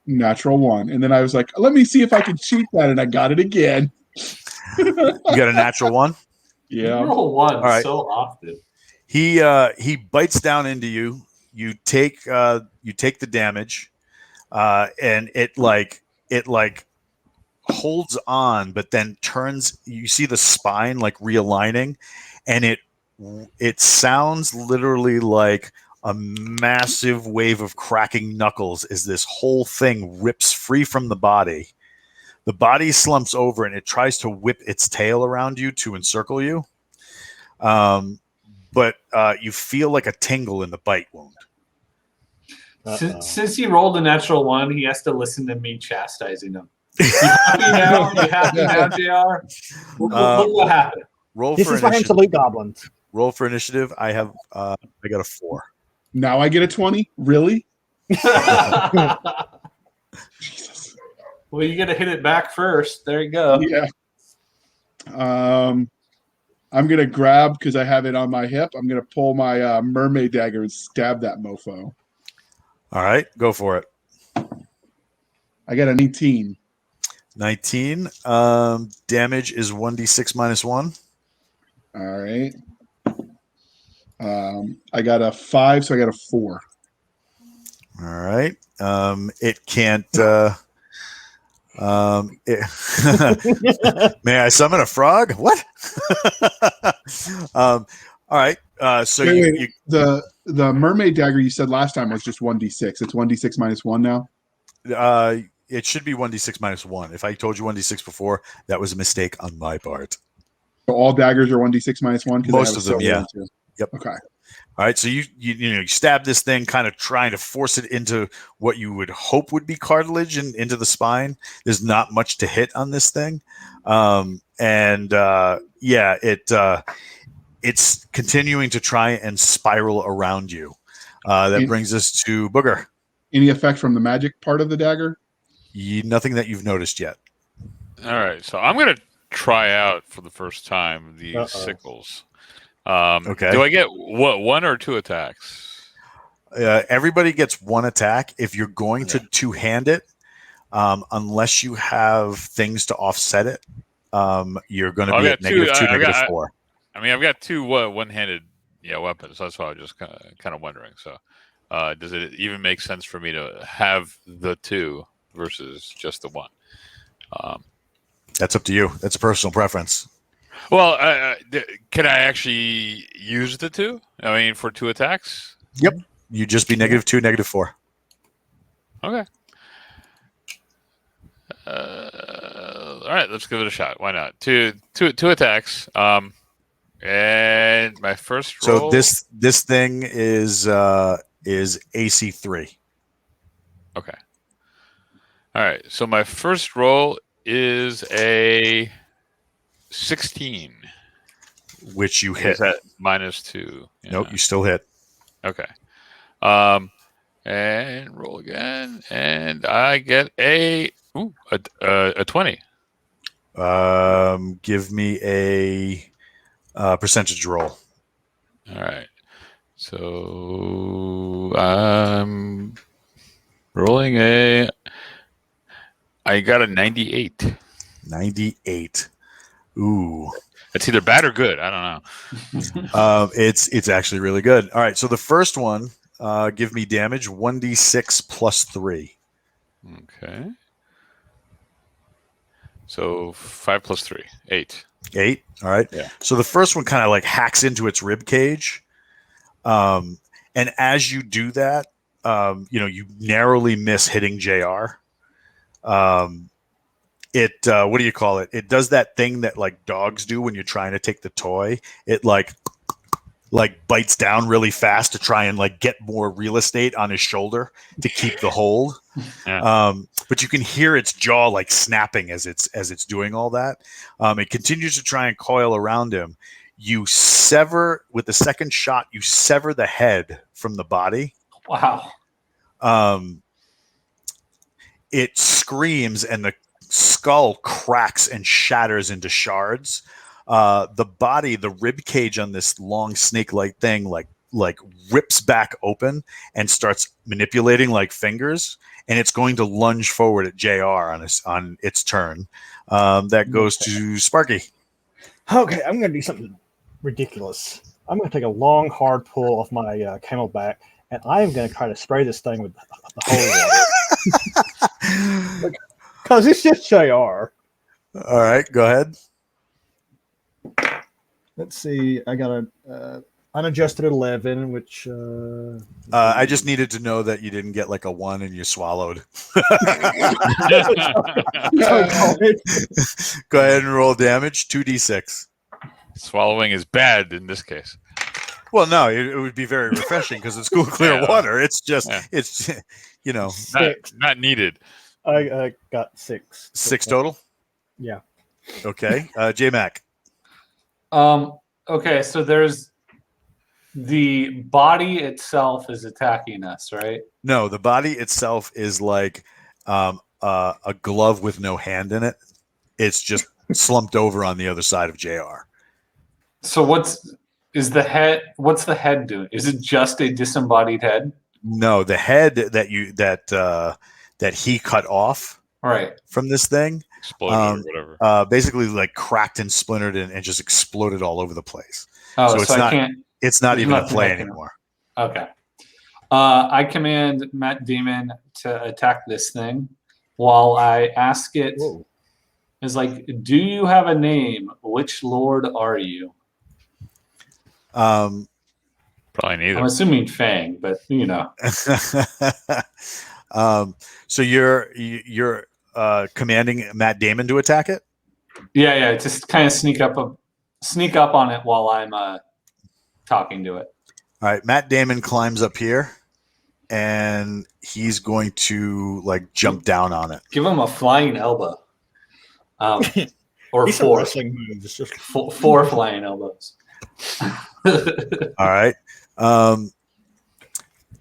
Natural 1. And then I was like, let me see if I can cheat that. And I got it again. You got a natural 1? Yeah. You roll 1 right. so often. He bites down into you. You take the damage, and it holds on, but then turns. You see the spine like realigning, and it sounds literally like a massive wave of cracking knuckles as this whole thing rips free from the body. The body slumps over and it tries to whip its tail around you to encircle you. But you feel like a tingle in the bite wound. Since he rolled a natural 1, he has to listen to me chastising him. You happy now, JR? Look what happened. This is why I'm to loot goblins. Roll for initiative. I got a 4. Now I get a 20? Really? Jesus. Well, you got to hit it back first. There you go. Yeah. I'm going to grab, because I have it on my hip, I'm going to pull my mermaid dagger and stab that mofo. All right, go for it. I got an 18. 19. Damage is 1d6 minus 1. All right. I got a 5, so I got a 4. All right. It can't. May I summon a frog? What? All right. So wait. The mermaid dagger you said last time was just 1d6. It's 1d6 minus 1 now. It should be 1d6 minus 1. If I told you 1d6 before, that was a mistake on my part. So all daggers are 1d6 minus 1? Most of them, yeah. Yep. Okay. All right, so you stab this thing, kind of trying to force it into what you would hope would be cartilage and into the spine. There's not much to hit on this thing, it's continuing to try and spiral around you. That brings us to Booger. Any effect from the magic part of the dagger? Nothing that you've noticed yet. All right, so I'm going to try out for the first time the sickles. Okay. Do I get one or 2 attacks? Everybody gets 1 attack. If you're going to two-hand it, unless you have things to offset it, you're going to be at -2, -4. I mean, I've got 2 one-handed weapons. So that's why I was just kind of wondering. So, does it even make sense for me to have the 2 versus just the 1? That's up to you. That's a personal preference. Well, can I actually use the 2? I mean, for 2 attacks? Yep. You just be -2, -4. Okay. All right, let's give it a shot. Why not? Two attacks. And my first roll. So this thing is AC 3. Okay. All right. So my first roll is a 16, which you Is hit. that -2? Yeah. Nope, you still hit. Okay. And roll again, and I get a 20. Give me a percentage roll. All right. So I'm rolling I got a 98. 98. Ooh. It's either bad or good. I don't know. It's actually really good. All right, so the first one, give me damage 1d6 plus 3. Okay. So 5 plus 3, 8. 8. All right. Yeah. So the first one kind of like hacks into its rib cage, and as you do that, you narrowly miss hitting JR. It what do you call it? It does that thing that like dogs do when you're trying to take the toy. It like bites down really fast to try and like get more real estate on his shoulder to keep the hold. Yeah. But you can hear its jaw like snapping as it's doing all that. It continues to try and coil around him. You sever with the second shot. You sever the head from the body. Wow. It screams and the skull cracks and shatters into shards. The body, the rib cage on this long snake-like thing, like rips back open and starts manipulating like fingers, and it's going to lunge forward at JR on its turn. That goes to Sparky. Okay, I'm going to do something ridiculous. I'm going to take a long, hard pull off my camelback, and I am going to try to spray this thing with the holy water. Because it's just JR. All right, go ahead. Let's see. I got a unadjusted 11, which I just needed to know that you didn't get like a 1 and you swallowed. Go ahead and roll damage. 2d6. Swallowing is bad in this case. Well, no, it would be very refreshing because it's cool, clear water. It's just, it's not needed. I got 6. 6 total. Yeah. Okay, J-Mac. Okay, so there's the body itself is attacking us, right? No, the body itself is like a glove with no hand in it. It's just slumped over on the other side of JR. So what's the head doing? Is it just a disembodied head? No, the head that he cut off from this thing exploded or whatever. Basically like cracked and splintered and just exploded all over the place. Oh, so it's not even a play anymore. Okay. I command Matt Damon to attack this thing while I ask it, is like, do you have a name? Which lord are you? Probably neither. I'm assuming Fang, but you know. So you're commanding Matt Damon to attack it? Yeah. Just kind of sneak up on it while I'm talking to it. All right, Matt Damon climbs up here, and he's going to like jump down on it. Give him a flying elbow, or These are 4 wrestling moves. Just 4 flying elbows. All right.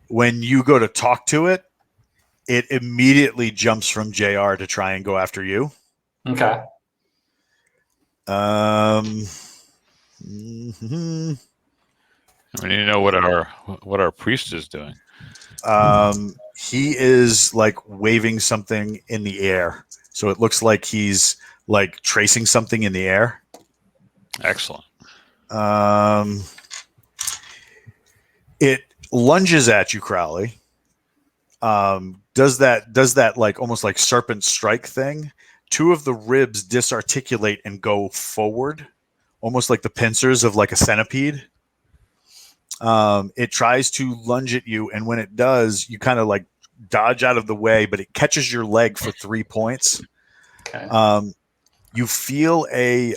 When you go to talk to it, it immediately jumps from JR to try and go after you. Okay. We need to know what our priest is doing. He is like waving something in the air, so it looks like he's like tracing something in the air. Excellent. It lunges at you, Crowley. Does that like almost like serpent strike thing, two of the ribs disarticulate and go forward, almost like the pincers of like a centipede. It tries to lunge at you, and when it does, you kind of like dodge out of the way, but it catches your leg for 3 points. Okay. You feel a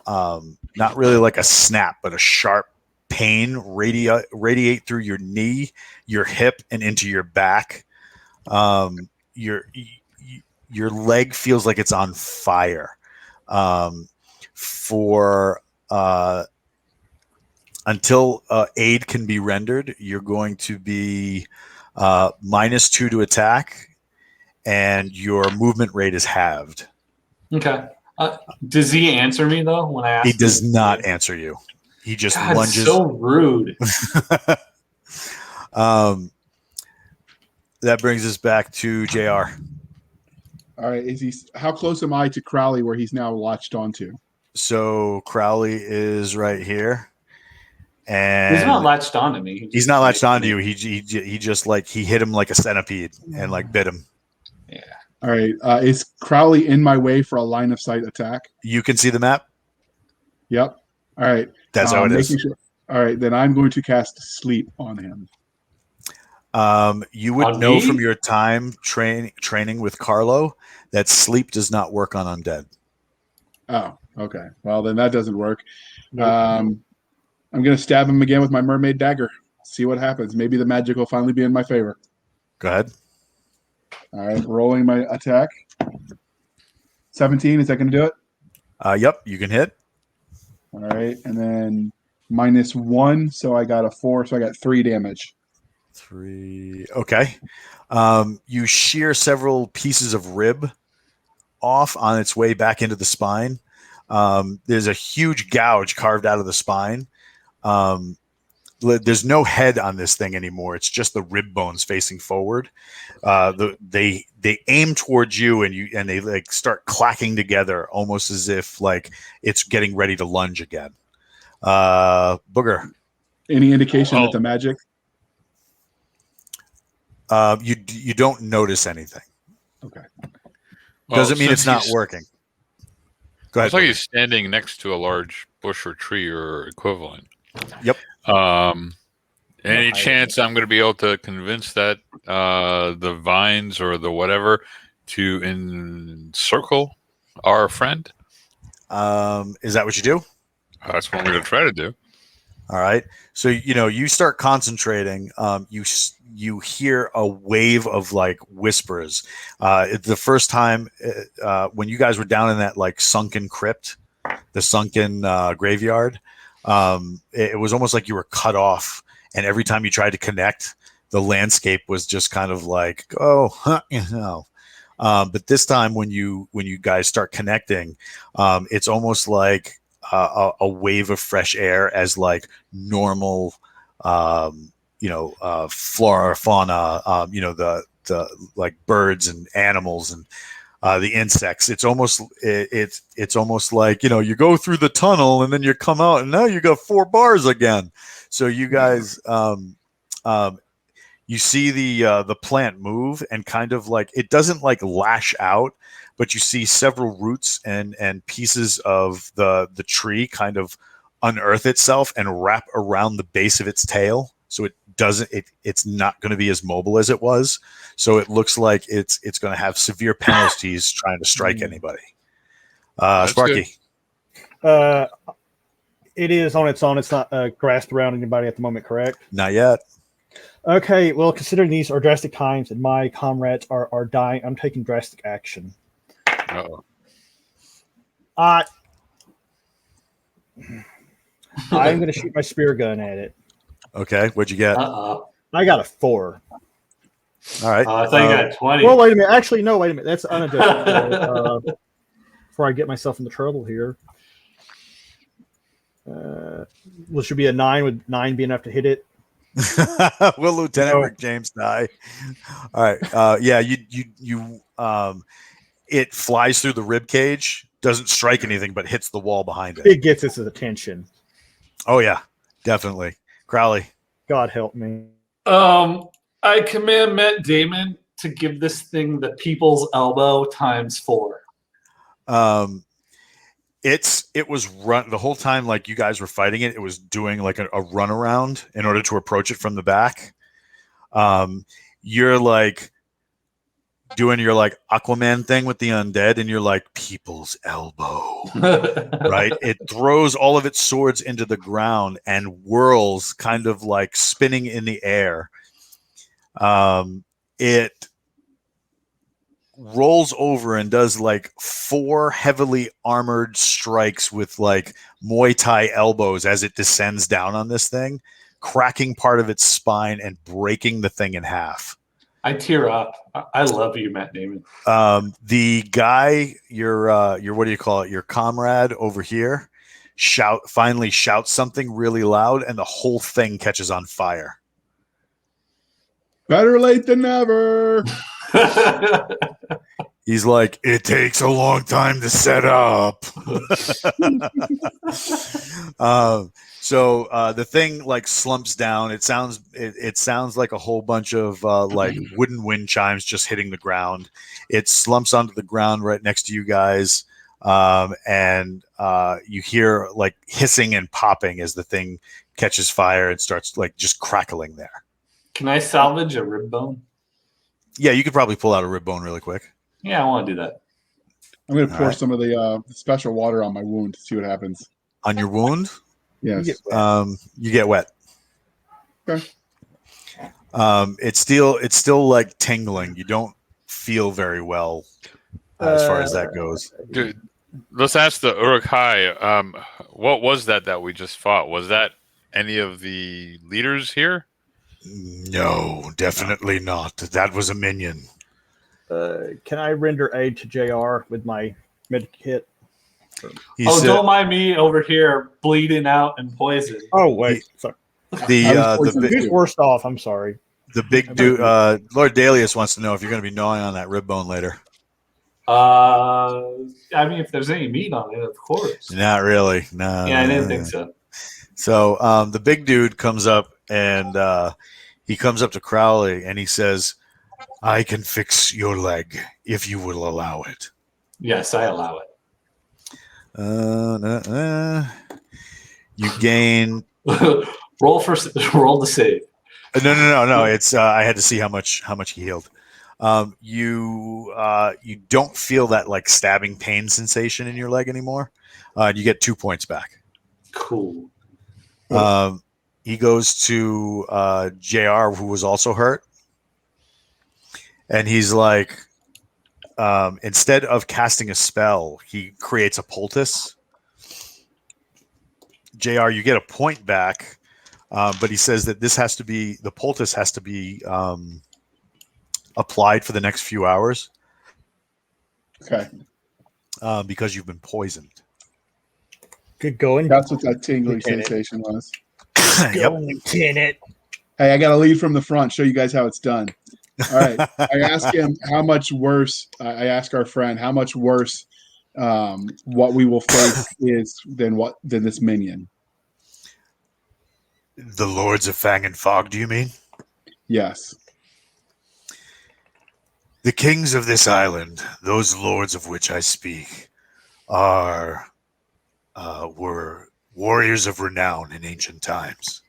not really like a snap, but a sharp pain radiate through your knee, your hip, and into your back. Your leg feels like it's on fire. Until aid can be rendered, you're going to be -2 to attack, and your movement rate is halved. Okay. Does he answer me though when I ask? He does not answer you. He just lunges. So rude. That brings us back to JR. All right. How close am I to Crowley where he's now latched onto? So Crowley is right here. And he's not latched onto me. He's not latched onto you. He just like he hit him like a centipede and like bit him. Yeah. All right. Is Crowley in my way for a line of sight attack? You can see the map. Yep. All right. That's how it is. Sure. All right. Then I'm going to cast Sleep on him. You would know from your time training with Carlo that sleep does not work on undead. Oh, okay. Well, then that doesn't work. Nope. I'm going to stab him again with my mermaid dagger. See what happens. Maybe the magic will finally be in my favor. Go ahead. All right. Rolling my attack. 17. Is that going to do it? Yep. You can hit. All right. And then -1. So I got a 4. So I got 3 damage. 3. Okay. You shear several pieces of rib off on its way back into the spine. There's a huge gouge carved out of the spine. There's no head on this thing anymore. It's just the rib bones facing forward. They aim towards you, and they like start clacking together, almost as if like it's getting ready to lunge again. Booger. Any indication that the magic? You don't notice anything. Okay. Doesn't mean it's not working. Go ahead. It's like he's standing next to a large bush or tree or equivalent. Yep. Any chance I'm going to be able to convince that the vines or the whatever to encircle our friend? Is that what you do? That's what I'm going to try to do. All right. So, you start concentrating. You hear a wave of like whispers. The first time when you guys were down in that like sunken crypt, the sunken graveyard, it was almost like you were cut off. And every time you tried to connect, the landscape was just kind of like, but this time when you guys start connecting, it's almost like a wave of fresh air as like normal, flora, fauna, the like birds and animals and the insects. It's almost like, you go through the tunnel and then you come out and now you got 4 bars again. So you guys, you see the plant move and kind of like, it doesn't like lash out, but you see several roots and pieces of the tree kind of unearth itself and wrap around the base of its tail. So it's not going to be as mobile as it was. So it looks like it's going to have severe penalties trying to strike anybody. Sparky. It is on its own. It's not grasped around anybody at the moment, correct? Not yet. Okay. Well, considering these are drastic times and my comrades are dying, I'm taking drastic action. Uh-oh. I'm going to shoot my spear gun at it. Okay. What'd you get? I got a 4. All right. I thought you got 20. Well, wait a minute. Actually, no, wait a minute. That's unadjusted. Before I get myself into trouble here. Well, should be a 9. Would 9 be enough to hit it? Will Lieutenant Rick James die? All right. Yeah. It flies through the rib cage, doesn't strike anything, but hits the wall behind it. It gets its attention. Oh yeah, definitely. Crowley. God help me. I command Matt Damon to give this thing the people's elbow times 4? It was run the whole time, like you guys were fighting it. It was doing like a runaround in order to approach it from the back. You're like doing your like Aquaman thing with the undead, and you're like people's elbow, right? It throws all of its swords into the ground and whirls, kind of like spinning in the air. It rolls over and does like 4 heavily armored strikes with like Muay Thai elbows as it descends down on this thing, cracking part of its spine and breaking the thing in half. I tear up. I love you, Matt Damon. The guy, your what do you call it? Your comrade over here, finally shouts something really loud, and the whole thing catches on fire. Better late than never. He's like, it takes a long time to set up. So the thing like slumps down. It sounds like a whole bunch of like wooden wind chimes just hitting the ground. It slumps onto the ground right next to you guys, and you hear like hissing and popping as the thing catches fire and starts like just crackling there. Can I salvage a rib bone? Yeah, you could probably pull out a rib bone really quick. Yeah, I want to do that. I'm going to pour some of the special water on my wound to see what happens. On your wound? Yes. You get wet. Okay. It's still like tingling. You don't feel very well as far as that goes. Dude, let's ask the Uruk-hai. What was that we just fought? Was that any of the leaders here? No, definitely not. That was a minion. Can I render aid to JR with my med kit? Don't mind me over here bleeding out and poisoned. Oh wait, sorry. Who's worst off? I'm sorry. The big dude, Lord Dalius wants to know if you're going to be gnawing on that rib bone later. I mean, if there's any meat on it, of course. Not really. No. Yeah, I didn't think so. So the big dude comes up and he comes up to Crowley and he says, I can fix your leg if you will allow it. Yes, I allow it. You gain roll to save. No. It's I had to see how much he healed. You don't feel that like stabbing pain sensation in your leg anymore. You get 2 points back. Cool. He goes to JR, who was also hurt, and he's like, instead of casting a spell, he creates a poultice. JR, you get a point back, but he says that the poultice has to be applied for the next few hours. Okay. Because you've been poisoned. Good going. That's what that tingling sensation was. Yep. Lieutenant. Hey, I got to lead from the front, show you guys how it's done. All right. I asked him how much worse. I asked our friend how much worse what we will face is than this minion. The Lords of Fang and Fog, do you mean? Yes. The kings of this island, those lords of which I speak, were warriors of renown in ancient times.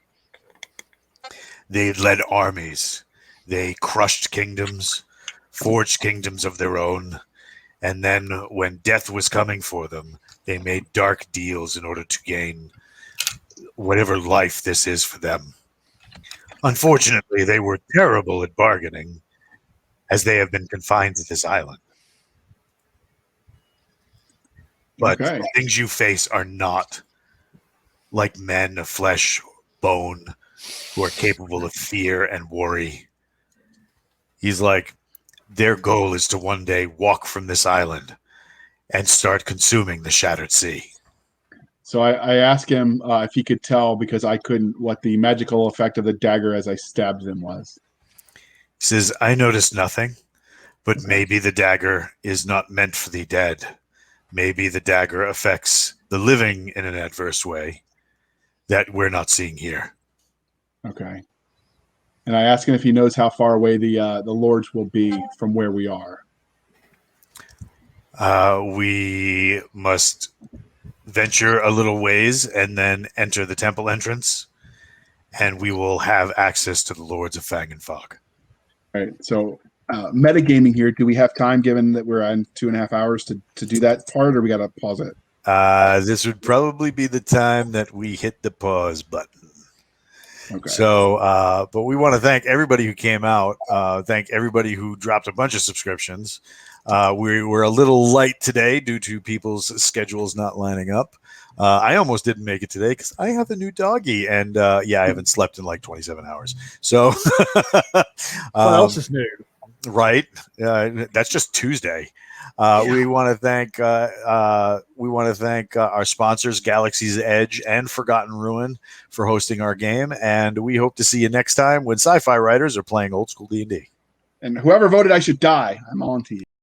They led armies. They crushed kingdoms, forged kingdoms of their own, and then when death was coming for them, they made dark deals in order to gain whatever life this is for them. Unfortunately, they were terrible at bargaining, as they have been confined to this island. But the things you face are not like men of flesh, bone, who are capable of fear and worry. He's like, their goal is to one day walk from this island and start consuming the Shattered Sea. So I asked him if he could tell, because I couldn't, what the magical effect of the dagger as I stabbed them was. He says, I noticed nothing, but maybe the dagger is not meant for the dead. Maybe the dagger affects the living in an adverse way that we're not seeing here. Okay. and I ask him if he knows how far away the lords will be from where we are. We must venture a little ways and then enter the temple entrance, and we will have access to the lords of Fang and Fog. All right. So, metagaming here. Do we have time, given that we're on 2.5 hours, to do that part, or we got to pause it? This would probably be the time that we hit the pause button. Okay. So, but we want to thank everybody who came out. Thank everybody who dropped a bunch of subscriptions. We were a little light today due to people's schedules not lining up. I almost didn't make it today because I have a new doggy, and I haven't slept in like 27 hours. So, What else is new? Right? That's just Tuesday. We want to thank our sponsors, Galaxy's Edge and Forgotten Ruin, for hosting our game, and we hope to see you next time when sci-fi writers are playing old school D&D. And whoever voted I should die, I'm on to you.